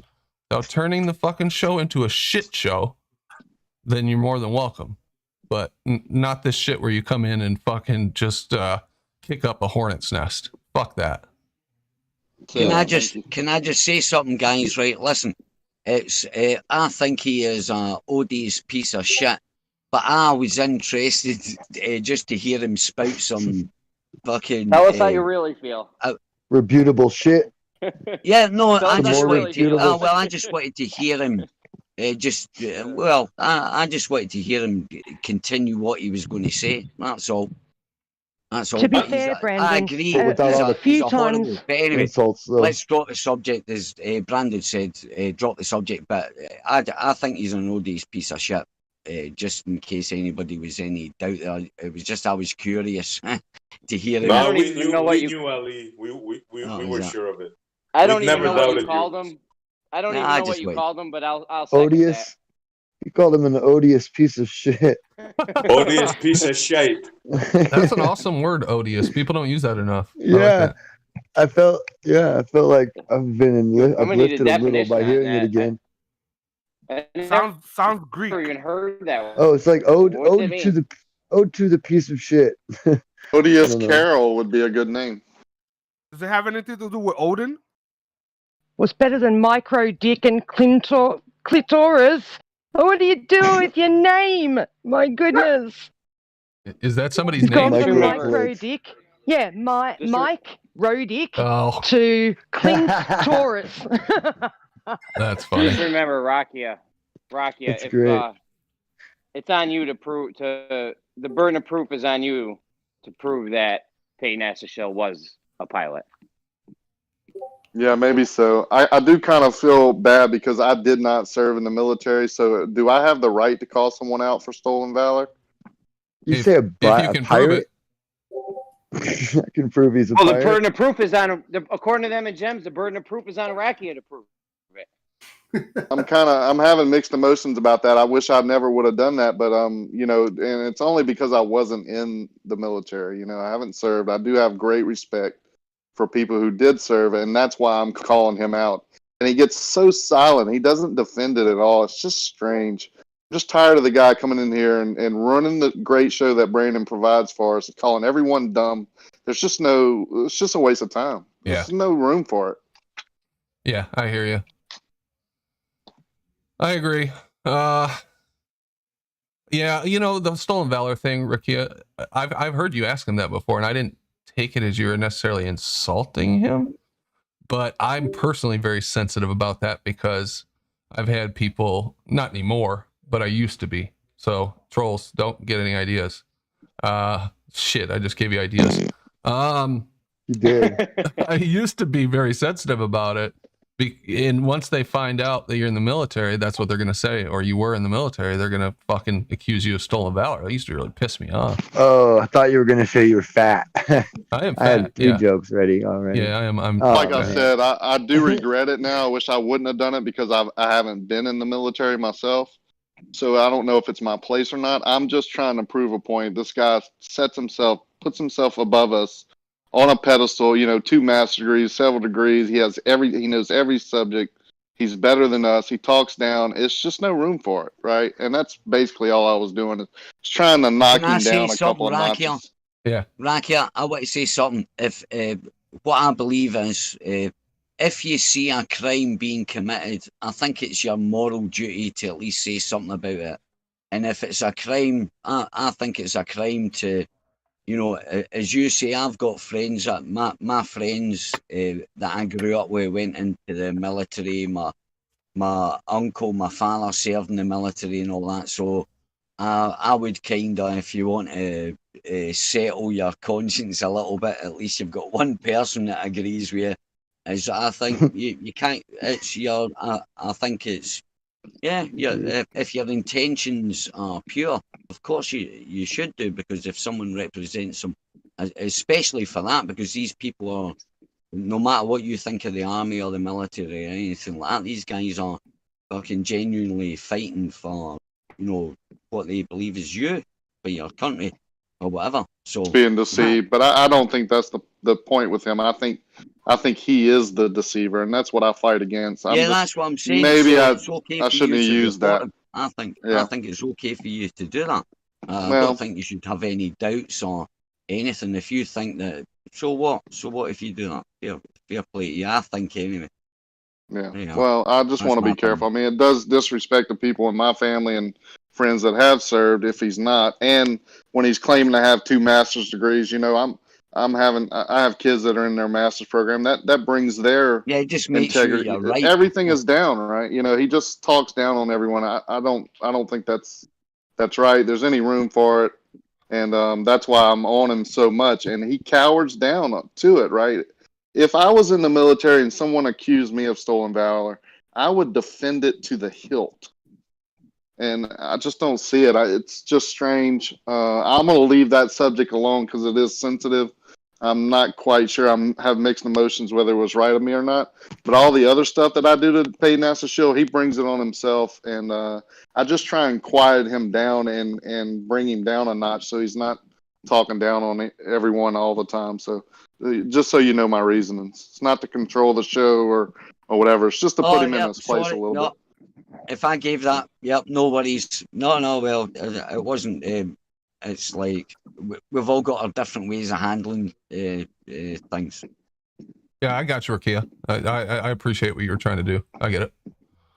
without turning the fucking show into a shit show, then you're more than welcome. But not this shit where you come in and fucking just kick up a hornet's nest. Fuck that. Can I just say something, guys? Right, listen. It's I think he is a odious piece of shit, but I was interested just to hear him spout some fucking. Tell us how you really feel. Reputable shit. Yeah, no, I just really wanted to. I just wanted to hear him Well, I just wanted to hear him continue what he was going to say. That's all. That's all. To be But fair, Brandon, I agree. But without all the He's a horrible. times- But anyway, insults, though. let's drop the subject. As Brandon said, drop the subject. But I think he's an odious piece of shit. Just in case anybody was any doubt there, it was just I was curious to hear him. No, we knew, Ali. We were sure of it. I don't We've even never know what you doubted called him. I don't even know what you called him, but I'll second Odious. You called him an odious piece of shit. Odious piece of shit. That's an awesome word, odious. People don't use that enough. Yeah, I felt like I've been I'm gonna need a uplifted a little definition by on hearing that. it again. Sounds Greek. Never even heard that one. Oh, it's like ode What does it to the piece of shit. Odious I don't know. Carol would be a good name. Does it have anything to do with Odin? Was better than micro dick and clitoris. What do you do with your name? My goodness. Is that somebody's You've name? gone from micro dick. Yeah, Mike Rodick to clitoris. That's funny. Just remember, Rakia, It's if great. it's on you to prove the burden of proof is on you to prove that Peyton Asashell was a pilot. Yeah, maybe so. I do kind of feel bad because I did not serve in the military. So do I have the right to call someone out for stolen valor? You say a pirate? I can prove he's a Oh, the pirate. burden of proof is on, according to them and Gems, the burden of proof is on Rakia to prove it. I'm having mixed emotions about that. I wish I never would have done that, but and it's only because I wasn't in the military. I haven't served. I do have great respect for people who did serve, and that's why I'm calling him out. And he gets so silent. He doesn't defend it at all. It's just strange. I'm just tired of the guy coming in here and running the great show that Brandon provides for us, calling everyone dumb. It's just a waste of time. Yeah. There's no room for it. Yeah, I hear you. I agree. Yeah, the stolen valor thing, Rakia, I've heard you ask him that before, and I didn't take it as you were necessarily insulting him, but I'm personally very sensitive about that because I've had people, not anymore, but I used to be. So trolls, don't get any ideas. Shit, I just gave you ideas. You did. I used to be very sensitive about it. And once they find out that you're in the military, that's what they're going to say. Or you were in the military, they're going to fucking accuse you of stolen valor. That used to really piss me off. Oh, I thought you were going to say you were fat. I am fat. I had three jokes ready already. Yeah, I am. Like I said, I do regret it now. I wish I wouldn't have done it because I haven't been in the military myself. So I don't know if it's my place or not. I'm just trying to prove a point. This guy puts himself above us on a pedestal, 2 master's degrees, several degrees. He knows every subject. He's better than us. He talks down. It's just no room for it, right? And that's basically all I was doing, is trying to knock him down a couple of notches. Yeah. Rakia, I want to say something. If what I believe is, if you see a crime being committed, I think it's your moral duty to at least say something about it. And if it's a crime, I think it's a crime to, as you say, I've got friends that my friends that I grew up with went into the military. My uncle, my father served in the military and all that. So I would kind of, if you want to settle your conscience a little bit, at least you've got one person that agrees with you. Is I think you can't. It's your. I think it's. Yeah. If your intentions are pure, of course you should do, because if someone represents them, especially for that, because these people are, no matter what you think of the army or the military or anything like that, these guys are fucking genuinely fighting for, what they believe is you, for your country or whatever. So Being deceived, but I don't think that's the point with him. I think he is the deceiver, and that's what I fight against. That's what I'm saying. Maybe so I shouldn't have used that. I think it's okay for you to do that. I don't think you should have any doubts or anything. If you think that, so what if you do that? Fair play to you, I think, anyway. Yeah. Well, I just want to be careful. I mean, it does disrespect the people in my family and friends that have served if he's not. And when he's claiming to have 2 master's degrees, I have kids that are in their master's program. That brings their just make sure integrity. you're right. Everything is down, right? He just talks down on everyone. I don't think that's right. There's any room for it, and that's why I'm on him so much. And he cowers down to it, right? If I was in the military and someone accused me of stolen valor, I would defend it to the hilt. And I just don't see it. It's just strange. I'm going to leave that subject alone because it is sensitive. I'm not quite sure. I have mixed emotions whether it was right of me or not. But all the other stuff that I do to pay NASA show, he brings it on himself. And I just try and quiet him down and bring him down a notch so he's not talking down on everyone all the time. So just so you know my reasonings. It's not to control the show or whatever. It's just to put him in his place a little bit. If I gave that, no worries. No, well, it wasn't. It's like we've all got our different ways of handling things. Yeah, I got you, Rakia. I appreciate what you're trying to do. I get it.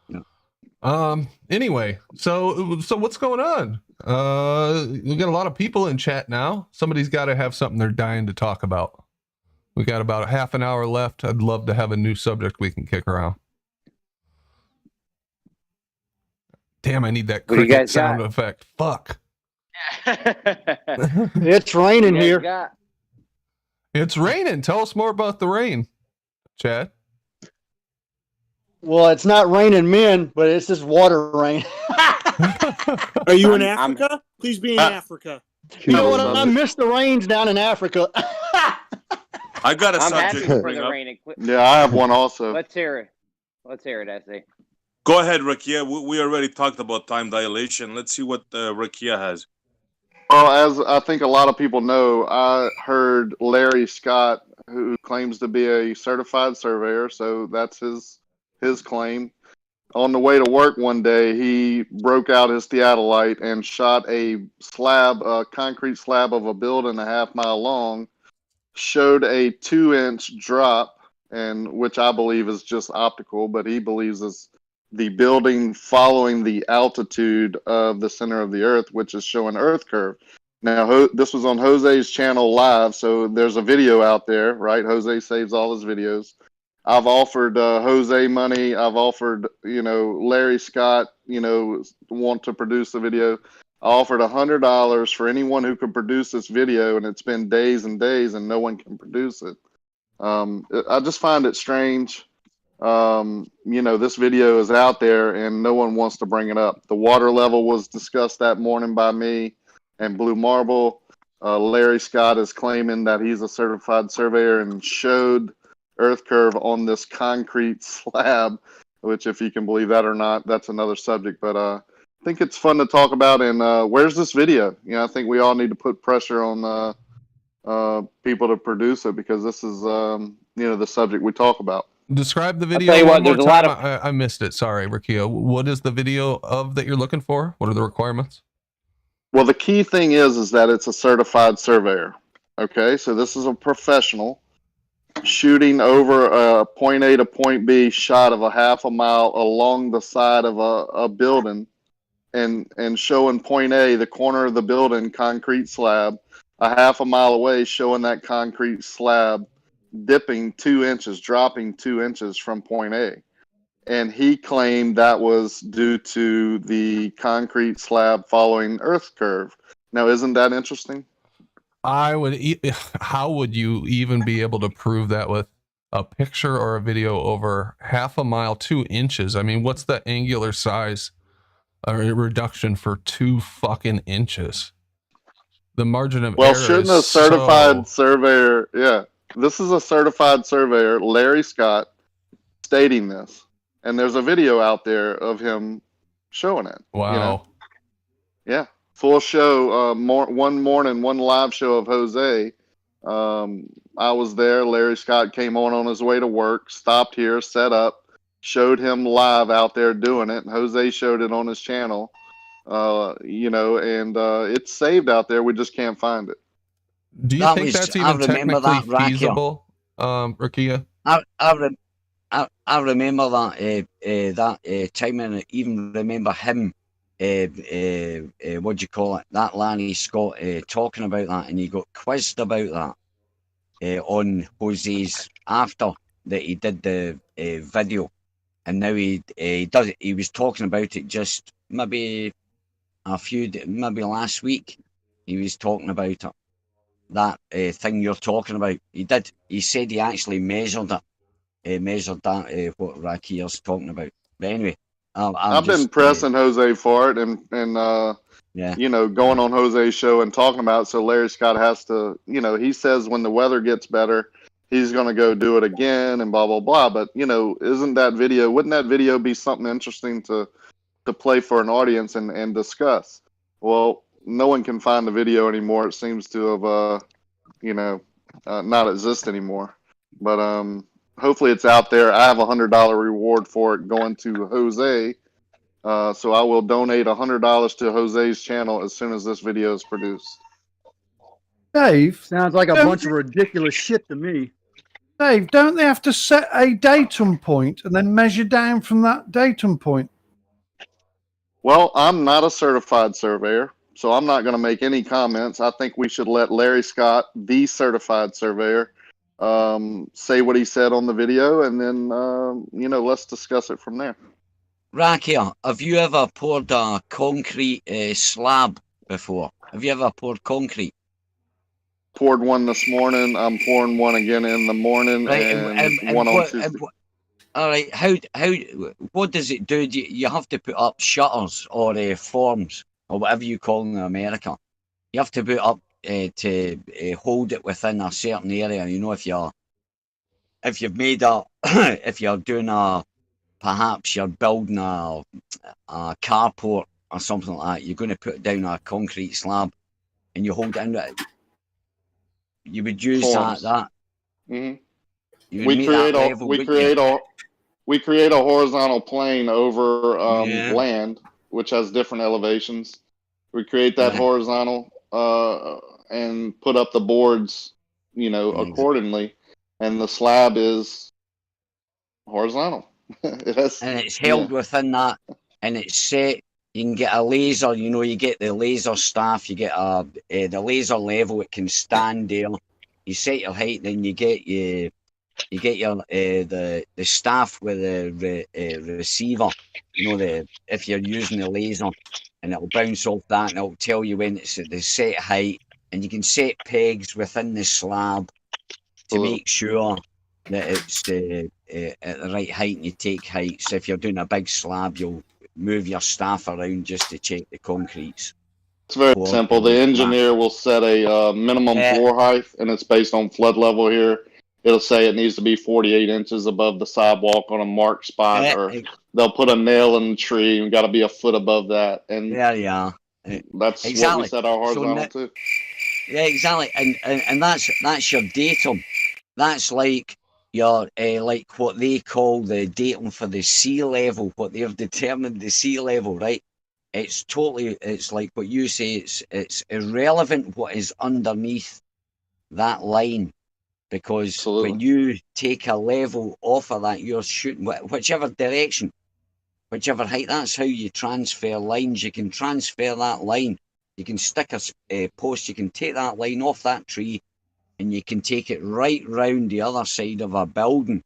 Yeah. Anyway, so what's going on? We got a lot of people in chat now. Somebody's got to have something they're dying to talk about. We got about a half an hour left. I'd love to have a new subject we can kick around. Damn, I need that cricket sound effect. Fuck. It's raining here. It's raining. Tell us more about the rain, Chad. Well, it's not raining men, but it's just water rain. Are you in Africa? Please be in Africa. You know what? I miss the rains down in Africa. I got a subject to bring up. Yeah, I have one also. Let's hear it. Essay. Go ahead, Rakia. We already talked about time dilation. Let's see what Rakia has. Well, as I think a lot of people know, I heard Larry Scott, who claims to be a certified surveyor, so that's his claim. On the way to work one day, he broke out his theodolite and shot a concrete slab of a building a half-mile long, showed a 2-inch drop, and which I believe is just optical, but he believes is the building following the altitude of the center of the earth, which is showing earth curve. Now, this was on Jose's channel live, so there's a video out there, right? Jose saves all his videos. I've offered Jose money. I've offered, Larry Scott, want to produce the video. I offered $100 for anyone who could produce this video, and it's been days and days, and no one can produce it. I just find it strange. This video is out there and no one wants to bring it up. The water level was discussed that morning by me and Blue Marble. Larry Scott is claiming that he's a certified surveyor and showed earth curve on this concrete slab, which if you can believe that or not, that's another subject. But I think it's fun to talk about. And where's this video? I think we all need to put pressure on people to produce it because this is, the subject we talk about. Describe the video one more time. I missed it. Sorry, Rakia. What is the video of that you're looking for? What are the requirements? Well, the key thing is that it's a certified surveyor. Okay, so this is a professional shooting over a point A to point B shot of a half a mile along the side of a building and showing point A, the corner of the building, concrete slab, a half a mile away showing that concrete slab dipping 2 inches, dropping 2 inches from point A. And he claimed that was due to the concrete slab following earth curve. Now, isn't that interesting? How would you even be able to prove that with a picture or a video over half a mile, 2 inches? I mean, what's the angular size reduction for 2 fucking inches? The margin of error shouldn't a certified surveyor, this is a certified surveyor, Larry Scott, stating this. And there's a video out there of him showing it. Wow. Yeah. Full show, one morning, one live show of Jose. I was there. Larry Scott came on his way to work, stopped here, set up, showed him live out there doing it. And Jose showed it on his channel, and it's saved out there. We just can't find it. Do you think that's even technically feasible, Rakia? I remember that time, and I even remember him. What do you call it? That Lanny Scott talking about that, and he got quizzed about that. on Jose's after that he did the video, and now he does it. He was talking about it just maybe maybe last week. He was talking about it. That thing you're talking about. He said he actually measured it. Measured that what Rakir's talking about. But anyway, I've been pressing Jose for it, and you know, going on Jose's show and talking about it. So Larry Scott has to, you know, he says when the weather gets better, he's going to go do it again and blah blah blah. But you know, wouldn't that video be something interesting to play for an audience and discuss? Well, no one can find the video anymore. It seems to have you know, not exist anymore. But hopefully it's out there. I have $100 reward for it going to Jose. So I will donate $100 to Jose's channel as soon as this video is produced. Dave, sounds like a bunch of ridiculous shit to me. Dave, don't they have to set a datum point and then measure down from that datum point? Well, I'm not a certified surveyor, so I'm not going to make any comments. I think we should let Larry Scott, the certified surveyor, say what he said on the video, and then you know, let's discuss it from there. Rakia, have you ever poured a concrete slab before? Have you ever poured concrete? Poured one this morning. I'm pouring one again in the morning, right, and one on Tuesday. All right, what does it do? You have to put up shutters or forms or whatever you call them in America. You have to put up to hold it within a certain area. You know, if you're if you're doing perhaps you're building a carport or something like that, you're going to put down a concrete slab and you hold it in it. You would use forms. that. Mm-hmm. We create a horizontal plane over land, which has different elevations. We create that horizontal and put up the boards, you know, accordingly. And the slab is horizontal. And it's held within that, and it's set. You can get a laser, you know, you get the laser staff, you get the laser level, it can stand there. You set your height, then you get your the staff with the receiver, you know, if you're using the laser, and it'll bounce off that and it'll tell you when it's at the set height, and you can set pegs within the slab to make sure that it's at the right height, and you take heights. If you're doing a big slab, you'll move your staff around just to check the concretes. It's very simple. The engineer will set a minimum floor height, and it's based on flood level here. It'll say it needs to be 48 inches above the sidewalk on a marked spot, or they'll put a nail in the tree and got to be a foot above that. And that's what we set our horizontal to. Yeah, exactly. And that's your datum. That's like your like what they call the datum for the sea level, what they've determined the sea level, right? It's like what you say, it's irrelevant what is underneath that line, because when you take a level off of that, you're shooting whichever direction, whichever height. That's how you transfer lines. You can transfer that line. You can stick a post. You can take that line off that tree, and you can take it right round the other side of a building.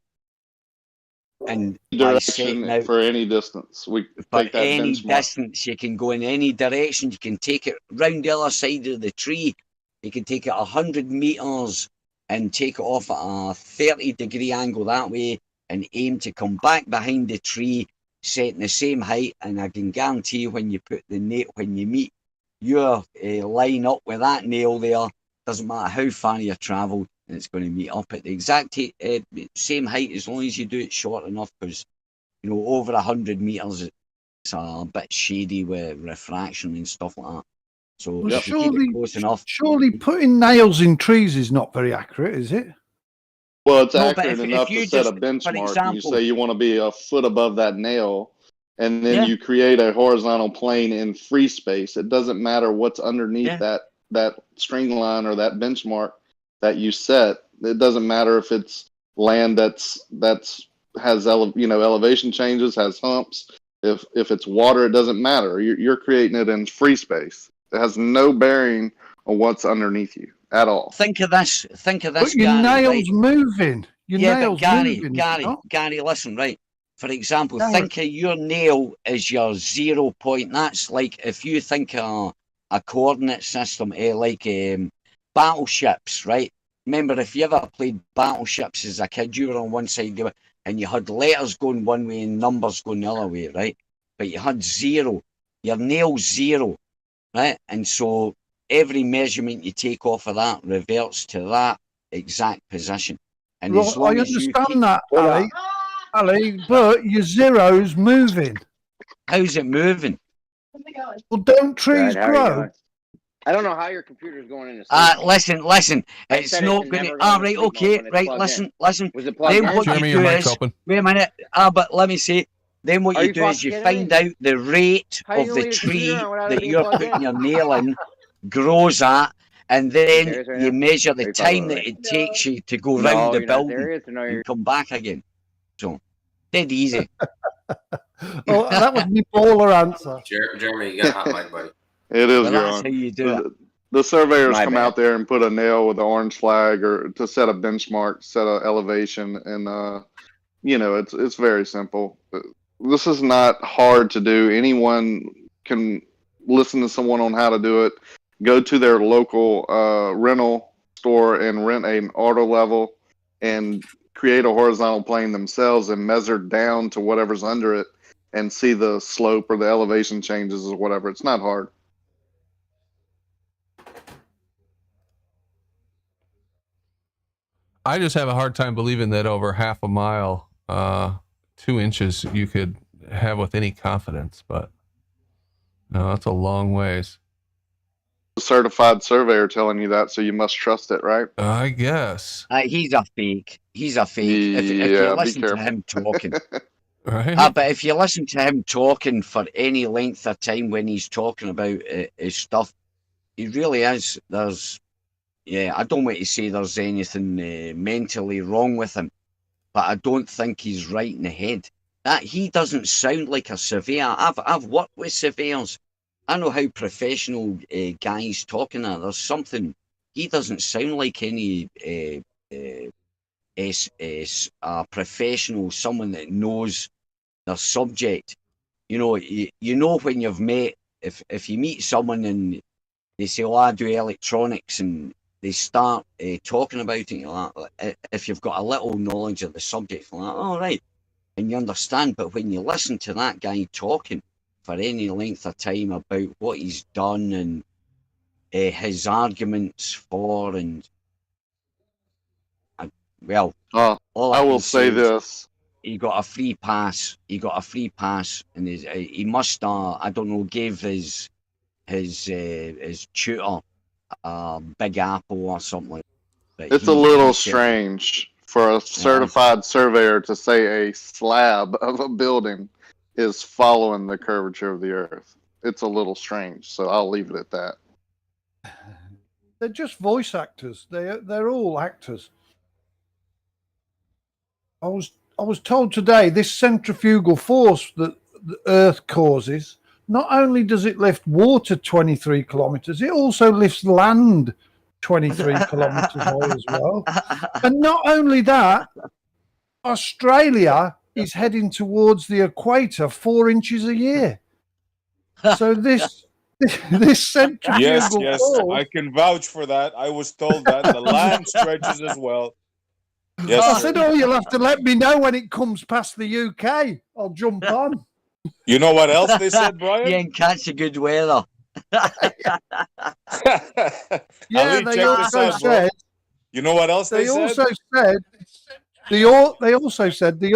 And direction for any distance. We take that any benchmark. Distance, you can go in any direction. You can take it round the other side of the tree. You can take it 100 meters and take it off at a 30-degree angle that way, and aim to come back behind the tree, setting the same height. And I can guarantee when you put when you meet your line up with that nail there, doesn't matter how far you travelled, and it's going to meet up at the exact same height, as long as you do it short enough, because, you know, over 100 meters, it's a bit shady with refraction and stuff like that. So if you keep it close enough. Surely putting nails in trees is not very accurate, is it? Well, it's accurate enough to set a benchmark. You say you want to be a foot above that nail, and then you create a horizontal plane in free space. It doesn't matter what's underneath that string line or that benchmark that you set. It doesn't matter if it's land that's has elevation changes, has humps. If it's water, it doesn't matter. You're creating it in free space. It has no bearing on what's underneath you at all. Think of this. But your Gary, nails right? moving. Your nails moving. Gary, listen, right? For example, No. think of your nail as your 0 point. That's like if you think of a coordinate system, like battleships, right? Remember, if you ever played battleships as a kid, you were on one side of it, and you had letters going one way and numbers going the other way, right? But you had 0. Your nail's 0, right? And so every measurement you take off of that reverts to that exact position. And Right, as long I as you understand keep, that, Ali, but your zero's moving. How's it moving? Well, don't trees Good, how are you grow? doing? I don't know how your computer's going into sleep. Listen. I It's said not can going to. never go into Right, sleep mode okay, when it's right. plugged Listen. Was it plugged Then in? what Jeremy, you your do mic's is, open. wait a minute. But let me say. Then what Are you you do is fucking you kidding find me? out the rate How you of gonna the leave your computer tree on without it that being you're plugged putting in? your nail in grows at, and then serious right you now? measure Are the you fucking time with that me? it takes you to go No, round the you're not building serious, or no, you're and come back again. So dead easy. Oh, that was my baller answer. Jeremy, you got a hot mic, buddy. It is Well, that's growing. how you do it. The surveyors My come bad. out there and put a nail with the orange flag or to set a benchmark, set a elevation, and it's very simple. This is not hard to do. Anyone can listen to someone on how to do it. Go to their local rental store and rent an auto level and create a horizontal plane themselves and measure down to whatever's under it and see the slope or the elevation changes or whatever. It's not hard. I just have a hard time believing that over half a mile, 2 inches, you could have with any confidence. But no, that's a long ways. A certified surveyor telling you that, so you must trust it, right? I guess. He's a fake. He's a fake. If you Yeah, be listen to careful. him talking. Right? But if you listen to him talking for any length of time when he's talking about his stuff, he really is. I don't want to say there's anything mentally wrong with him, but I don't think he's right in the head. That he doesn't sound like a surveyor. I've worked with surveyors. I know how professional guys talking are. There's something. He doesn't sound like any a professional, someone that knows their subject. You know when you've met, if you meet someone and they say, "Oh, I do electronics," and they start talking about it, like, if you've got a little knowledge of the subject, like, "Oh, right," and you understand. But when you listen to that guy talking for any length of time about what he's done and his arguments for, and all I will say this: he got a free pass. And he must, I don't know, gave his tutor Big Apple or something. But it's a little strange for a certified surveyor to say a slab of a building is following the curvature of the earth. It's a little strange, so I'll leave it at that. They're just voice actors. They're all actors. I was told today this centrifugal force that the Earth causes, not only does it lift water 23 kilometers, it also lifts land 23 kilometers high as well. And not only that, Australia is heading towards the equator 4 inches a year. So this centrifugal Yes, force. I can vouch for that. I was told that the land stretches as well. Yes, I sir. said, "Oh, you'll have to let me know when it comes past the UK. I'll jump on." You know what else they said, Brian? You ain't catch the good weather. Yeah, Ali, they check this also out, bro. said. You know what else they said? Also said they also said the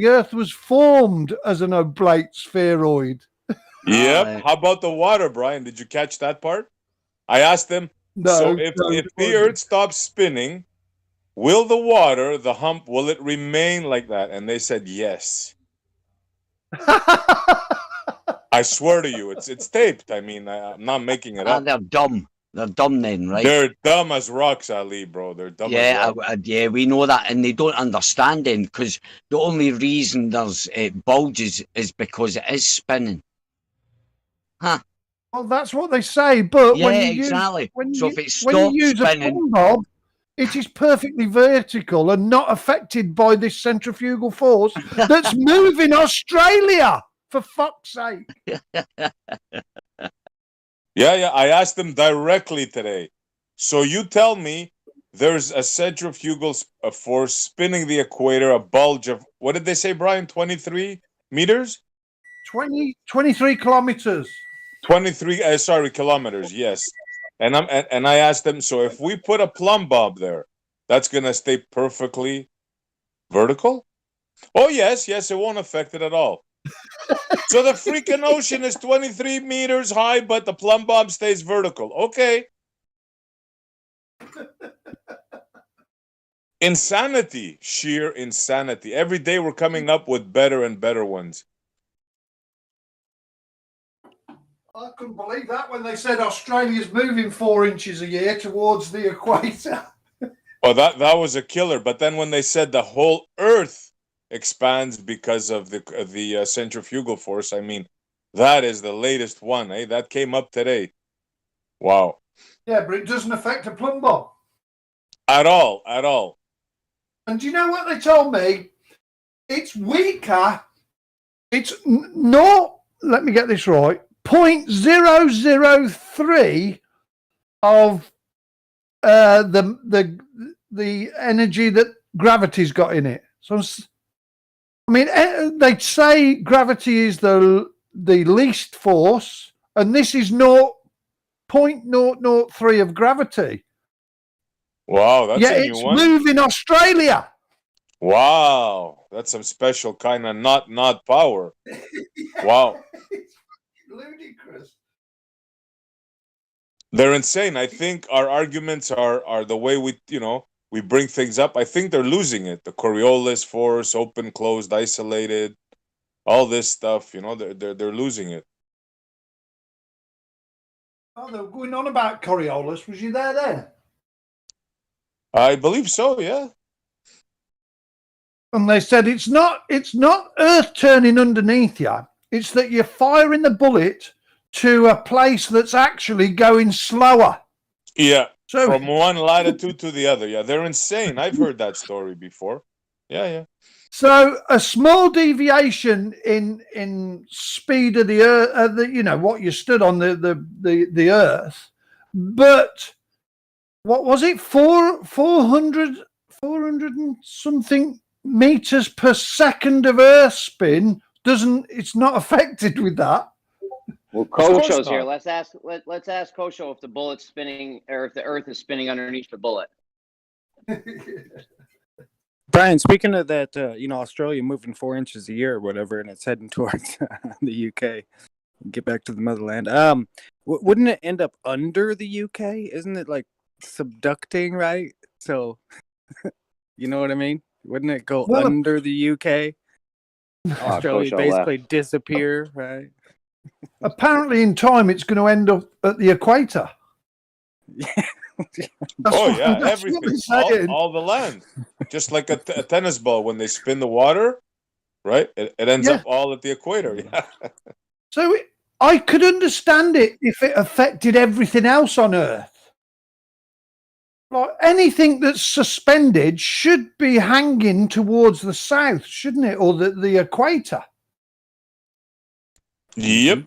Earth was formed as an oblate spheroid. Yep. How about the water, Brian? Did you catch that part? I asked them. No, So if the Earth stops spinning, will the water, the hump, will it remain like that? And they said yes. I swear to you, it's taped. I mean, I'm not making it up. They're dumb. They're dumb then, right? They're dumb as rocks, Ali, bro. They're dumb as rocks. Yeah, we know that, and they don't understand then, because the only reason there's bulges is because it is spinning. Huh? Well, that's what they say, but Yeah, when you exactly. use, when So you, if it when you stops use a spinning, plumb bob, it is perfectly vertical and not affected by this centrifugal force that's moving Australia, for fuck's sake. Yeah. I asked them directly today. So you tell me there's a centrifugal force spinning the equator, a bulge of, what did they say, Brian? 23 meters? 23 kilometers. 23, sorry, kilometers, yes. And I asked them, so if we put a plumb bob there, that's going to stay perfectly vertical? Oh, yes, it won't affect it at all. So the freaking ocean is 23 meters high, but the plumb bob stays vertical. Okay. Insanity, sheer insanity. Every day we're coming up with better and better ones. I couldn't believe that when they said Australia's moving 4 inches a year towards the equator. Oh, that was a killer. But then when they said the whole Earth expands because of the centrifugal force, I mean, that is the latest one. That came up today. Wow. Yeah, but it doesn't affect a plumb bob. At all. And do you know what they told me? It's weaker. It's not, let me get this right, 0.003 of the energy that gravity's got in it. So, I mean, they say gravity is the least force, and this is 0.003 of gravity. Wow, that's a new it's one. moving Australia. Wow, that's some special kind of not power. Wow. Ludicrous. They're insane. I think our arguments are the way we bring things up. I think they're losing it. The Coriolis force, open, closed, isolated, all this stuff, they're losing it. Oh, they were going on about Coriolis. Was you there then? I believe so, yeah. And they said it's not Earth turning underneath you. It's that you're firing the bullet to a place that's actually going slower. Yeah, so, from one latitude to the other. Yeah, they're insane. I've heard that story before. Yeah. So a small deviation in speed of the Earth, what you stood on the Earth, but what was it? 400 and something meters per second of Earth spin. It's not affected with that. Well, Kosho's here. Let's ask Kosho if the bullet's spinning or if the Earth is spinning underneath the bullet. Brian, speaking of that, Australia moving 4 inches a year or whatever, and it's heading towards the UK. Get back to the motherland. Wouldn't it end up under the UK? Isn't it like subducting, right? So, you know what I mean? Wouldn't it go under the UK? Australia basically disappear, right? Apparently, in time, it's going to end up at the equator. Everything, all the land, just like a tennis ball when they spin the water, right? It ends up all at the equator. Yeah. So I could understand it if it affected everything else on Earth. Like anything that's suspended should be hanging towards the south, shouldn't it, or the equator? Yep.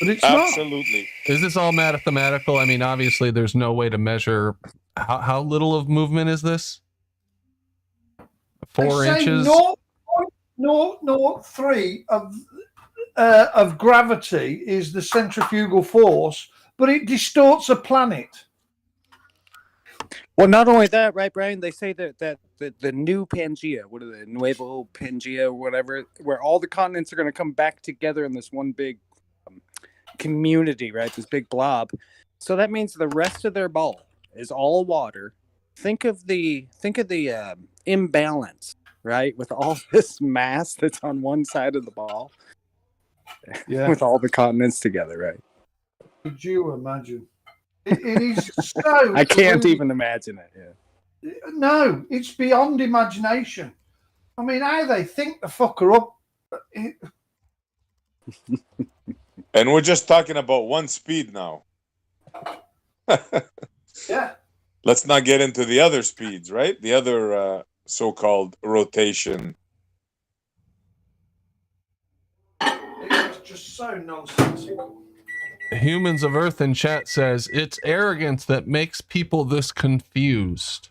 But it's absolutely not. Is this all mathematical? I mean, obviously, there's no way to measure how little of movement is this. 4 inches. 0.003 of gravity is the centrifugal force, but it distorts a planet. Well, not only that, right, Brian? They say that the new Pangea, what are the Nuevo Pangea or whatever, where all the continents are going to come back together in this one big community, right? This big blob. So that means the rest of their ball is all water. Think of the imbalance, right? With all this mass that's on one side of the ball. Yeah. With all the continents together, right? Could you imagine? It is so. I can't even imagine it. Yeah. No, it's beyond imagination. I mean, how they think the fucker up. And we're just talking about one speed now. Yeah. Let's not get into the other speeds, right? The other so-called rotation. It's just so nonsensical. Humans of Earth in chat says it's arrogance that makes people this confused.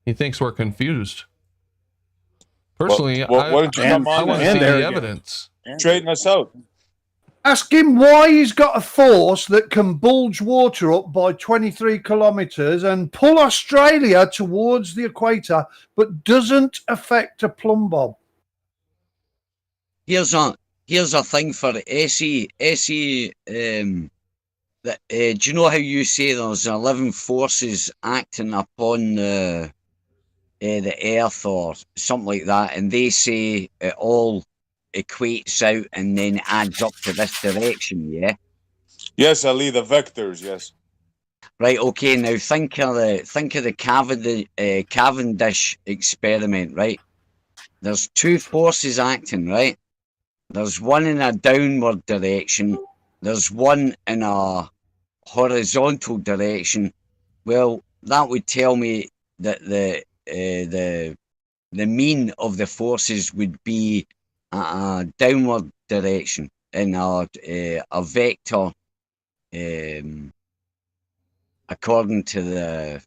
He thinks we're confused. Personally, why don't you come on I want to see the evidence. Straighten us out. Ask him why he's got a force that can bulge water up by 23 kilometres and pull Australia towards the equator, but doesn't affect a plumb bob. Here's a thing for SE. Do you know how you say there's 11 forces acting upon the Earth or something like that, and they say it all equates out and then adds up to this direction, yeah? Yes, Ali, the vectors, yes. Right, okay, now think of the Cavendish experiment, right? There's two forces acting, right? There's one in a downward direction, there's one in a horizontal direction. Well, that would tell me that the mean of the forces would be a downward direction in a vector, according to the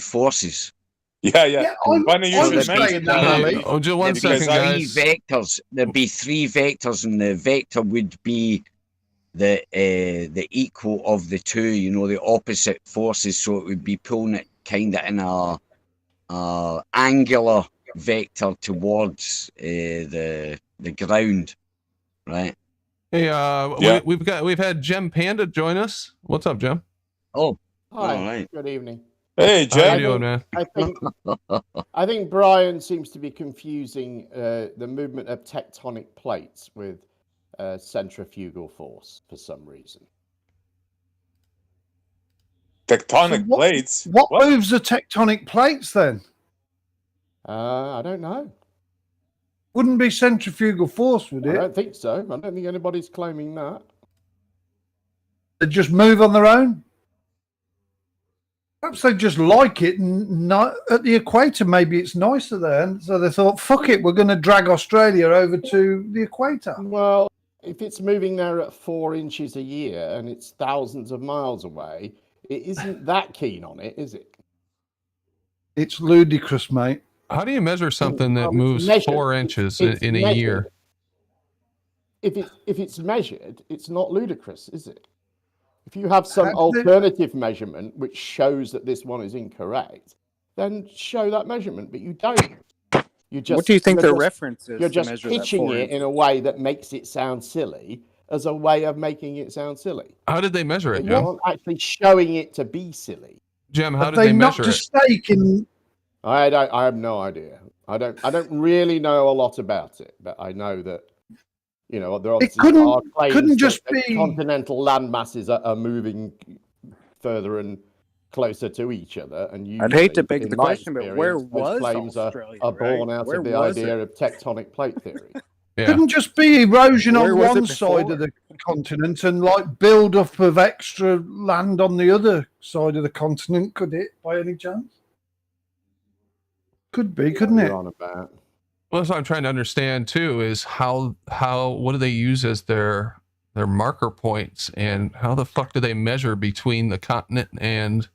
forces. Yeah. Funny you should mention that. Oh, just one second, guys. There'd be three vectors, and the vector would be the equal of the two. You know, the opposite forces. So it would be pulling it kind of in a angular vector towards the ground, right? Hey, we've had Gem Panda join us. What's up, Gem? Oh, hi. all right. Good evening. Hey, Gem. How you doing, man? I think Brian seems to be confusing the movement of tectonic plates with centrifugal force for some reason. Tectonic plates? What moves the tectonic plates then? I don't know. Wouldn't be centrifugal force, would it? I don't think so. I don't think anybody's claiming that. They just move on their own? Perhaps they just like it, and not at the equator. Maybe it's nicer there, and so they thought, "Fuck it, we're going to drag Australia over to the equator." Well, if it's moving there at 4 inches a year and it's thousands of miles away, it isn't that keen on it, is it? It's ludicrous, mate. How do you measure something that moves 4 inches in a year? If it's measured, it's not ludicrous, is it? If you have some alternative measurement which shows that this one is incorrect, then show that measurement, but you don't. What do you think the reference is? You're just pitching it in a way that makes it sound silly as a way of making it sound silly. How did they measure it, You're Jim? not actually showing it to be silly. Jim, how did they measure it? Stake in... I have no idea. I don't really know a lot about it, but I know that there obviously are claims that continental land masses are moving further and closer to each other. And I'd hate to beg the question, but where was claims Australia? are born out of the idea of tectonic plate theory. Couldn't just be erosion on one side of the continent and build up of extra land on the other side of the continent, could it, by any chance? Could be, couldn't it? Well, that's what I'm trying to understand too, is how what do they use as their marker points, and how the fuck do they measure between the continent and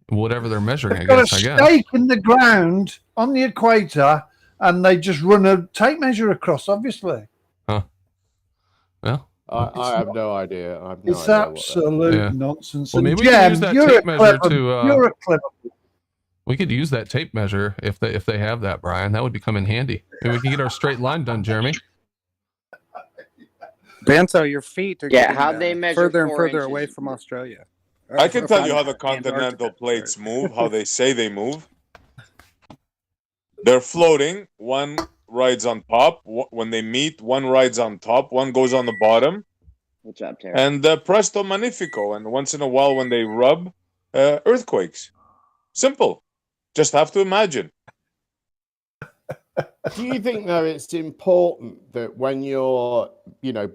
whatever they're measuring? They've got a stake in the ground on the equator, and they just run a tape measure across, obviously. Huh. Well, I have no idea. I have no it's idea absolute nonsense. Well, maybe we can use that tape measure you're a clever. We could use that tape measure if they have that, Brian. That would become in handy. Maybe we can get our straight line done, Jeremy. Banto, your feet are getting how'd they measure further and 4 further inches? away from Australia. I can tell you how the continental plates move, how they say they move. They're floating. One rides on top. When they meet, one rides on top. One goes on the bottom. Good job, Terry. And presto magnifico. And once in a while, when they rub, earthquakes. Simple. Just have to imagine. Do you think, though, it's important that when you're,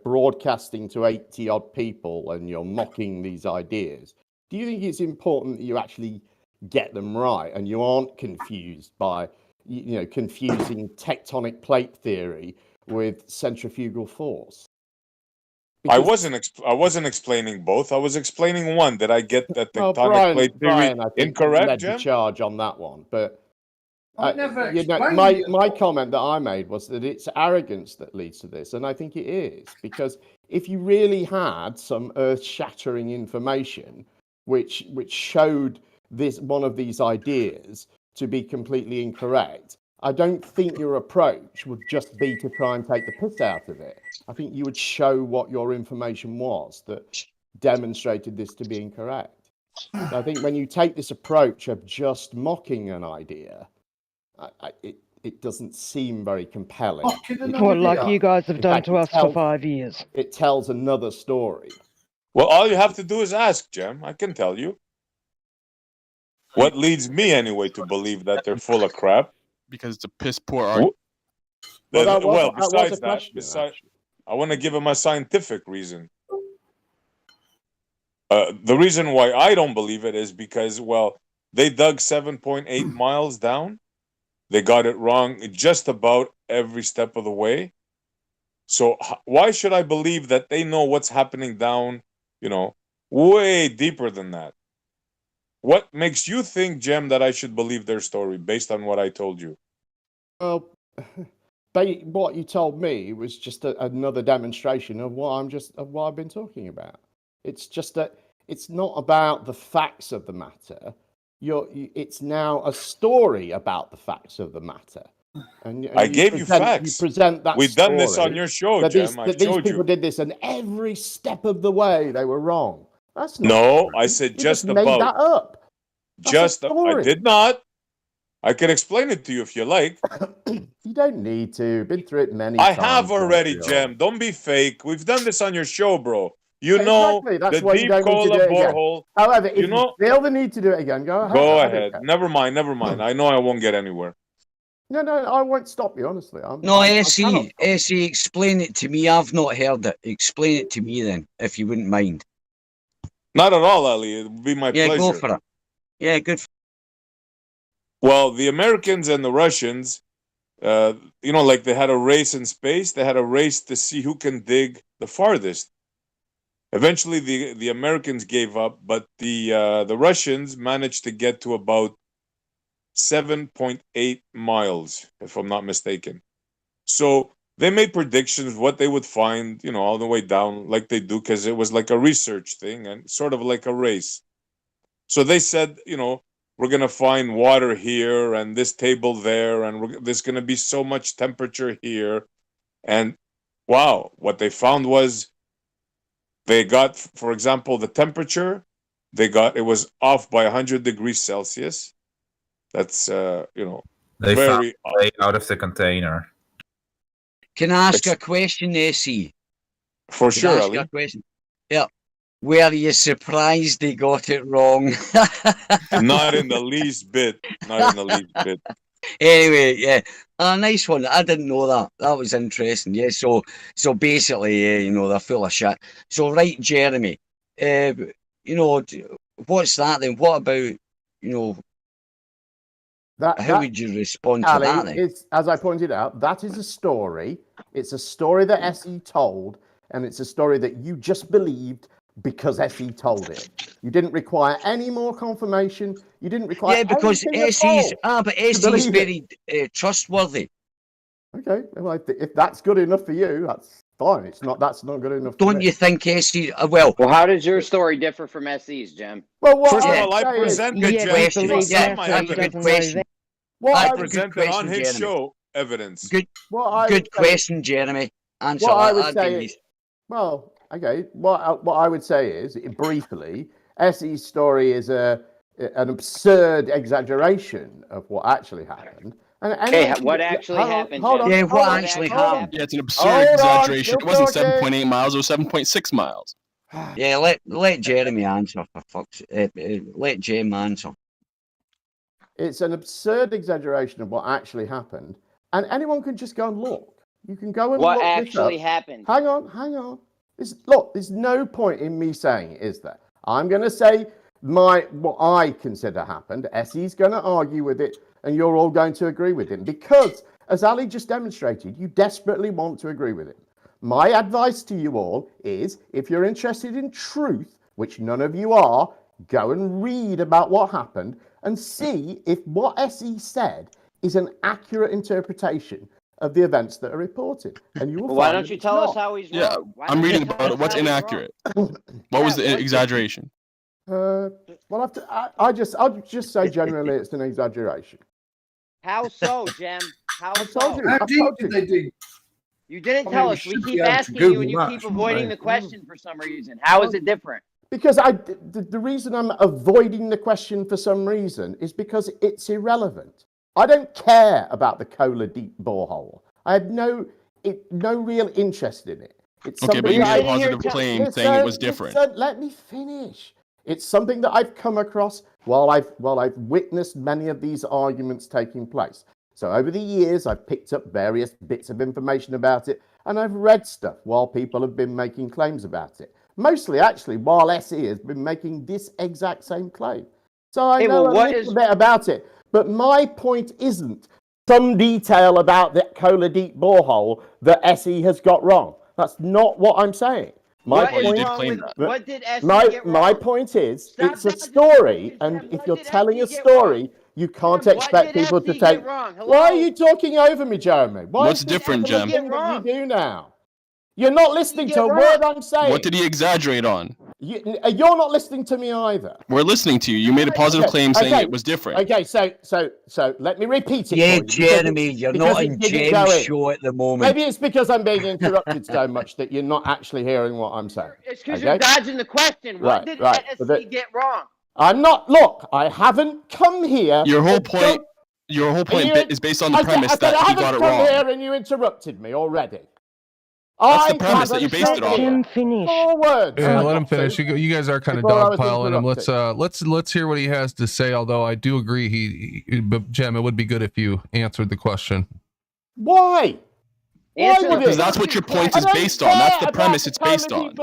broadcasting to 80 odd people and you're mocking these ideas, do you think it's important that you actually get them right and you aren't confused by, confusing tectonic plate theory with centrifugal force? I wasn't explaining both. I was explaining one. Did I get that tectonic plate theory Brian, I think, incorrect, led Jim? the charge on that one, but I never my comment that I made was that it's arrogance that leads to this, and I think it is, because if you really had some earth-shattering information which showed one of these ideas to be completely incorrect, I don't think your approach would just be to try and take the piss out of it. I think you would show what your information was that demonstrated this to be incorrect. So I think when you take this approach of just mocking an idea, it doesn't seem very compelling. Well, like you guys have done to us for 5 years. It tells another story. Well, all you have to do is ask, Jem. I can tell you. What leads me, anyway, to believe that they're full of crap? Because it's a piss poor argument. Besides that, I want to give him a scientific reason. The reason why I don't believe it is because, they dug 7.8 miles down. They got it wrong just about every step of the way. So why should I believe that they know what's happening down, way deeper than that? What makes you think, Jem, that I should believe their story based on what I told you? Well, what you told me was just another demonstration of what I've been talking about. It's just that it's not about the facts of the matter. It's now a story about the facts of the matter. And I gave you facts. You present that. We've done this on your show, Jem. These people did this, and every step of the way they were wrong. That's not no. true. I said You just made about. that up. I did not. I can explain it to you if you like. You don't need to. Been through it many I times. have already, Jem. Don't be fake. We've done this on your show, bro. You know That's the why deep you don't need to do cola it again. borehole. However, if you feel the need to do it again, go ahead. Go ahead. Never mind. I know I won't get anywhere. No, I won't stop you, honestly. SE, explain it to me. I've not heard it. Explain it to me then, if you wouldn't mind. Not at all, Ali. It would be my pleasure. Yeah, go for it. Yeah, good. Well, the Americans and the Russians, like they had a race in space. They had a race to see who can dig the farthest. Eventually, the Americans gave up, but the Russians managed to get to about 7.8 miles, if I'm not mistaken. So they made predictions of what they would find, all the way down, like they do, because it was like a research thing and sort of like a race. So they said, we're going to find water here and this table there, and there's going to be so much temperature here. And wow, what they found was they got, for example, the temperature, it was off by 100 degrees Celsius. That's, they very found way out of the container. Can I ask a question, SE? For sure, Ali. A question? Yeah. Were you surprised they got it wrong? Not in the least bit. Not in the least bit. Anyway, yeah, nice one. I didn't know that. That was interesting. Yeah, so basically, they're full of shit. So, right, Jeremy, what's that then? What about, how would you respond to that then? It's, as I pointed out, that is a story. It's a story that SE told, and it's a story that you just believed because SE told it. You didn't require any more confirmation. You didn't require because SE's very trustworthy. Okay, well, if that's good enough for you, that's fine. That's not good enough. Don't you think SE? Well, how does your story differ from SE's, Jem? Well, first of all, I presented Jem. That's a good question. I presented on his show evidence. Good question, Jeremy. Answer what that. I would say. Well, okay. What I would say is, briefly, SE's story is an absurd exaggeration of what actually happened. What actually happened? Hold on. Yeah, what actually happened? Yeah, it's an absurd exaggeration. It wasn't 7.8 miles. It was 7.6 miles. Yeah, let Jeremy answer, for fuck's sake. Let Jem answer. It's an absurd exaggeration of what actually happened. And anyone can just go and look. You can go and what look actually this up. happened. Hang on. Look, there's no point in me saying it, is there? I'm going to say what I consider happened. Essie's going to argue with it, and you're all going to agree with him. Because, as Ali just demonstrated, you desperately want to agree with him. My advice to you all is, if you're interested in truth, which none of you are, go and read about what happened and see if what Essie said is an accurate interpretation of the events that are reported. And you will Why find don't that you it's tell us not. how he's wrong? Yeah, I'm reading about it. What's inaccurate? What was the exaggeration? Well, I'll just say generally it's an exaggeration. How so, Jem? How so? told you. How deep did they dig? You didn't I tell mean, us. We should be keep able to asking you, and Google you that, keep shouldn't avoiding they? the question for some reason. How is it different? Because the reason I'm avoiding the question for some reason is because it's irrelevant. I don't care about the Cola Deep borehole. I have no real interest in it. It's Okay, but something you made a that positive claim saying it was different. Let me finish. It's something that I've come across while I've witnessed many of these arguments taking place. So over the years, I've picked up various bits of information about it, and I've read stuff while people have been making claims about it. Mostly, actually, while SE has been making this exact same claim. So I know a little bit about it. But my point isn't some detail about the Cola Deep borehole that SE has got wrong. That's not what I'm saying. What did SE get wrong? My point is, it's a story, and if you're telling a story, you can't expect people to take. Why are you talking over me, Jeremy? What's different, Jem? You do now. You're not listening to a word I'm saying. What did he exaggerate on? You're not listening to me either. We're listening to you. You made a positive claim saying it was different. Okay, so let me repeat it. Yeah, for you, Jeremy, you're not in Jem's show at the moment. Maybe it's because I'm being interrupted so much that you're not actually hearing what I'm saying. It's because you're dodging the question. What did SE get wrong? I'm not. Look, I haven't come here. Your whole point is based on the premise that he got it wrong. I haven't come here and you interrupted me already. That's the premise that you based it on. Jim finish. Yeah, let him finish. You guys are kind of dogpiling him. Let's hear what he has to say. Although I do agree, but Jem, it would be good if you answered the question. Why? Because that's what your point is based on. That's the premise it's based on.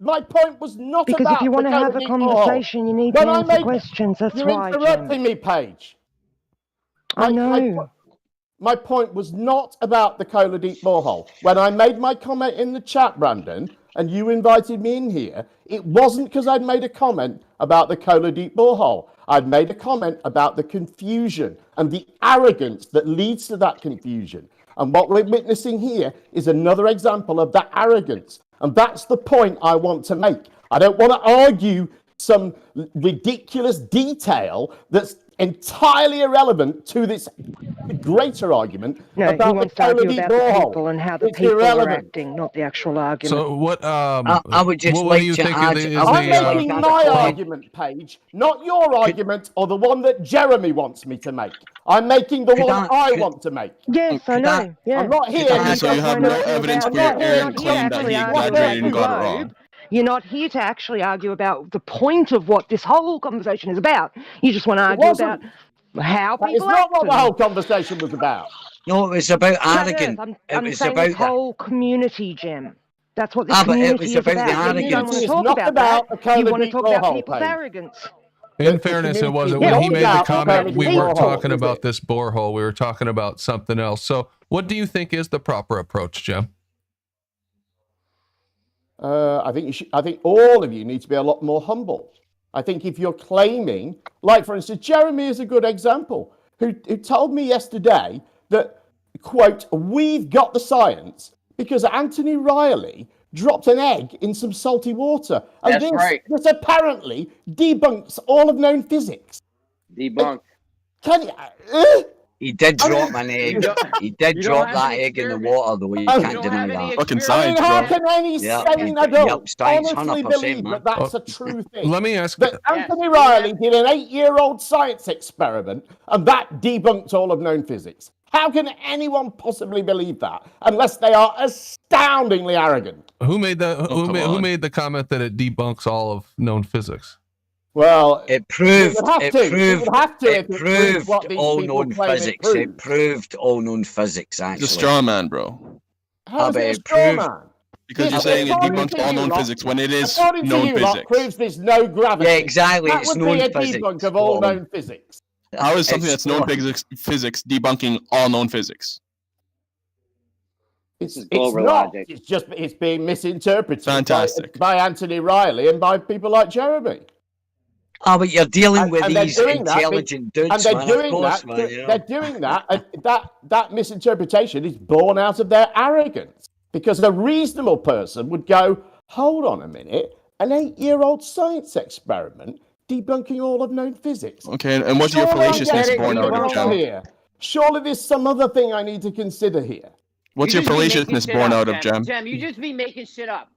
My point was not because about if you want to have a conversation, you need to answer questions. That's you're why, interrupting me, Paige. I know. My point was not about the Cola Deep borehole. When I made my comment in the chat, Brandon, and you invited me in here, it wasn't because I'd made a comment about the Cola Deep borehole. I'd made a comment about the confusion and the arrogance that leads to that confusion. And what we're witnessing here is another example of that arrogance. And that's the point I want to make. I don't want to argue some ridiculous detail that's entirely irrelevant to this greater argument about the Cola Deep borehole. And how the people are acting, not the actual argument. So what? I would just what like do you to think add. I'm making my argument, Paige, not your argument or the one that Jeremy wants me to make. I'm making the one I want to make. Yes, I know. Yeah. I'm not here. So you have no evidence for your errant claim that he exaggerated and got it wrong. You're not here to actually argue about the point of what this whole conversation is about. You just want to argue about how people It's not what the whole conversation was about. No, it was about arrogance. I'm saying this whole community, Jim. That's what this community is about. You don't want to talk about that. You want to talk about people's arrogance. In fairness, it wasn't. When he made the comment, we weren't talking about this borehole. We were talking about something else. So what do you think is the proper approach, Jim? I think all of you need to be a lot more humble. I think if you're claiming, like for instance, Jeremy is a good example, who told me yesterday that, quote, we've got the science because Anthony Riley dropped an egg in some salty water. And this apparently debunks all of known physics. Debunked. Can you... He did drop an egg. He did drop that egg in the water, though. You can't deny that. Fucking science, how can any sane adult honestly 100%, believe man. that that's a true thing? Let me ask. That Anthony Riley did an 8-year-old science experiment, and that debunked all of known physics. How can anyone possibly believe that unless they are astoundingly arrogant? Who made the who made the comment that it debunks all of known physics? Well, it proved it proved all known physics. It proved all known physics. Actually, it's a straw man, bro. How is it a straw man? Because you're saying it debunks all known physics when it is known physics. Proves there's no gravity. Yeah, exactly. That it's would known be a physics. debunk of all known physics. How is something that's known physics debunking all known physics? It's not. It's being misinterpreted by Anthony Riley and by people like Jeremy. Oh, but you're dealing with these intelligent dudes, and they're doing that. They're doing that. And that misinterpretation is born out of their arrogance. Because a reasonable person would go, hold on a minute, an 8-year-old science experiment debunking all of known physics. Okay, and what's your fallaciousness born out of, Jam? Surely there's some other thing I need to consider here. What's your fallaciousness born out of, Jam? Jam, you just be making shit up.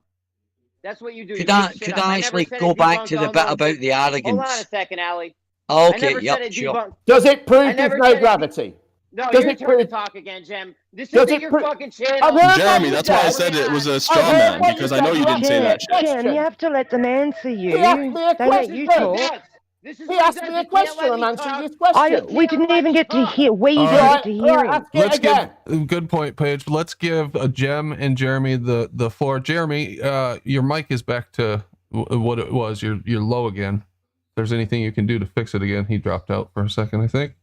That's what you do. Could I actually go back to the bit about the arrogance? Hold on a second, Ali. Okay, yep, sure. Does it prove there's no gravity? No, your turn to talk again, Jim. This isn't your fucking channel. Jeremy, that's why I said it was a straw man, because I know you didn't say that shit. Jim, you have to let them answer you. He asked me a They let you talk. He asked me a question. I'm answering his question. We didn't even get to hear. We didn't get to hear him. Let's give good point, Paige. Let's give Jem and Jeremy the floor. Jeremy, your mic is back to what it was. You're low again. If there's anything you can do to fix it again. He dropped out for a second, I think.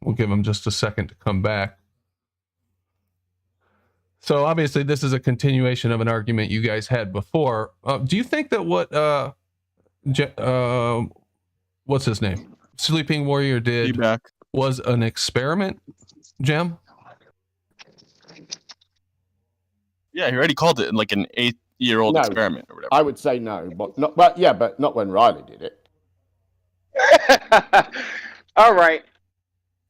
We'll give him just a second to come back. So obviously this is a continuation of an argument you guys had before. Do you think that what's his name? Sleeping Warrior did was an experiment, Jem? Yeah, he already called it like an 8-year-old experiment or whatever. I would say no, but not when Riley did it. All right.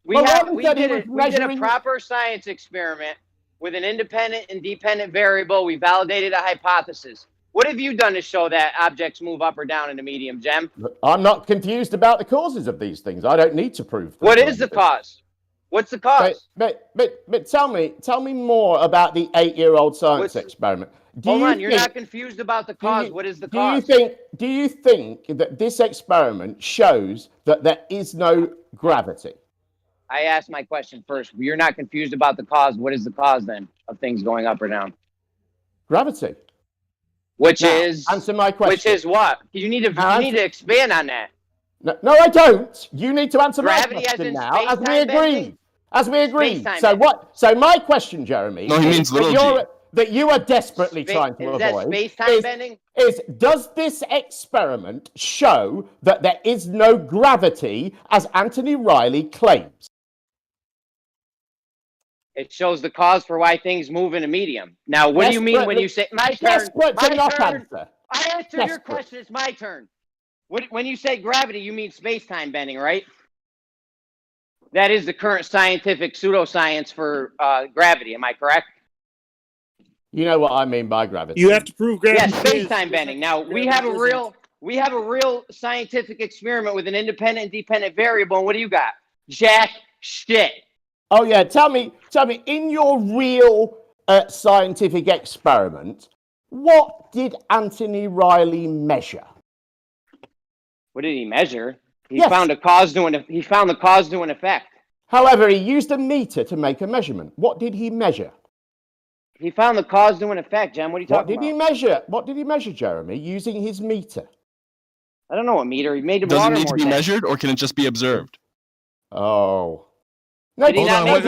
We Well, did a proper science experiment with an independent and dependent variable. We validated a hypothesis. What have you done to show that objects move up or down in a medium, Jem? I'm not confused about the causes of these things. I don't need to prove them. What is the cause? What's the cause? But tell me more about the 8-year-old science experiment. Hold on, you're not confused about the cause. What is the cause? Do you think that this experiment shows that there is no gravity? I asked my question first. You're not confused about the cause. What is the cause then of things going up or down? Gravity. Answer my question. Which is what? You need to expand on that. No, I don't. You need to answer Gravity my question now, as we agreed. As we agreed. So my question, Jeremy, no, he means little G. That you are desperately trying to avoid space-time bending? Is does this experiment show that there is no gravity as Anthony Riley claims? It shows the cause for why things move in a medium. Now, what do you mean when you say my turn? I answered your question. It's my turn. When you say gravity, you mean space-time bending, right? That is the current scientific pseudoscience for gravity. Am I correct? You know what I mean by gravity. You have to prove gravity. Yeah, space-time bending. Now we have a real scientific experiment with an independent and dependent variable. And what do you got? Jack shit. Oh yeah, tell me, in your real scientific experiment, what did Anthony Riley measure? What did he measure? He found the cause to an effect. However, he used a meter to make a measurement. What did he measure? He found the cause to an effect, Jem. What are you talking about? What did he measure, Jeremy, using his meter? I don't know what meter. He made the water more Does it need to be measured, or can it just be observed? Oh. No, hold on, wait.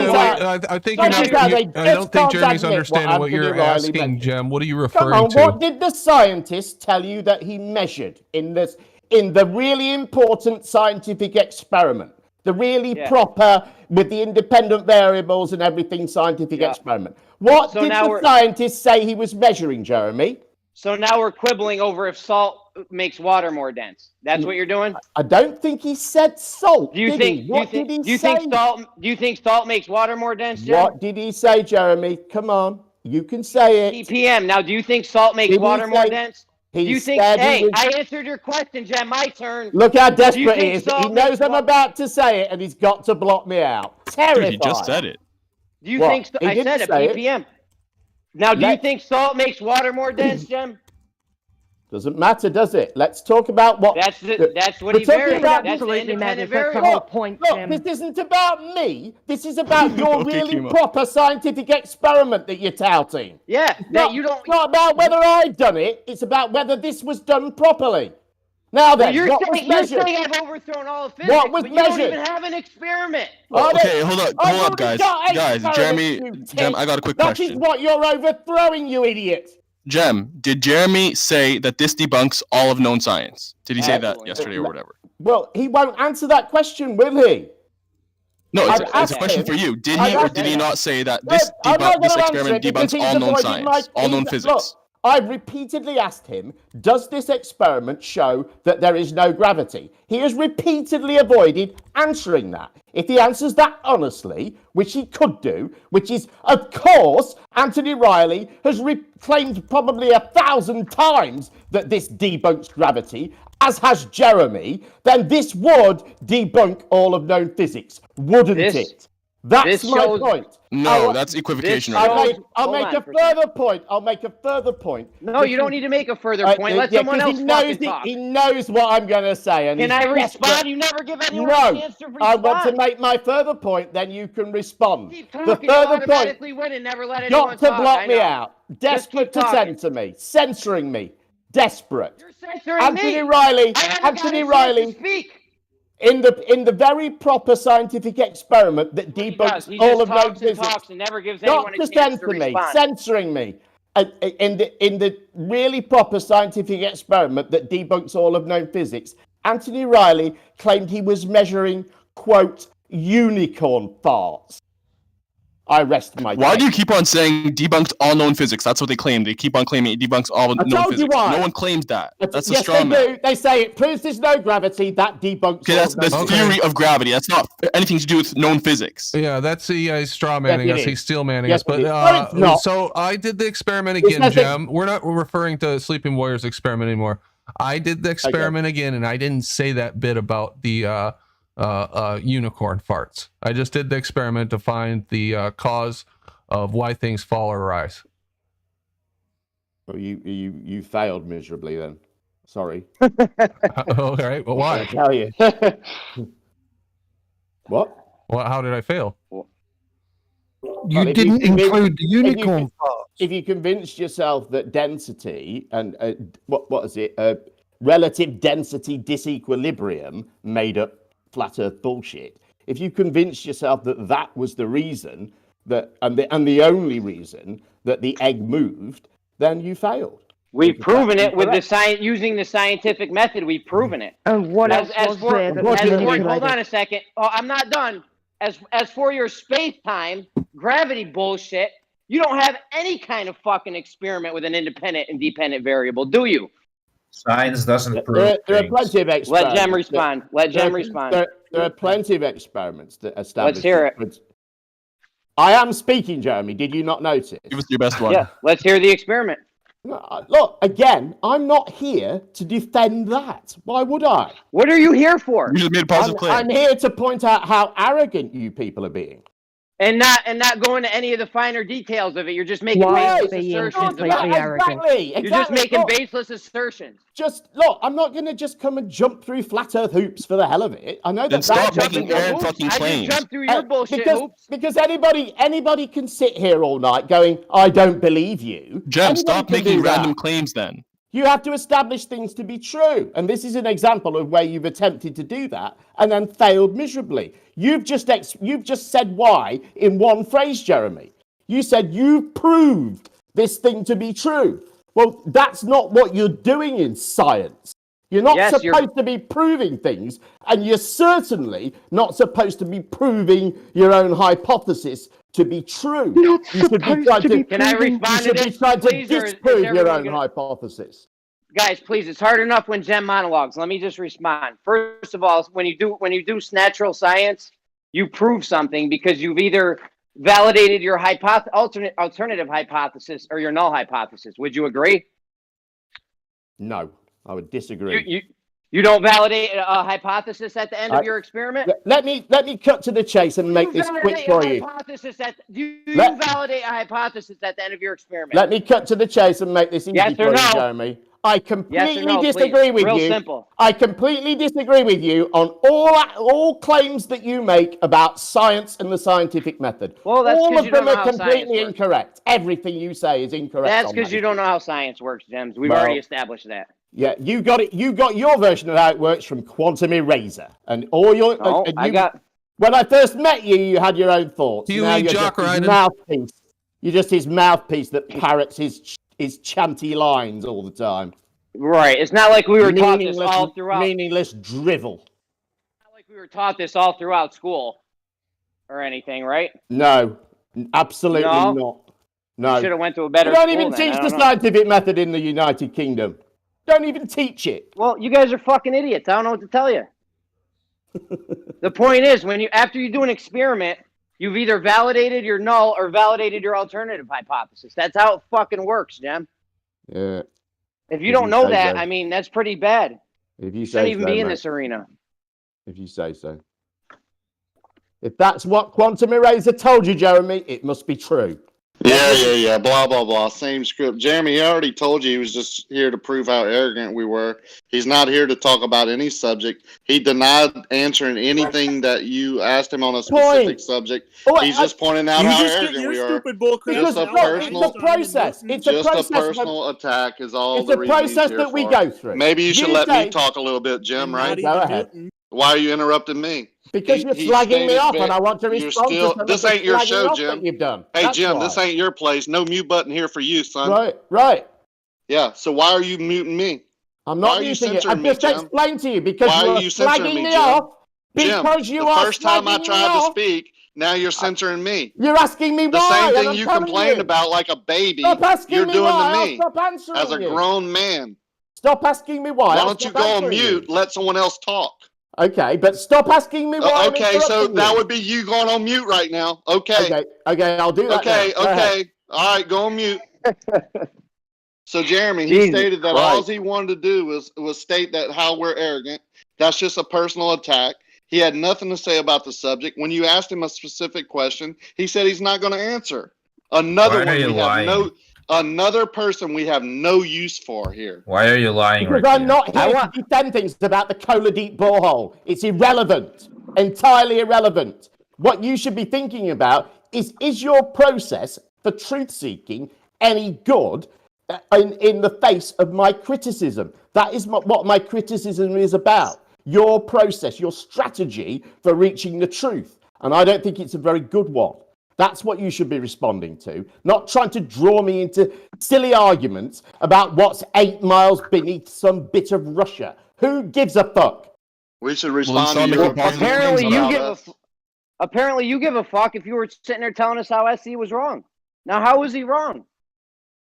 I think I don't think Jeremy's understanding what you're asking, Jem. What are you referring to? What did the scientist tell you that he measured in the really important scientific experiment? The really proper, with the independent variables and everything scientific experiment. What did the scientist say he was measuring, Jeremy? So now we're quibbling over if salt makes water more dense. That's what you're doing? I don't think he said salt. Do you think salt makes water more dense, Jeremy? What did he say, Jeremy? Come on. You can say it. ppm. Now, do you think salt makes water more dense? I answered your question, Jem. My turn. Look how desperate he is. He knows I'm about to say it, and he's got to block me out. Terrified. Dude, he just said it. Do you think I said it, ppm? Now, do you think salt makes water more dense, Jem? Doesn't matter, does it? Let's talk about what. That's what he varied. That's absolutely matters. That's the Look, whole point. Look, this isn't about me. This is about your Okay, really Kimo. proper scientific experiment that you're touting. Yeah, It's not about whether I've done it. It's about whether this was done properly. Now then, you're what was saying measured? I've overthrown all of physics, What was but you don't measured? even have an experiment. Okay, hold up, guys. Guys, Jeremy, experiments, you Jem, I got a quick That is question. what you're overthrowing, you idiot. Jem, did Jeremy say that this debunks all of known science? Did he say that yesterday or whatever? Well, he won't answer that question, will he? No, it's a question for you. Did he or did he not say that this experiment debunks all known science, all known physics? Look, I've repeatedly asked him, does this experiment show that there is no gravity? He has repeatedly avoided answering that. If he answers that honestly, which he could do, which is, of course, Anthony Riley has claimed probably 1,000 times that this debunks gravity, as has Jeremy, then this would debunk all of known physics, wouldn't it? That's my point. No, that's equivocation. Right? I'll make a further point. I'll make a further point. No, you don't need to make a further point. Let someone else fucking talk. He knows what I'm going to say. And can I respond? You never give anyone a chance to respond. I want to make my further point, then you can respond. Keep talking, the further point, win and never let anyone got to talk. block me out. Desperate to censor me. Censoring me. Desperate. You're censoring Anthony me. Riley. Anthony Riley. Speak. In the very proper scientific experiment that debunks all of known physics, and never gives not to censor me, censoring me. In the really proper scientific experiment that debunks all of known physics, Anthony Riley claimed he was measuring, quote, unicorn farts. I rest my case. Why do you keep on saying debunked all known physics? That's what they claim. They keep on claiming it debunks all known physics. No one claims that. That's a straw man. Yes, they do. They say it proves there's no gravity. That debunks. Okay, that's the theory of gravity. That's not anything to do with known physics. Yeah, that's the straw manning us. He's steel manning us. But so I did the experiment again, Jem. We're not referring to Sleeping Warriors experiment anymore. I did the experiment again, and I didn't say that bit about the unicorn farts. I just did the experiment to find the cause of why things fall or rise. Well, you failed miserably then. Sorry. All right. Well, why? I tell you. What? Well, how did I fail? You didn't include the unicorn farts. If you convinced yourself that density and what is it? Relative density disequilibrium made up flat Earth bullshit. If you convince yourself that that was the reason that and the only reason that the egg moved, then you failed. We've proven it with the science using the scientific method. We've proven it. And what else was there? Hold on a second. Oh, I'm not done. As for your space-time gravity bullshit, you don't have any kind of fucking experiment with an independent and dependent variable, do you? Science doesn't prove. There are plenty of experiments. Let Jem respond. There are plenty of experiments that establish. Let's hear it. I am speaking, Jeremy. Did you not notice? Give us your best one. Yeah, let's hear the experiment. Look, again, I'm not here to defend that. Why would I? What are you here for? You just made a positive claim. I'm here to point out how arrogant you people are being. And not go into any of the finer details of it. You're just making baseless assertions. Exactly. You're just making baseless assertions. Just look, I'm not going to just come and jump through flat Earth hoops for the hell of it. I know that. Stop making Aaron fucking claims. I just jump through your bullshit hoops. Because anybody can sit here all night going, I don't believe you. Jem, stop making random claims then. You have to establish things to be true. And this is an example of where you've attempted to do that and then failed miserably. You've just said why in one phrase, Jeremy. You said you've proved this thing to be true. Well, that's not what you're doing in science. You're not supposed to be proving things, and you're certainly not supposed to be proving your own hypothesis to be true. Not supposed to be Can I respond to this? You should be trying to disprove your own hypothesis. Guys, please, it's hard enough when Jem monologues. Let me just respond. First of all, when you do natural science, you prove something because you've either validated your alternative hypothesis or your null hypothesis. Would you agree? No, I would disagree. You don't validate a hypothesis at the end of your experiment? Let me cut to the chase and make this quick for you. Do you validate a hypothesis at the end of your experiment? Let me cut to the chase and make this easy for you, Jeremy. I completely Yes or no, disagree please. with Real you. simple. I completely disagree with you on all claims that you make about science and the scientific method. Well, that's all because of you don't them know are how science completely works. incorrect. Everything you say is incorrect. That's on because that you don't issue. know how science works, James. We've Well, already established that. Yeah, you got it. You got your version of how it works from Quantum Eraser, and all your. No, and I you, got. When I first met you, you had your own thoughts. Huey Now you're just his Jockriding. mouthpiece. You're just his mouthpiece that parrots his chanty lines all the time. Right. It's not like we were taught this all throughout. Meaningless drivel. Not like we were taught this all throughout school or anything, right? No, absolutely No? not. No. You should have went to a better You don't school even then. teach I the don't know. scientific method in the United Kingdom. Don't even teach it. Well, you guys are fucking idiots. I don't know what to tell you. The point is, after you do an experiment, you've either validated your null or validated your alternative hypothesis. That's how it fucking works, Jem. Yeah. If you don't know that, I mean, that's pretty bad. If you Shouldn't say even so, be in mate. this arena. If you say so. If that's what Quantum Eraser told you, Jeremy, it must be true. Yeah. Blah, blah, blah. Same script. Jeremy, he already told you he was just here to prove how arrogant we were. He's not here to talk about any subject. He denied answering anything that you asked him on a specific subject. He's just pointing out how arrogant we are. Just a personal process. It's a process. Just a personal attack is all It's the a reason he's process here that we for. go through. Maybe you should You let say- me talk a little bit, Jim, right? Go ahead. Why are you interrupting me? Because you're slagging me off, and I want to respond to some of This the ain't your slagging show, off Jim. that you've done. Hey, That's Jim, why. this ain't your place. No mute button here for you, son. Right. Yeah, so why are you muting me? I'm Why not are you muting it. censoring I've me, just Jim? explained to you because Why you are are you censoring slagging me, me Jim? off. Jim, Because you the are first time I slagging tried me to off. speak, now you're censoring me. You're asking me The why. same and thing I'm you telling complained you. about like a baby, Stop asking you're me doing why. to I'll me stop answering as a you. grown man. Stop asking me why. Why I'll don't you stop go on answering mute, you. let someone else talk? Okay, but stop asking me why. I'm Okay, so interrupting that you. would be you going on mute right now. Okay. Okay, I'll do that. Okay, now. Go ahead. okay. All right, go on mute. So Jeremy, he Jesus stated that Christ. all he wanted to do was state that how we're arrogant. That's just a personal attack. He had nothing to say about the subject. When you asked him a specific question, he said he's not going to answer. Another Why are you lying? Another person we have no use for here. Why are you lying? Because I'm not here to defend things about the Cola Deep borehole. It's irrelevant. Entirely irrelevant. What you should be thinking about is your process for truth-seeking any good in the face of my criticism? That is what my criticism is about. Your process, your strategy for reaching the truth. And I don't think it's a very good one. That's what you should be responding to, not trying to draw me into silly arguments about what's 8 miles beneath some bit of Russia. Who gives a fuck? We should respond to your Apparently you give a fuck if you were sitting there telling us how SC was wrong. Now, how was he wrong?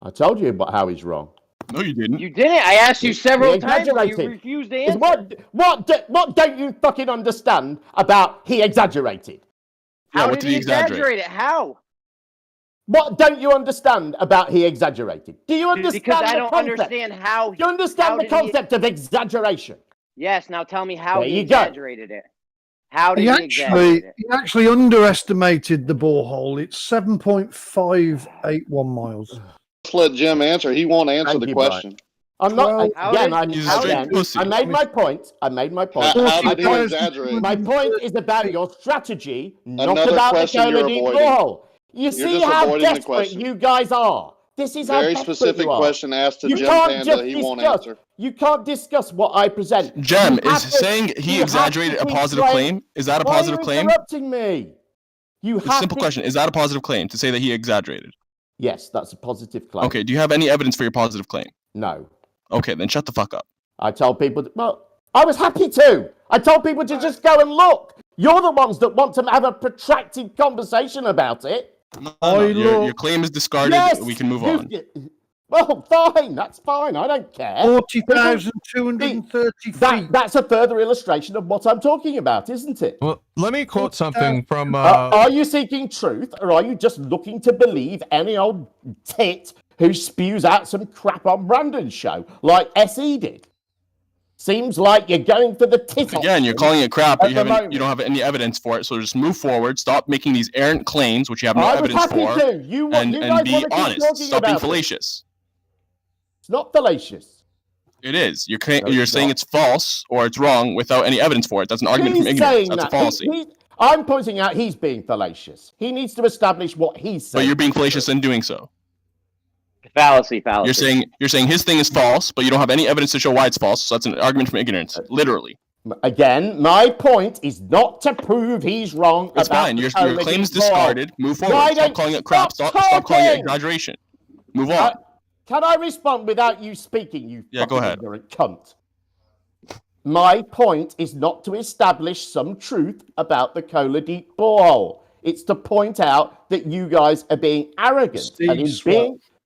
I told you about how he's wrong. No, you didn't. You didn't. I asked you several times, but you exaggerated. refused to answer. What don't you fucking understand about he exaggerated? How did he exaggerate it? How? What don't you understand about he exaggerated? Do you understand Because I the don't concept? understand how. Do you understand the concept of exaggeration? Yes. Now tell me how There he you go. exaggerated it. How did He he exaggerate it? actually underestimated the borehole. It's 7.581 miles. Let's let Jim answer. He won't answer the question. I'm not. Well, I made my point. I made my point. How did he exaggerate? My point is about your strategy, not Another about the question you're Cola Deep avoiding. borehole. You You're see just how avoiding the desperate question. you guys are. This is how Very desperate specific you are. question asked to You Jim can't Panda. just He won't discuss. answer. You can't discuss what I present. Jem, You have is to- saying he you have exaggerated to a be positive straight. claim? Is that a Why positive are you claim? interrupting me? You It's a have simple to- question. Is that a positive claim to say that he exaggerated? Yes, that's a positive claim. Okay, do you have any evidence for your positive claim? No. Okay, then shut the fuck up. I told people, I was happy to. I told people to just go and look. You're the ones that want to have a protracted conversation about it. No, your claim is discarded. Yes, we can move on. Well, fine. That's fine. I don't care. 40,230 feet. That's a further illustration of what I'm talking about, isn't it? Well, let me quote something from. Are you seeking truth, or are you just looking to believe any old tit who spews out some crap on Brandon's show, like SE did? Seems like you're going for the tit. Again, you're calling it crap, but at the you don't have any evidence for it. So just move forward. Stop making these errant claims, which you have no I was evidence happy for, to. You and guys be wanna keep honest. talking Stop being about it. fallacious. It's not fallacious. It is. You're saying it's false or it's wrong without any evidence for it. That's an argument from ignorance. That's a fallacy. I'm pointing out he's being fallacious. He needs to establish what he's saying. But you're being fallacious in doing so. Fallacy. You're saying his thing is false, but you don't have any evidence to show why it's false. So that's an argument from ignorance, literally. Again, my point is not to prove he's wrong. It's fine. Your claim is discarded. Move forward. Stop calling it crap. Stop calling it exaggeration. Move on. Can I respond without you speaking, you go ahead. ignorant cunt? My point is not to establish some truth about the Cola Deep borehole. It's to point out that you guys are being arrogant.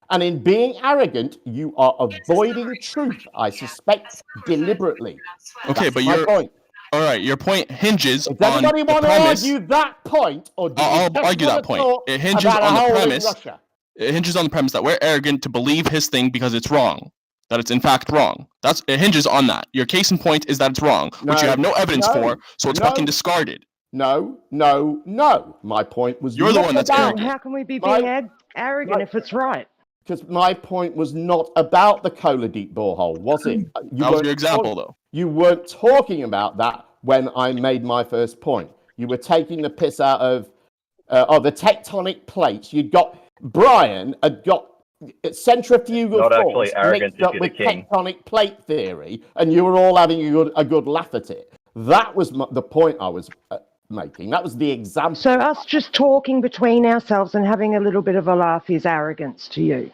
And in being arrogant, you are avoiding truth, I suspect, deliberately. Okay, but all right, your point hinges on the premise. Does anybody want to argue that point? Or I'll argue that point. It hinges on the premise. It hinges on the premise that we're arrogant to believe his thing because it's wrong. That it's in fact wrong. It hinges on that. Your case in point is that it's wrong, which you have no evidence for, so it's fucking discarded. No. My point was you're the one that's arrogant. How can we be being arrogant if it's right? Because my point was not about the Cola Deep borehole, was it? That was your example, though. You weren't talking about that when I made my first point. You were taking the piss out of the tectonic plates. Brian had got centrifugal force mixed up with tectonic plate theory, and you were all having a good laugh at it. That was the point I was making. That was the example. So us just talking between ourselves and having a little bit of a laugh is arrogance to you?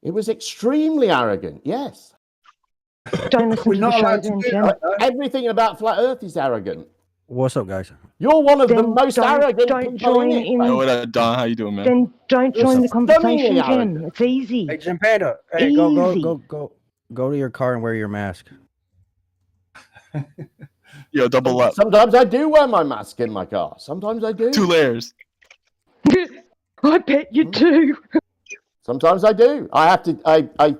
It was extremely arrogant, yes. Don't listen to the show then, Jim. Everything about Flat Earth is arrogant. What's up, guys? You're one of the most arrogant people in it. Don, how you doing, man? Then don't join the conversation, Jim. It's easy. Hey, Jim Panda. Hey, go to your car and wear your mask. Yo, double up. Sometimes I do wear my mask in my car. Sometimes I do. 2 layers. I bet you do. Sometimes I do. I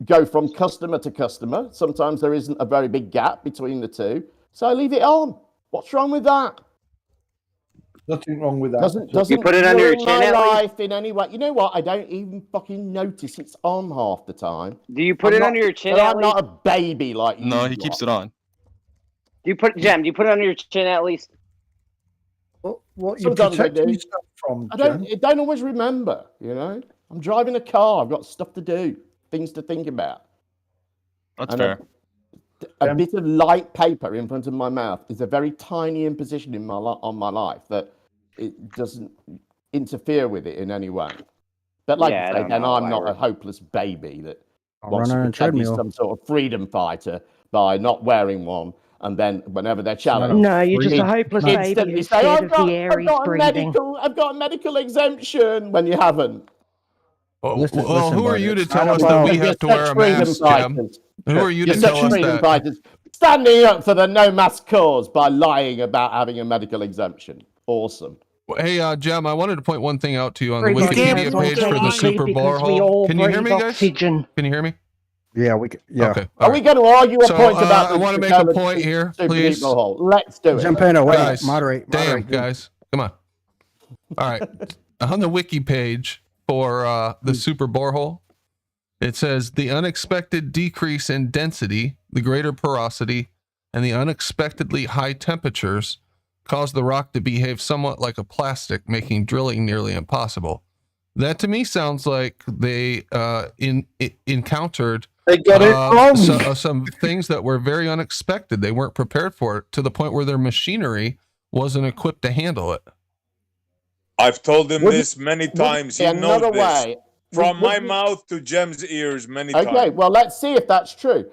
go from customer to customer. Sometimes there isn't a very big gap between the two, so I leave it on. What's wrong with that? Nothing wrong with that. Doesn't you put it under your chin my life in any way. You know what? I don't even fucking notice it's on half the time. Do you put it under your chin? I'm not a baby like you. No, he keeps it on. Do you put it under your chin at least? What you protecting yourself from? I don't always remember. You know, I'm driving a car. I've got stuff to do, things to think about. That's fair. A bit of light paper in front of my mouth is a very tiny imposition on my life that it doesn't interfere with it in any way. But like I say, then I'm not a hopeless baby that wants to pretend he's some sort of freedom fighter by not wearing one. And then whenever they're challenged, no, you're just a hopeless baby who's scared of the air he's breathing. I've got a medical exemption when you haven't. Well, who are you to tell us that we have to wear a mask, Jim? Who are you to tell us that? Standing up for the no mask cause by lying about having a medical exemption. Awesome. Hey, Jem, I wanted to point one thing out to you on the Wikipedia page for the super borehole. Can you hear me, guys? Can you hear me? Yeah, we can. Yeah. Okay. Are we going to argue a point about? I want to make a point here, please. Let's do it. Jump in, guys, moderate. Damn, guys, come on. All right, on the wiki page for the super borehole, it says the unexpected decrease in density, the greater porosity, and the unexpectedly high temperatures caused the rock to behave somewhat like a plastic, making drilling nearly impossible. That to me sounds like they encountered they got it wrong. Some things that were very unexpected. They weren't prepared for it to the point where their machinery wasn't equipped to handle it. I've told him this many times. He knows this. From my mouth to Jem's ears many times. Okay, well, let's see if that's true.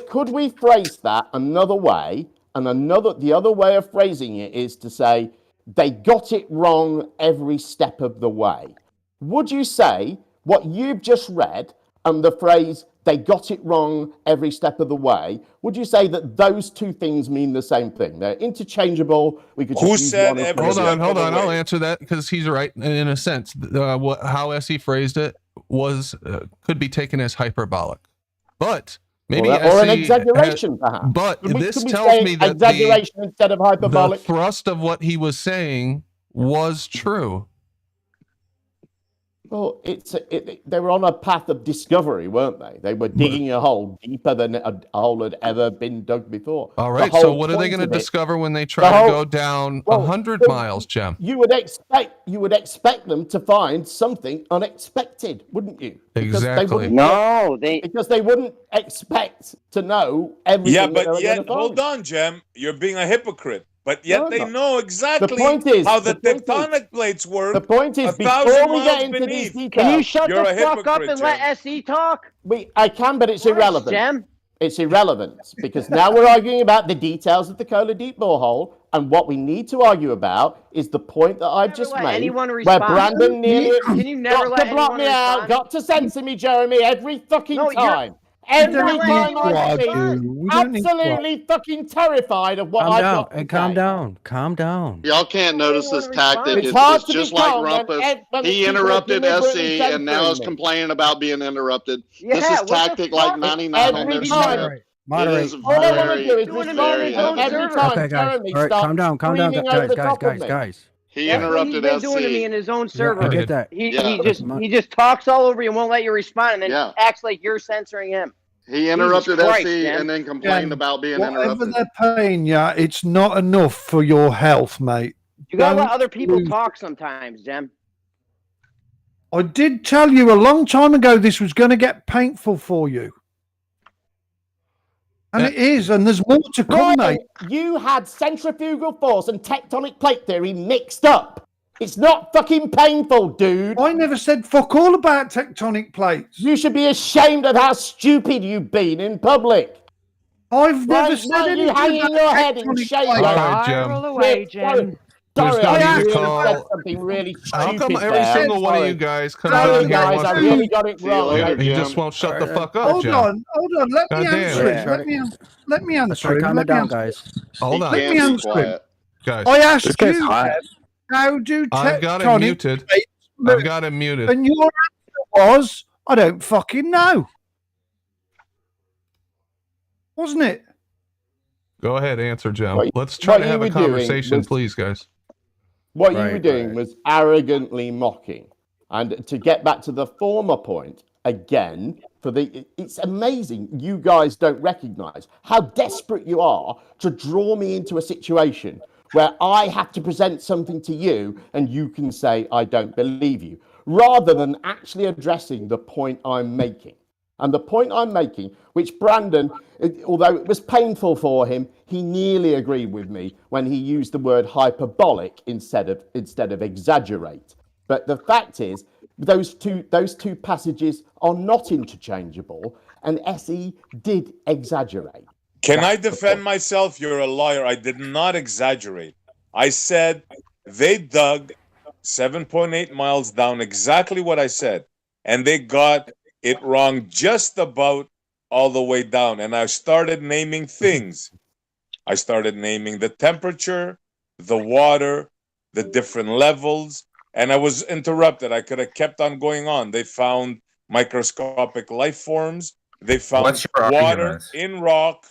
Could we phrase that another way? And the other way of phrasing it is to say they got it wrong every step of the way. Would you say what you've just read and the phrase they got it wrong every step of the way, would you say that those two things mean the same thing? They're interchangeable. We could Who said every Hold on. I'll answer that because he's right in a sense. How SE phrased it was could be taken as hyperbolic, but maybe or an exaggeration, perhaps. But this tells me that exaggeration instead of hyperbolic. The thrust of what he was saying was true. Well, they were on a path of discovery, weren't they? They were digging a hole deeper than a hole had ever been dug before. All right, so what are they going to discover when they try to go down 100 miles, Jem? You would expect them to find something unexpected, wouldn't you? Exactly. Because they wouldn't expect to know everything. Yeah, but yet, hold on, Jem. You're being a hypocrite. But yet they know exactly how the tectonic plates work. The point is, before we get into these details, can you shut the fuck up and let SE talk? I can, but it's irrelevant. Jem? It's irrelevant because now we're arguing about the details of the Kola Deep borehole, and what we need to argue about is the point that I've just made, where Brandon nearly got to block me out, got to censor me, Jeremy, every fucking time. Every time I speak, absolutely fucking terrified of what I've got to say. Calm down. Y'all can't notice this tactic. It's hard to just be like calm Rumpus. when He people interrupted deliberately SE and now is censoring me. complaining about being interrupted. Yeah, This is what the tactic like fuck? 99 on Every their time. script. Moderate. It is All I want to do is Doing it respond on his to own every server. time Okay, guys. Jeremy All right, starts calm down, screaming over the top of me. guys. He That's what interrupted he's been doing to me SC. in his own Yeah, server. I get that. He just talks all over you and won't let you respond, and then acts like you're censoring him. He interrupted Jesus Christ, SC Jem. and then complained about being Whatever interrupted. they're paying you, it's not enough for your health, mate. You gotta let Don't other people lose- talk sometimes, Jem. I did tell you a long time ago this was going to get painful for you. And it is, and there's more to come, Brian, mate. you had centrifugal force and tectonic plate theory mixed up. It's not fucking painful, dude. I never said fuck all about tectonic plates. You should be ashamed of how stupid you've been in public. I've never said Why are you anything hanging about your head in tectonic shame? plates. All right, Jem. away, Jem. Sorry, no I need to really call- said something really How stupid come every there. single one of Sorry. you guys comes Sorry, on here guys, wants I to- really got it See you wrong. later, You Jem. just won't shut the fuck up, Hold Jem. on. Let me God answer damn. it. Let me answer it. Calm Let it me down, answer it. guys. Hold on. Let me answer it. Guys, I asked you, Ted, how do I've got him tectonic muted. plates I've move? got him muted. And your answer was, I don't fucking know. Wasn't it? Go ahead, answer, Jem. What- Let's try what to you have a were doing conversation, was- please, guys. What you were doing was arrogantly mocking. And to get back to the former point, again, it's amazing you guys don't recognize how desperate you are to draw me into a situation where I have to present something to you and you can say, I don't believe you, rather than actually addressing the point I'm making. And the point I'm making, which Brandon, although it was painful for him, he nearly agreed with me when he used the word hyperbolic instead of exaggerate. But the fact is, those two passages are not interchangeable, and SE did exaggerate. Can I defend myself? You're a liar. I did not exaggerate. I said they dug 7.8 miles down, exactly what I said, and they got it wrong just about all the way down. And I started naming things. I started naming the temperature, the water, the different levels, and I was interrupted. I could have kept on going on. They found microscopic life forms. They found What's your water argument? in rock,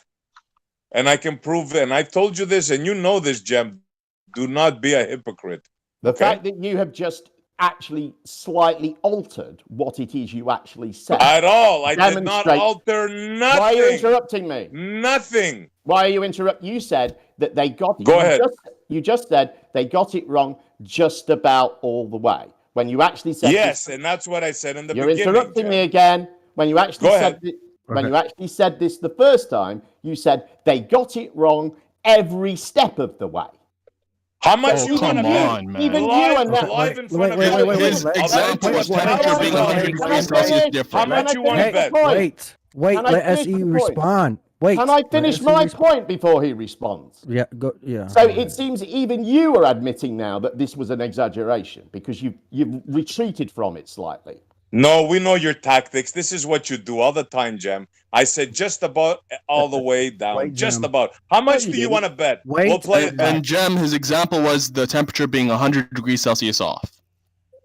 and I can prove it. And I told you this, and you know this, Jem. Do not be a hypocrite. The fact that you have just actually slightly altered what it is you actually said. At all. I did not demonstrates- alter nothing. Why are you interrupting me? Nothing. Why are you interrupting? You said that they got it. Go ahead. You just said they got it wrong just about all the way. When you actually said Yes, this, and that's what I said in the you're beginning. interrupting Jem. me again. When you actually Go said ahead. when you actually said this the first time, you said they got it wrong every step of the way. How much So you want to bet? even you live, and that live in front of wait, you. wait, His wait. example was temperature being 100 degrees Celsius How different. much you want to bet? Wait, Can I let finish SE the point? respond. Wait. Can I let finish SE my respond. point before he responds? Yeah, go. Yeah. So it seems even you are admitting now that this was an exaggeration because you've retreated from it slightly. No, we know your tactics. This is what you do all the time, Jem. I said just about all the way down. Wait, just Jem. about. How much you do you didn't. want to bet? Wait. We'll play it back. And Jem, his example was the temperature being 100 degrees Celsius off.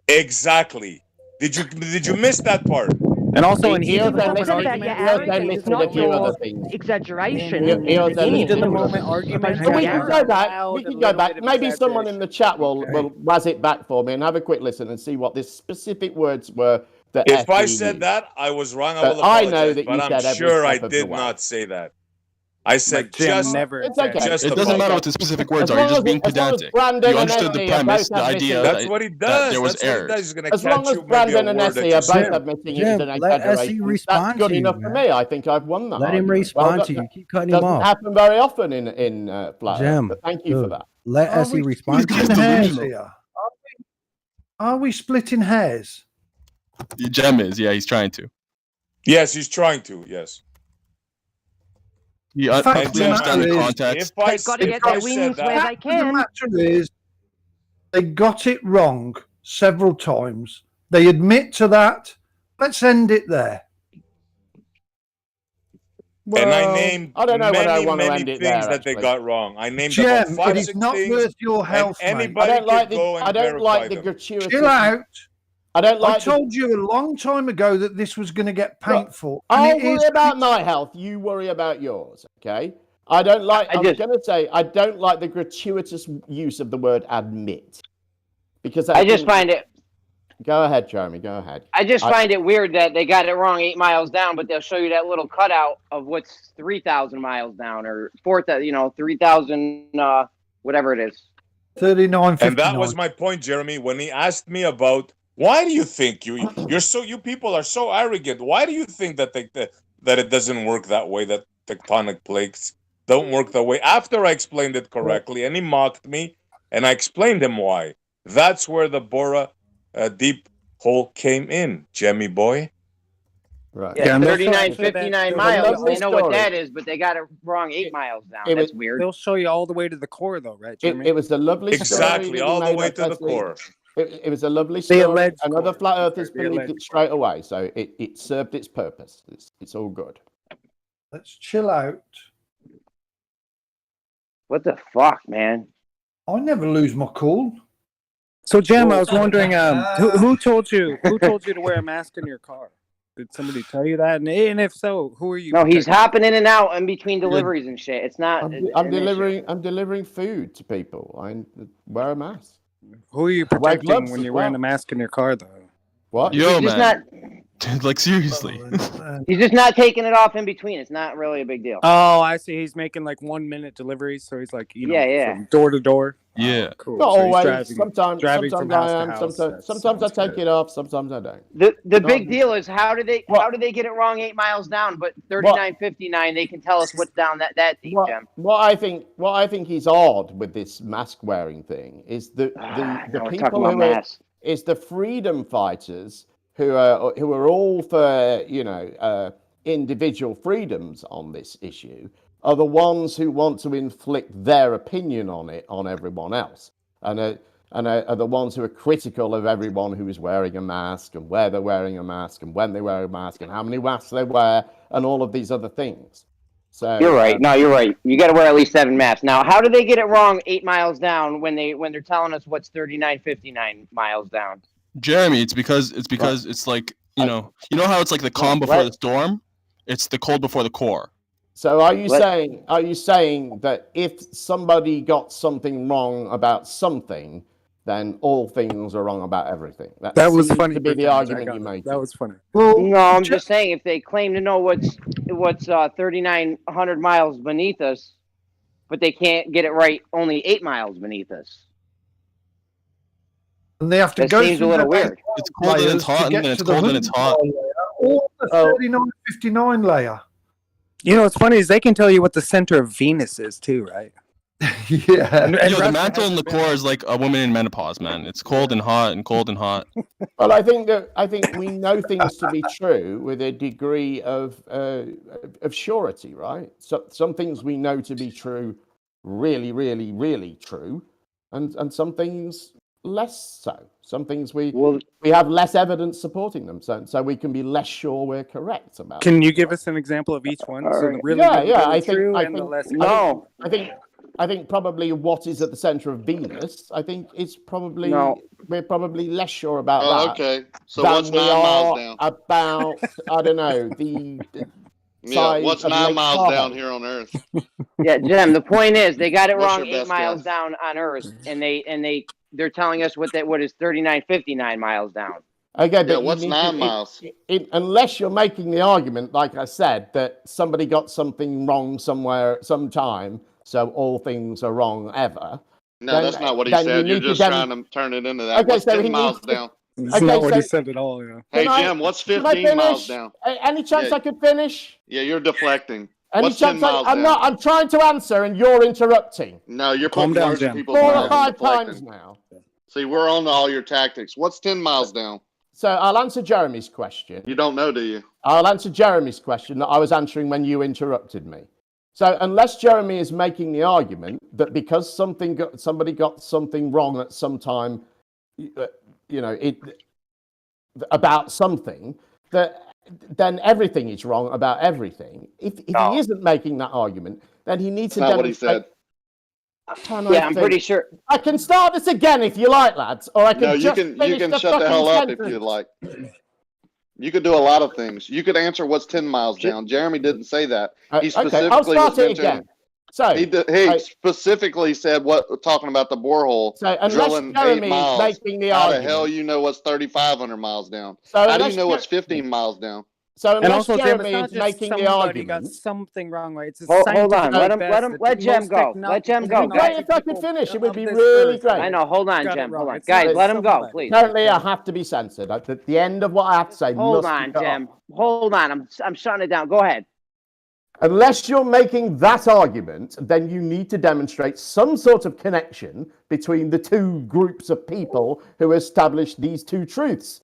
Exactly. Did you miss that part? And also, in He heat of the also moment said that arguments, your he also arrogance, listed a not few other your things. exaggeration. In in the beginning, heat of the it was moment arguments, supposed to We be can arrogant. go back. We can go back. Maybe someone in the chat will waz it back for me and have a quick listen and see what the specific words were that If I FE said used. that, I was wrong. I But will I apologize. know that but you I'm said every sure I step of the did way. not say that. I said Jim just. never It's said okay. Just It doesn't matter what the specific words are. You're just being pedantic. Brandon You and understood the Essie are premise, both the idea admitting- That's what he that does. there was That's what he errors. does. He's going to As long catch as you maybe a Brandon and word that Essie you are both said. admitting it is an Jim, let Essie exaggeration, that's respond good to you, enough for man. me. I think I've won that Let him argument. respond Well, to you. that Keep cutting him doesn't off. happen very often in Flat Earth, Jim, but thank you for that. let Are Essie we respond to you. splitting hairs here? Are we splitting hairs? Jem is, yeah, he's trying to. Yes, he's trying to. Yes. You The fact of completely the understand the matter is, context. If I, They've got to if get I their said wings that, where they fact of the can. matter is, they got it wrong several times. They admit to that. Let's end it there. and I named I don't know whether I many, want to many end it things there, that they actually. got wrong. I named Jem, about it five, is 6 not things, worth your and health, mate. anybody I don't like could the go and I don't verify like the them. gratuitous. Chill out. I don't I like. told you a long time ago that this was going to get painful. I'll and it worry is. about my health. You worry about yours. Okay. I don't like. I was going to say I don't like the gratuitous use of the word admit, because I just find it. Go ahead, Jeremy. Go ahead. I just find it weird that they got it wrong 8 miles down, but they'll show you that little cutout of what's 3,000 miles down or 4,000, 3,000, whatever it is. 39.59. And that was my point, Jeremy, when he asked me about why do you think you people are so arrogant? Why do you think that that it doesn't work that way? That tectonic plates don't work that way? After I explained it correctly, and he mocked me, and I explained him why. That's where the Bora deep hole came in, Jemmy boy. Right. Yeah, 39.59 miles. They know what that is, but they got it wrong 8 miles down. That's weird. They'll show you all the way to the core, though, right, Jeremy? It was a lovely Exactly, story. all the way up, to the Leslie. core. It was a lovely The story. alleged Another core. flat earthers The believed alleged it straight away, so it served its purpose. It's all good. Let's chill out. What the fuck, man? I never lose my cool. So, Jim, I was wondering, who told you to wear a mask in your car? Did somebody tell you that? And if so, who are you? No, he's protecting? hopping in and out in between deliveries and shit. It's not. I'm delivering food to people. I wear a mask. Who are you I wear protecting gloves when as you're wearing well. a mask in your car, though? What? Yo, He's just man. Like, seriously. He's just not taking it off in between. It's not really a big deal. Oh, I see. He's making like 1 minute deliveries, so he's like, from door to door. Yeah. Cool. Not So he's always. driving Sometimes from house I to am. house. Sometimes I take it off. Sometimes I don't. The big deal is how do they get it wrong 8 miles down, but 39.59 they can tell us what's down that deep, Jim. What I think is odd with this mask wearing thing is the people who are is the freedom fighters who are all for individual freedoms on this issue are the ones who want to inflict their opinion on it on everyone else, and are the ones who are critical of everyone who is wearing a mask and where they're wearing a mask and when they wear a mask and how many masks they wear and all of these other things. So You're right. No, you're right. You got to wear at least 7 masks. Now, how do they get it wrong 8 miles down when they're telling us what's 39.59 miles down? Jeremy, it's because it's like you know how it's like the calm before the storm. It's the cold before the core. So are you saying that if somebody got something wrong about something, then all things are wrong about everything? That was seems funny. to be the argument you made. That was funny. Well, no, I'm just saying if they claim to know what's 3,900 miles beneath us, but they can't get it right only 8 miles beneath us. And they have to That go seems through a little the weird. It's cold and it's hot, and then it's cold and it's hot. Or the 39.59 layer. You know what's funny is they can tell you what the center of Venus is too, right? Yeah. The mantle in the core is like a woman in menopause, man. It's cold and hot and cold and hot. Well, I think we know things to be true with a degree of surety, right? So some things we know to be true, really, really, really true, and some things less so. Some things we have less evidence supporting them, so we can be less sure we're correct about. Can you give us an example of each one? So the really I think true and the less. I think I think probably what is at the center of Venus. I think is probably we're probably less sure about that. Okay, so than what's we 9 miles are down? About I don't know the size what's of 9 Lake miles Tahoe. down here on Earth? Yeah, Jim. The point is, they got it What's wrong your 8 best miles guess? down on Earth, and they're telling us what is 39.59 miles down. Okay, but what's 9 miles? Unless you're making the argument, like I said, that somebody got something wrong somewhere, sometime, so all things are wrong ever. No, that's not what he said. You're just trying to turn it into that. Okay, what's so 10 miles down? That's not what he said at all. Yeah. Hey, Jim, what's 15 miles down? Any chance I could finish? Yeah, you're deflecting. Any What's 10 chance miles I'm down? not. I'm trying to answer, and you're interrupting. No, you're Calm putting down, words in Jim. people's 4 mouths or 5 and deflecting. times now. See, we're on to all your tactics. What's 10 miles down? So I'll answer Jeremy's question. You don't know, do you? I'll answer Jeremy's question that I was answering when you interrupted me. So unless Jeremy is making the argument that because somebody got something wrong at some time, about something, then everything is wrong about everything. If he isn't making that argument, then he needs to That's not what he said. I'm pretty sure. I can start this again if you like, lads, or I can No, just you finish can the shut the fucking hell up sentence. if you like. You could do a lot of things. You could answer what's 10 miles down. Jeremy didn't say that. He specifically I'll start was it again. So he specifically said talking about the borehole, so drilling 8 miles. making the How argument, the hell you know what's 3,500 miles down? So How do you unless know what's 15 miles down? So And unless also, Jim, Jeremy it's not is just making the somebody got argument, something wrong, right? It's a Hold on, scientific let Jem go. Let Jem go. it'd be great if I could finish. It would be really earth, great. I know. Hold on, got it Jem. wrong. Hold on, It's not guys. Let him go, somebody. please. Apparently, I have to be censored. At the end of what I have to say, Hold must on, be cut Jem. off. Hold on. I'm shutting it down. Go ahead. Unless you're making that argument, then you need to demonstrate some sort of connection between the two groups of people who established these two truths.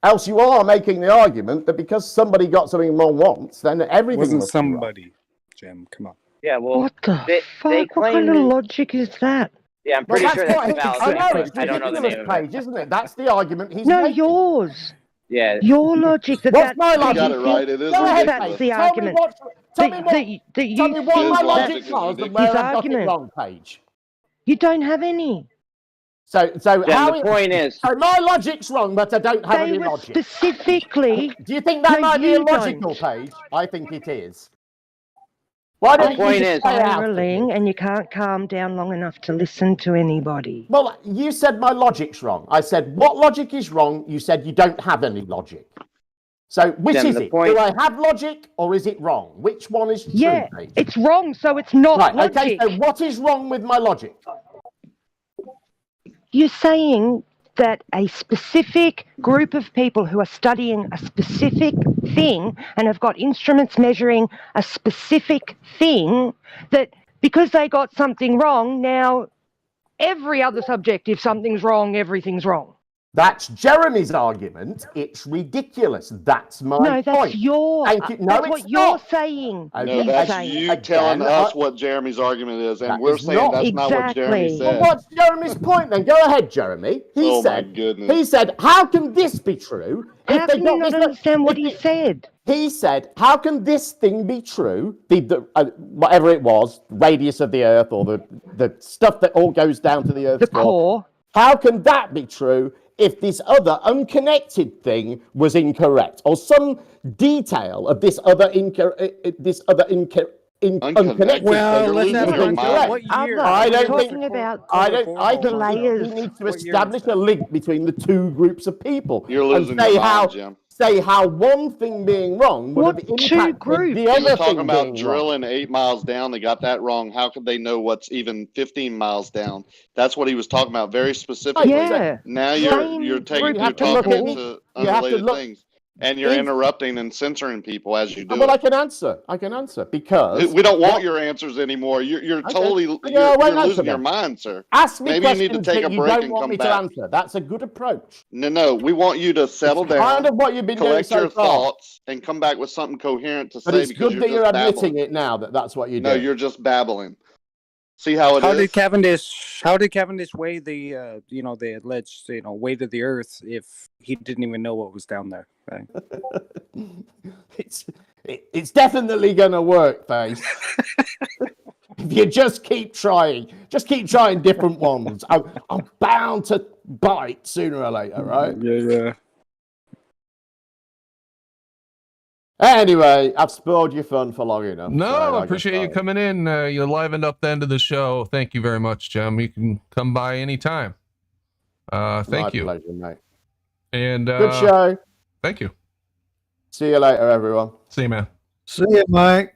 Else you are making the argument that because somebody got something wrong once, then everything Wasn't must be wrong. somebody, Jim. Come on. Yeah, well, What the they fuck? What claim kind of that- logic is that? Yeah, I'm pretty sure that's a valid I know, thing, it's but I don't know the ridiculous, name of it. Paige, isn't it? That's the argument he's No, making. yours. Yeah. Your logic. What's my You logic? got it right. It is Go ahead, ridiculous. That's the Tell argument. me That tell me what you my think logic that's was and his where I got it argument. wrong, Paige. You don't have any. So Jen, how the point is, so my logic's wrong, but I don't have They any were logic. specifically. Do you think that No, might be you illogical, don't. Paige? I think it is. Why don't point you is- stay out of it? Spiraling, and you can't calm down long enough to listen to anybody. Well, you said my logic's wrong. I said, what logic is wrong? You said you don't have any logic. So which Jen, is the it? point- Do I have logic or is it wrong? Which one is true, Yeah, Paige? it's wrong, so it's not Right, logic. okay, so what is wrong with my logic? You're saying that a specific group of people who are studying a specific thing and have got instruments measuring a specific thing, that because they got something wrong, now every other subject, if something's wrong, everything's wrong. That's Jeremy's argument. It's ridiculous. That's my No, that's point. your. Thank you. No, that's it's what you're not. saying. No, He's that's saying. you telling Again, us what Jeremy's argument is, and That we're is saying not. that's not what Jeremy Exactly. Well, said. what's Jeremy's point then? Go ahead, Jeremy. Oh, my goodness. He said, how can this be true? How can you not understand what he said? He said, how can this thing be true? Whatever it was, radius of the Earth or the stuff that all goes down to the Earth's core. How can that be true if this other unconnected thing was incorrect, or some detail of this other unconnected Well, thing let's was have incorrect? what year? I We're don't talking think. about I the think layers. he needs to What year is establish a link between the two groups of people. You're losing and say your mind, how Jim. say how one thing being wrong would What have two impacted groups? the He other was talking thing about being drilling 8 miles down. They got that wrong. How could they know what's even 15 miles down? That's what he was talking about very specifically. Yeah. Now Same you're group of talking people. into You have to unrelated look- things, and you're If- interrupting and censoring people as you do Well, it. I can answer because We don't want your answers anymore. You're Okay. totally Okay, I you're won't answer losing your them. mind, sir. Ask me Maybe you need questions to take that a you break don't and want come me to back. answer. That's a good approach. No, we want you to settle down, Kind of what you've been doing collect so your far. thoughts, and come back with something coherent to But say it's because good that you're you're just admitting babbling. it now that that's what you do. No, you're just babbling. See how it How is? did Cavendish weigh the the alleged weight of the Earth if he didn't even know what was down there? Right? It's definitely going to work, Face. If you just keep trying different ones, I'm bound to bite sooner or later, right? Yeah. Anyway, I've spoiled your fun for long enough. No, so I appreciate you coming in. You livened up the end of the show. Thank you very much, Jem. You can come by anytime. Thank you. My pleasure, mate. And good show. Thank you. See you later, everyone. See you, man. See you, Mike.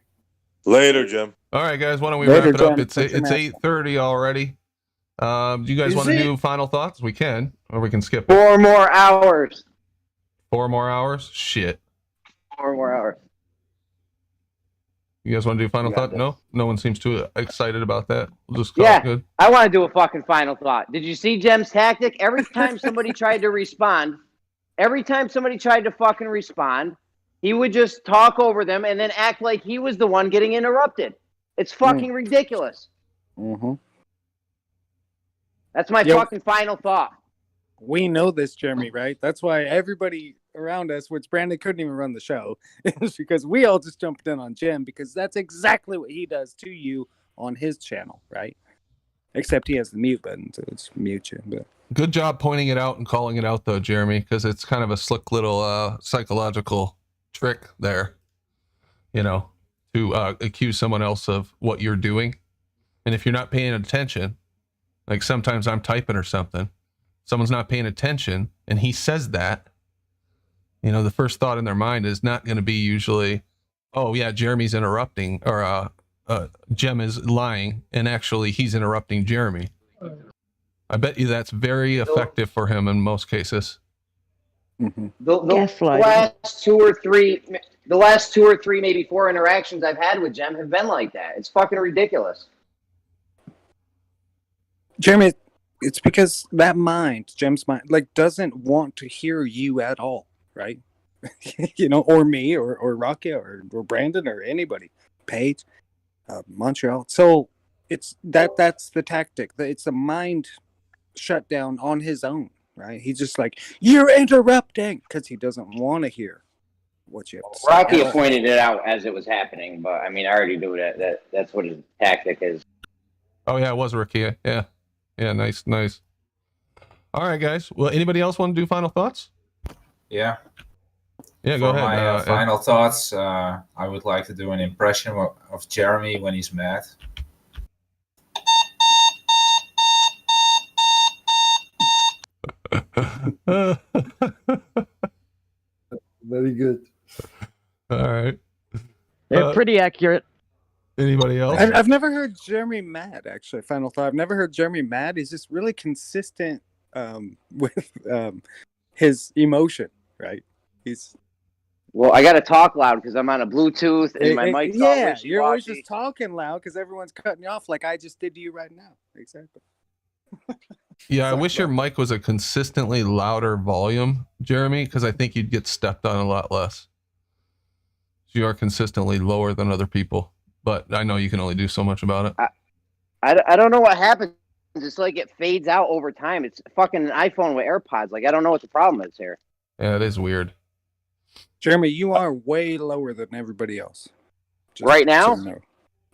Later, Jim. All right, guys. Why don't we Later, wrap it up? Jem. It's 8:30 already. Do you guys want to do final thoughts? We can, or we can skip it. 4 more hours. 4 more hours? Shit. 4 more hours. You guys want to do final thought? No? No one seems too excited about that. We'll just call it good. I want to do a fucking final thought. Did you see Jem's tactic? Every time somebody tried to respond, he would just talk over them and then act like he was the one getting interrupted. It's fucking ridiculous. Mm-hmm. That's my fucking final thought. We know this, Jeremy, right? That's why everybody around us, which Brandon couldn't even run the show, is because we all just jumped in on Jem because that's exactly what he does to you on his channel, right? Except he has the mute button, so it's mute you. But good job pointing it out and calling it out, though, Jeremy, because it's kind of a slick little psychological trick there, to accuse someone else of what you're doing. And if you're not paying attention, like sometimes I'm typing or something, someone's not paying attention, and he says that, the first thought in their mind is not going to be usually, oh yeah, Jeremy's interrupting, or Jem is lying, and actually he's interrupting Jeremy. I bet you that's very effective for him in most cases. Mm-hmm. The last two or three, maybe 4 interactions I've had with Jem have been like that. It's fucking ridiculous. Jeremy, it's because that mind, Jem's mind, doesn't want to hear you at all, right? Or me, or Rocky, or Brandon, or anybody, Paige, Montreal. So it's that's the tactic. It's the mind shutdown on his own, right? He's just like, you're interrupting, because he doesn't want to hear what you have to say. Rocky pointed it out as it was happening, but I already knew that's what his tactic is. Oh yeah, it was Ricky. Yeah, nice. All right, guys. Well, anybody else want to do final thoughts? Yeah. Yeah, go For ahead. my final thoughts, I would like to do an impression of Jeremy when he's mad. Very good. All right. They're pretty accurate. Anybody else? I've never heard Jeremy mad, actually. Final thought. I've never heard Jeremy mad. He's just really consistent with his emotion, right? Well, I got to talk loud because I'm on a Bluetooth and my mic's all wishy-washy. You're always just talking loud because everyone's cutting you off like I just did to you right now. Exactly. Yeah, I wish your mic was a consistently louder volume, Jeremy, because I think you'd get stepped on a lot less. You are consistently lower than other people, but I know you can only do so much about it. I don't know what happens. It's like it fades out over time. It's fucking an iPhone with AirPods. I don't know what the problem is here. Yeah, it is weird. Jeremy, you are way lower than everybody else. Right now?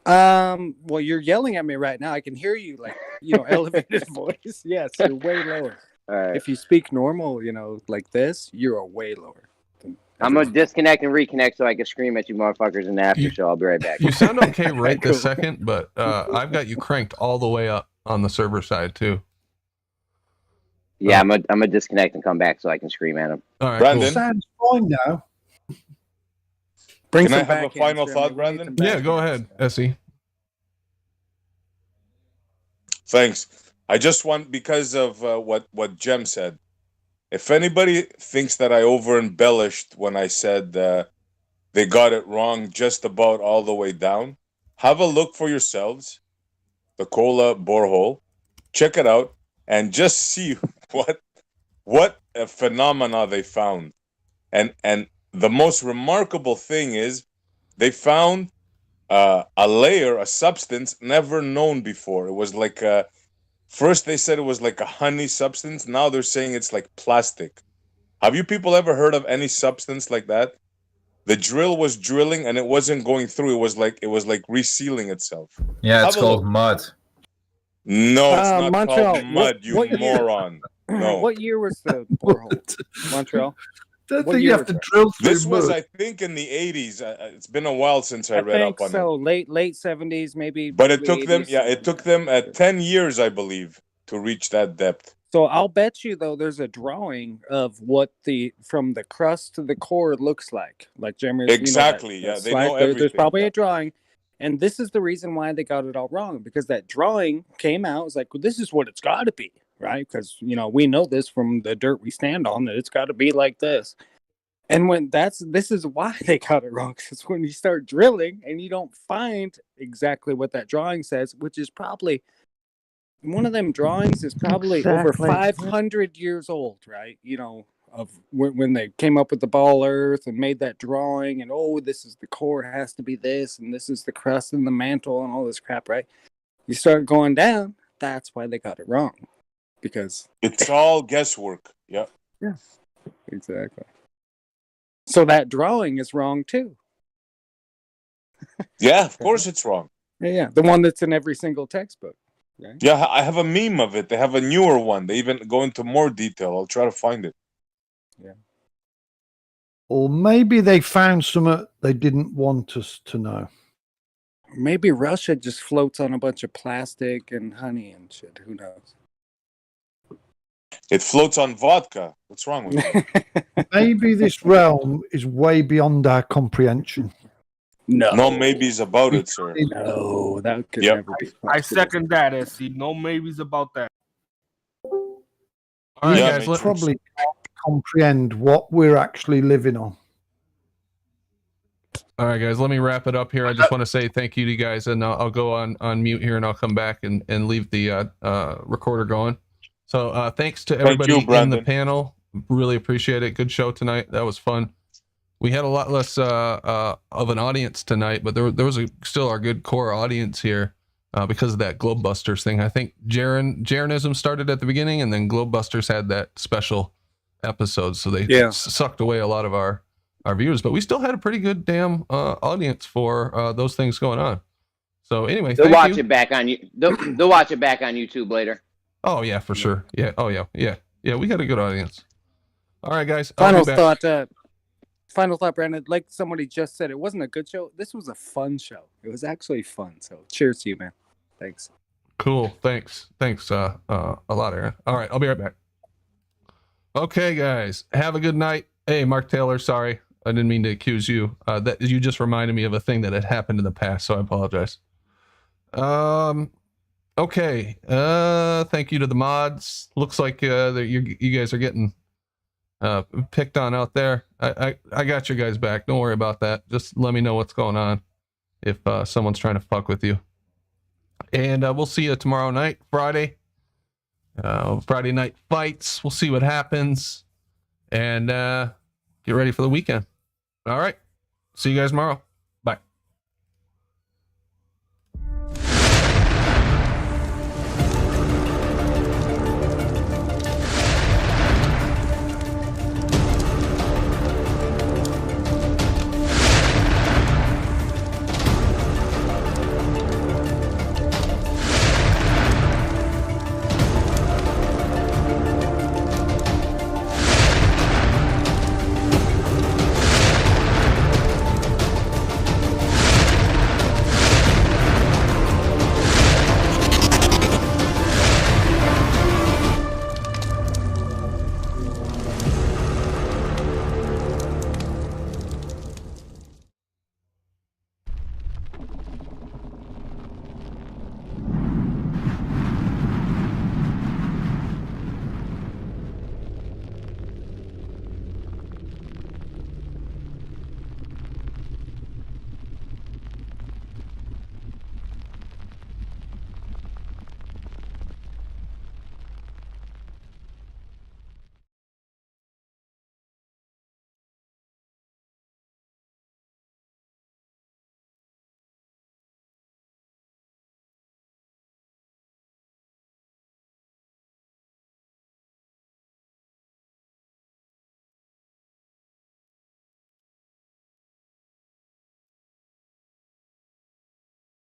Well, you're yelling at me right now. I can hear you, elevated voice. Yes, you're way lower. All right. If you speak normal, like this, you're way lower. I'm going to disconnect and reconnect so I can scream at you motherfuckers in the after show. I'll be right back. You sound okay right this second, but I've got you cranked all the way up on the server side, too. Yeah, I'm gonna disconnect and come back so I can scream at him. All right, Brandon. cool. Sounds fine now. Can I have a final thought, Brandon? Yeah, go ahead, Essie. Thanks. I just want, because of what Jem said, if anybody thinks that I over-embellished when I said they got it wrong just about all the way down, have a look for yourselves. The Cola borehole. Check it out and just see what a phenomena they found. And the most remarkable thing is they found a layer, a substance never known before. It was like first they said it was like a honey substance. Now they're saying it's like plastic. Have you people ever heard of any substance like that? The drill was drilling and it wasn't going through. It was like resealing itself. Yeah, it's called mud. No, it's not Montreal, called mud, you moron. No. What year was the borehole? Montreal? Don't think you have to drill through This was, mud. I think, in the 80s. It's been a while since I read think up on so. it. Late 70s, maybe. But it early took them, 80s. yeah, it took them 10 years, I believe, to reach that depth. So I'll bet you though, there's a drawing of what from the crust to the core looks like. Like Jeremy, Exactly. You know, Yeah, they know there's everything. probably a drawing, and this is the reason why they got it all wrong, because that drawing came out. It's like, well, this is what it's got to be, right? Because we know this from the dirt we stand on, that it's got to be like this. And this is why they got it wrong, because when you start drilling and you don't find exactly what that drawing says, which is probably one of them drawings is probably over 500 years old, right? Of when they came up with the ball earth and made that drawing, and this is the core, it has to be this, and this is the crust and the mantle and all this crap, right? You start going down, that's why they got it wrong, because it's all guesswork. Yeah. Yeah, exactly. So that drawing is wrong too. Yeah, of course it's wrong. Yeah, the one that's in every single textbook. Right? Yeah, I have a meme of it. They have a newer one. They even go into more detail. I'll try to find it. Yeah. Or maybe they found something they didn't want us to know. Maybe Russia just floats on a bunch of plastic and honey and shit. Who knows? It floats on vodka. What's wrong with it? Maybe this realm is way beyond our comprehension. No maybes about it, sir. No, that could Yep. never be. I second that, SC. No maybes about that. All right, You guys. probably can't comprehend what we're actually living on. All right, guys. Let me wrap it up here. I just want to say thank you to you guys, and I'll go on mute here, and I'll come back and leave the recorder going. So thanks to everybody in the panel. Really appreciate it. Good show tonight. That was fun. We had a lot less of an audience tonight, but there was still our good core audience here because of that Globebusters thing. I think Jaronism started at the beginning, and then Globebusters had that special episode, so they sucked away a lot of our viewers. But we still had a pretty good damn audience for those things going on. So anyway, they'll watch it back on you. They'll watch it back on YouTube later. Oh yeah, for sure. Yeah. Oh yeah. We got a good audience. All right, guys. Final thought, Brandon. Like somebody just said, it wasn't a good show. This was a fun show. It was actually fun. So cheers to you, man. Thanks. Cool. Thanks. A lot, Aaron. All right, I'll be right back. Okay, guys. Have a good night. Hey, Mark Taylor. Sorry, I didn't mean to accuse you. That you just reminded me of a thing that had happened in the past, so I apologize. Okay. Thank you to the mods. Looks like you guys are getting picked on out there. I got you guys back. Don't worry about that. Just let me know what's going on if someone's trying to fuck with you. And we'll see you tomorrow night, Friday. Friday night fights. We'll see what happens. And get ready for the weekend. All right. See you guys tomorrow.